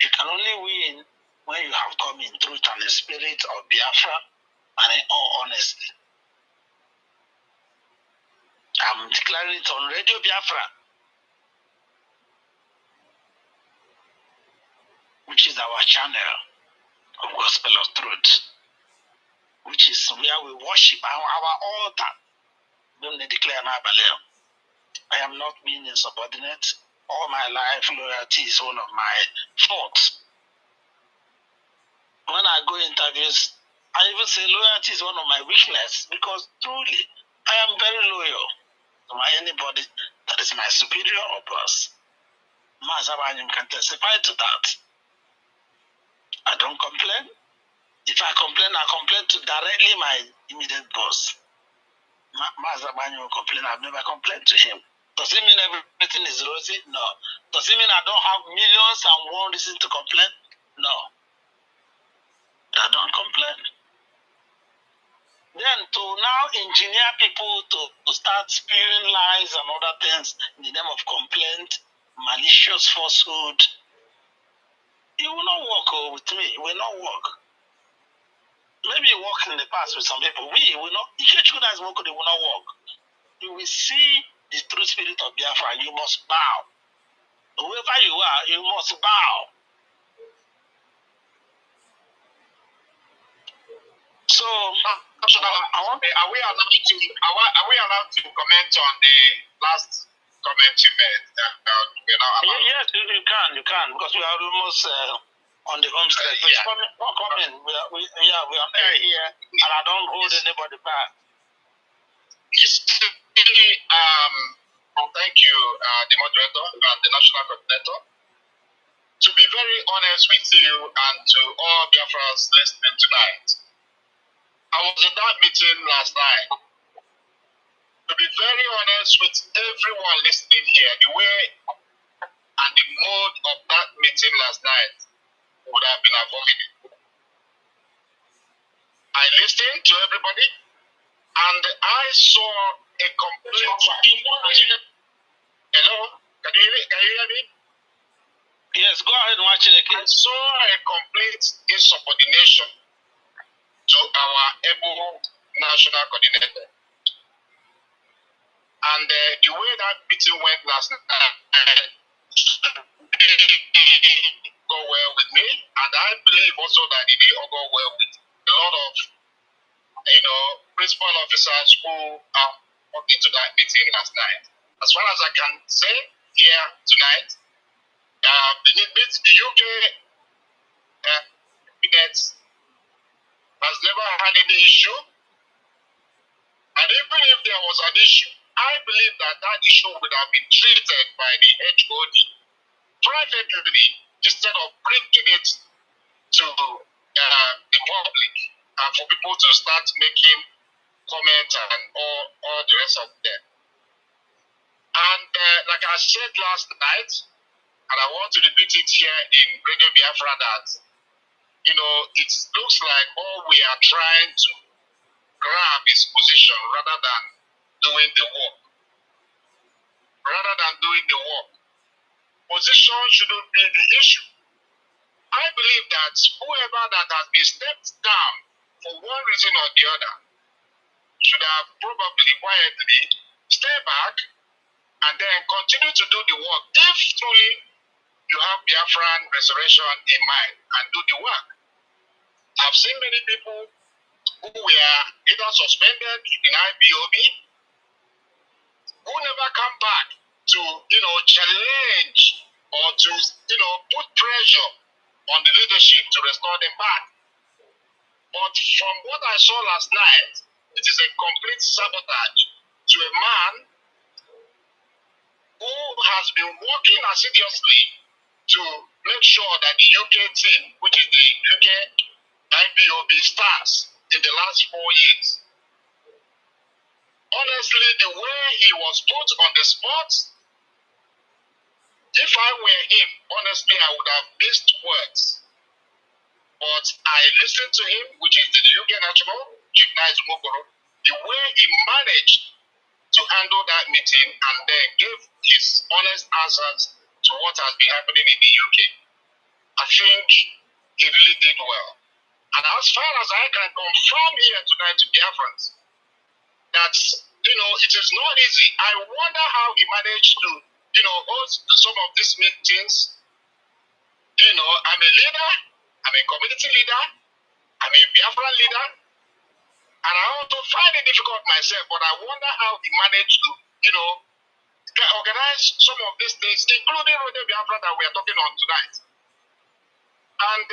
You can only win when you have come in truth and the spirit of Biafra and in all honesty. I'm declaring it on Radio Biafra, which is our channel of Gospel of Truth, which is where we worship our altar. Don't they declare Nabaleo? I am not being insubordinate. All my life, loyalty is one of my faults. When I go interviews, I even say loyalty is one of my weaknesses because truly, I am very loyal to anybody that is my superior or boss. Mazabanyim can testify to that. I don't complain. If I complain, I complain to directly my immediate boss. Mazabanyim will complain. I've never complained to him. Does it mean everything is rosy? No. Does it mean I don't have millions and one reason to complain? No. I don't complain. Then to now engineer people to start spewing lies and other things in the name of complaint, malicious falsehood, it will not work with me. It will not work. Maybe it worked in the past with some people. We will not. If you guys work, it will not work. You will see the true spirit of Biafra. You must bow. Whoever you are, you must bow. So, are we allowed to comment on the last comment you made? Yes, you can, because we are almost on the home stretch. Come in. We are here, and I don't hold anybody back. Thank you, the moderator and the national coordinator. To be very honest with you and to all Biafrans listening tonight, I was in that meeting last night. To be very honest with everyone listening here, the way and the mode of that meeting last night would have been avoided. I listened to everybody and I saw a complete... Hello? Can you hear me? Yes, go ahead and watch it again. I saw a complete insubordination to our able national coordinator. And the way that meeting went last night go well with me, and I believe also that it did go well with a lot of, principal officers who walked into that meeting last night. As far as I can say here tonight, the UK cabinet has never had any issue, and even if there was an issue, I believe that issue would have been treated by the HOD privately instead of bringing it to the public and for people to start making comments and all the rest of them. And like I said last night, and I want to repeat it here in Radio Biafra, that it looks like all we are trying to grab is position rather than doing the work. Position shouldn't be the issue. I believe that whoever that has been stepped down for one reason or the other should have probably quietly stay back and then continue to do the work if truly you have Biafran restoration in mind and do the work. I've seen many people who were either suspended in IPOB who never come back to, challenge or to, put pressure on the leadership to restore them back. But from what I saw last night, it is a complete sabotage to a man who has been working assiduously to make sure that the UK team, which is the UK IPOB, starts in the last 4 years. Honestly, the way he was put on the spot, if I were him, honestly, I would have missed words. But I listened to him, which is the UK national, Chief Mokoro, the way he managed to handle that meeting and then give his honest answers to what has been happening in the UK. I think he really did well. And as far as I can confirm here tonight to Biafrans, that, it is not easy. I wonder how he managed to, host some of these meetings. I'm a leader, I'm a community leader, I'm a Biafran leader, and I also find it difficult myself, but I wonder how he managed to, organize some of these things, including the Biafra that we are talking on tonight. And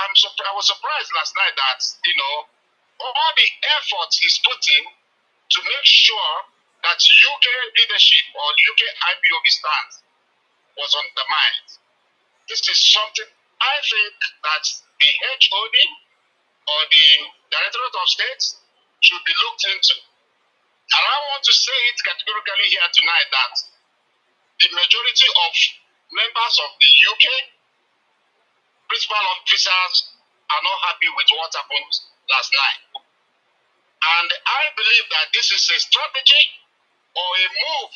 I was surprised last night that, all the effort he's putting to make sure that UK leadership or UK IPOB stance was undermined. This is something I think that the HOD or the Directorate of State should be looked into. And I want to say it categorically here tonight that the majority of members of the UK principal officers are not happy with what happened last night. And I believe that this is a strategy or a move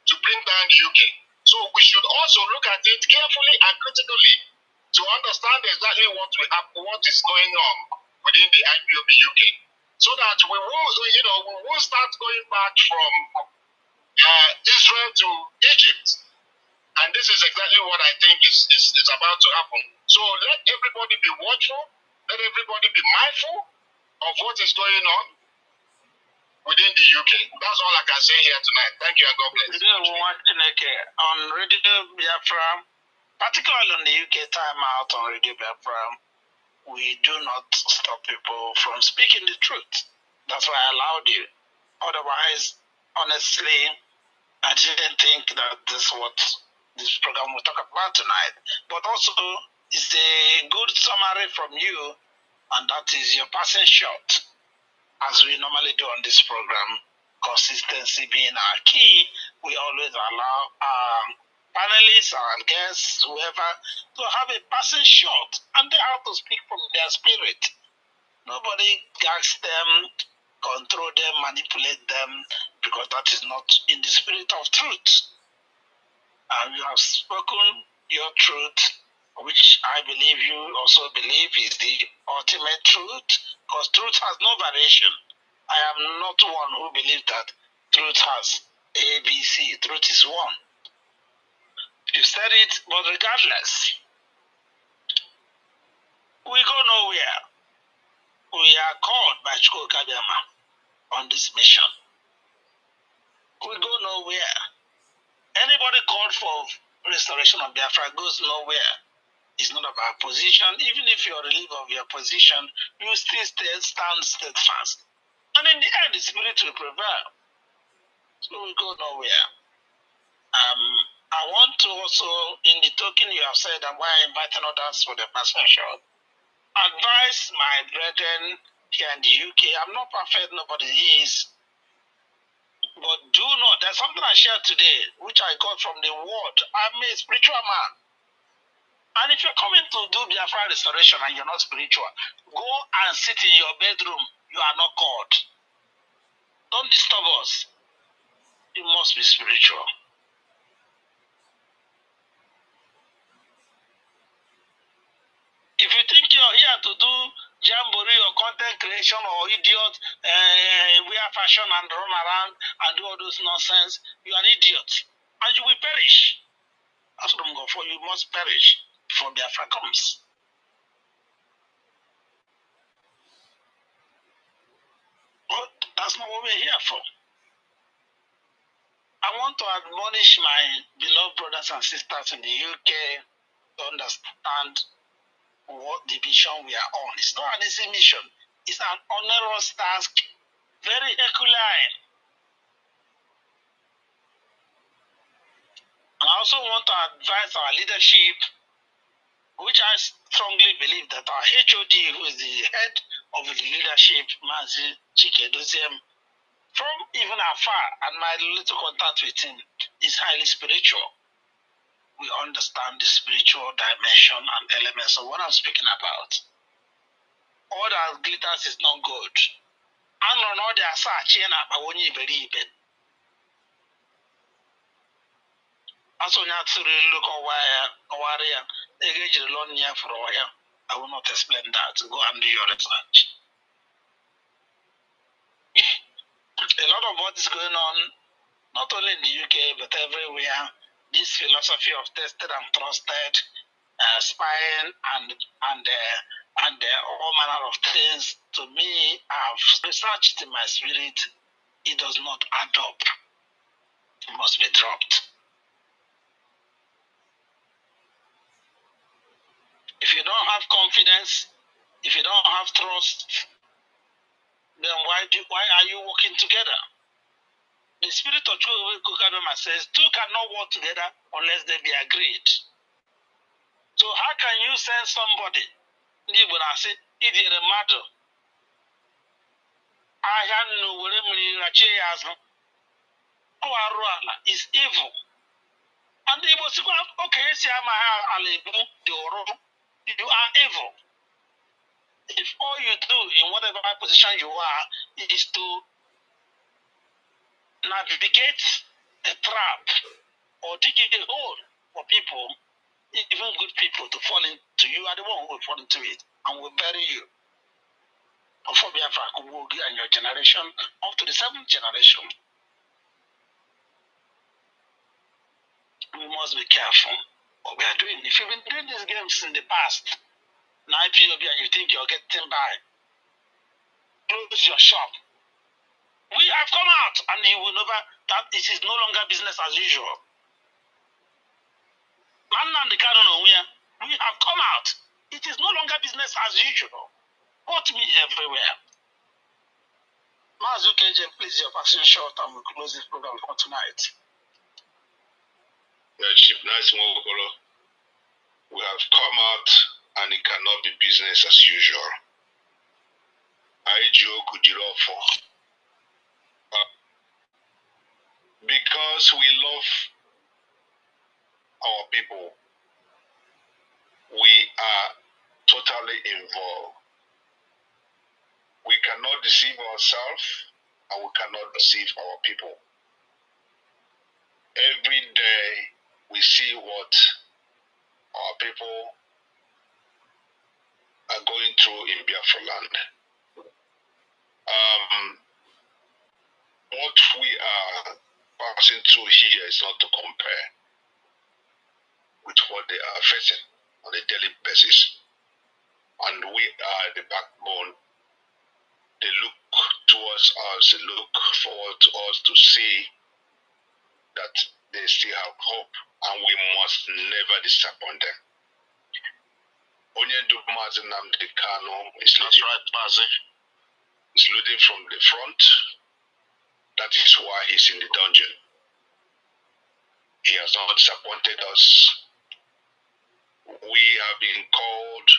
to bring down the UK. So we should also look at it carefully and critically to understand exactly what is going on within the IPOB UK. So that we won't start going back from Israel to Egypt. And this is exactly what I think is about to happen. So let everybody be watchful, let everybody be mindful of what is going on within the UK. That's all I can say here tonight. Thank you and God bless. On Radio Biafra, particularly on the UK timeout on Radio Biafra, we do not stop people from speaking the truth. That's why I allowed you. Otherwise, honestly, I didn't think that this is what this program will talk about tonight. But also, it's a good summary from you, and that is your passing shot, as we normally do on this program. Consistency being our key, we always allow our panelists, our guests, whoever, to have a passing shot, and they have to speak from their spirit. Nobody gags them, control them, manipulate them, because that is not in the spirit of truth. And you have spoken your truth, which I believe you also believe is the ultimate truth, because truth has no variation. I am not one who believes that truth has A, B, C. Truth is one. You said it, but regardless, we go nowhere. We are called by Chukwu Kabiama on this mission. We go nowhere. Anybody called for restoration of Biafra goes nowhere. It's not about position. Even if you're relieved of your position, you still stand steadfast. And in the end, the spirit will prevail. So we go nowhere. I want to also, in the token you have said, and why I'm inviting others for the passing shot, advise my brethren here in the UK. I'm not perfect, nobody is. But do not, there's something I shared today, which I got from the word. I'm a spiritual man. And if you're coming to do Biafra restoration and you're not spiritual, go and sit in your bedroom. You are not called. Don't disturb us. You must be spiritual. If you think you're here to do jamboree or content creation or idiot, wear fashion and run around and do all those nonsense, you're an idiot. And you will perish. That's what I'm going for. You must perish before Biafra comes. But that's not what we're here for. I want to admonish my beloved brothers and sisters in the UK to understand what the mission we are on. It's not an easy mission. It's an onerous task, very Herculean. And I also want to advise our leadership, which I strongly believe that our HOD, who is the head of the leadership, Mazi Chikedoziem, from even afar, and my little contact with him is highly spiritual. We understand the spiritual dimension and elements of what I'm speaking about. All that glitters is not good. And on all the assachi and abawoni very even. As on that look over engage the loan here for a while. I will not explain that. Go and do your research. A lot of what is going on, not only in the UK, but everywhere, this philosophy of tested and trusted, spying and all manner of things, to me, I've researched in my spirit, it does not add up. It must be dropped. If you don't have confidence, if you don't have trust, then why are you working together? The spirit of Chukwu says, two cannot work together unless they be agreed. So how can you send somebody, when I say, idiot matter, I had no is evil. And he was okay, you are evil. If all you do in whatever position you are is to navigate a trap or dig a hole for people, even good people, to fall into, you are the one who will fall into it and will bury you. For Biafra and your generation up to the 7th generation. We must be careful what we are doing. If you've been doing these games in the past, now IPOB, and you think you're getting by, close your shop. We have come out, and you will never, that it is no longer business as usual. Nnamdi Kanu, we have come out. It is no longer business as usual. Quote me everywhere. Mazi KJ, please, your passing short, and we'll close this program for tonight. Nice Mogolo. We have come out, and it cannot be business as usual. Because we love our people, we are totally involved. We cannot deceive ourselves, and we cannot deceive our people. Every day we see what our people are going through in Biafra land. What we are passing through here is not to compare with what they are facing on a daily basis. And we are the backbone. They look towards us, they look forward to us to see that they still have hope, and we must never disappoint them. Mazi Nnamdi Kanu is leading from the front. That is why he's in the dungeon. He has not disappointed us. We have been called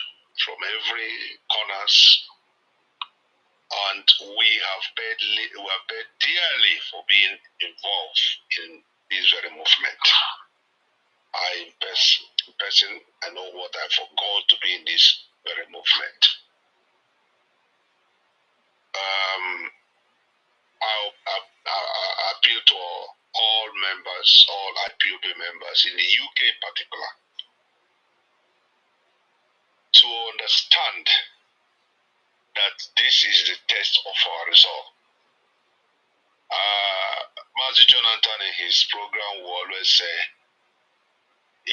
from every corners, and we have paid dearly for being involved in this very movement. I know what I forgot to be in this very movement. I appeal to all members, all IPOB members in the UK in particular, to understand that this is the test of our resolve. Mazi Jonathan in his program will always say,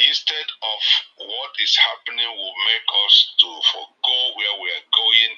instead of what is happening will make us to forgo where we are going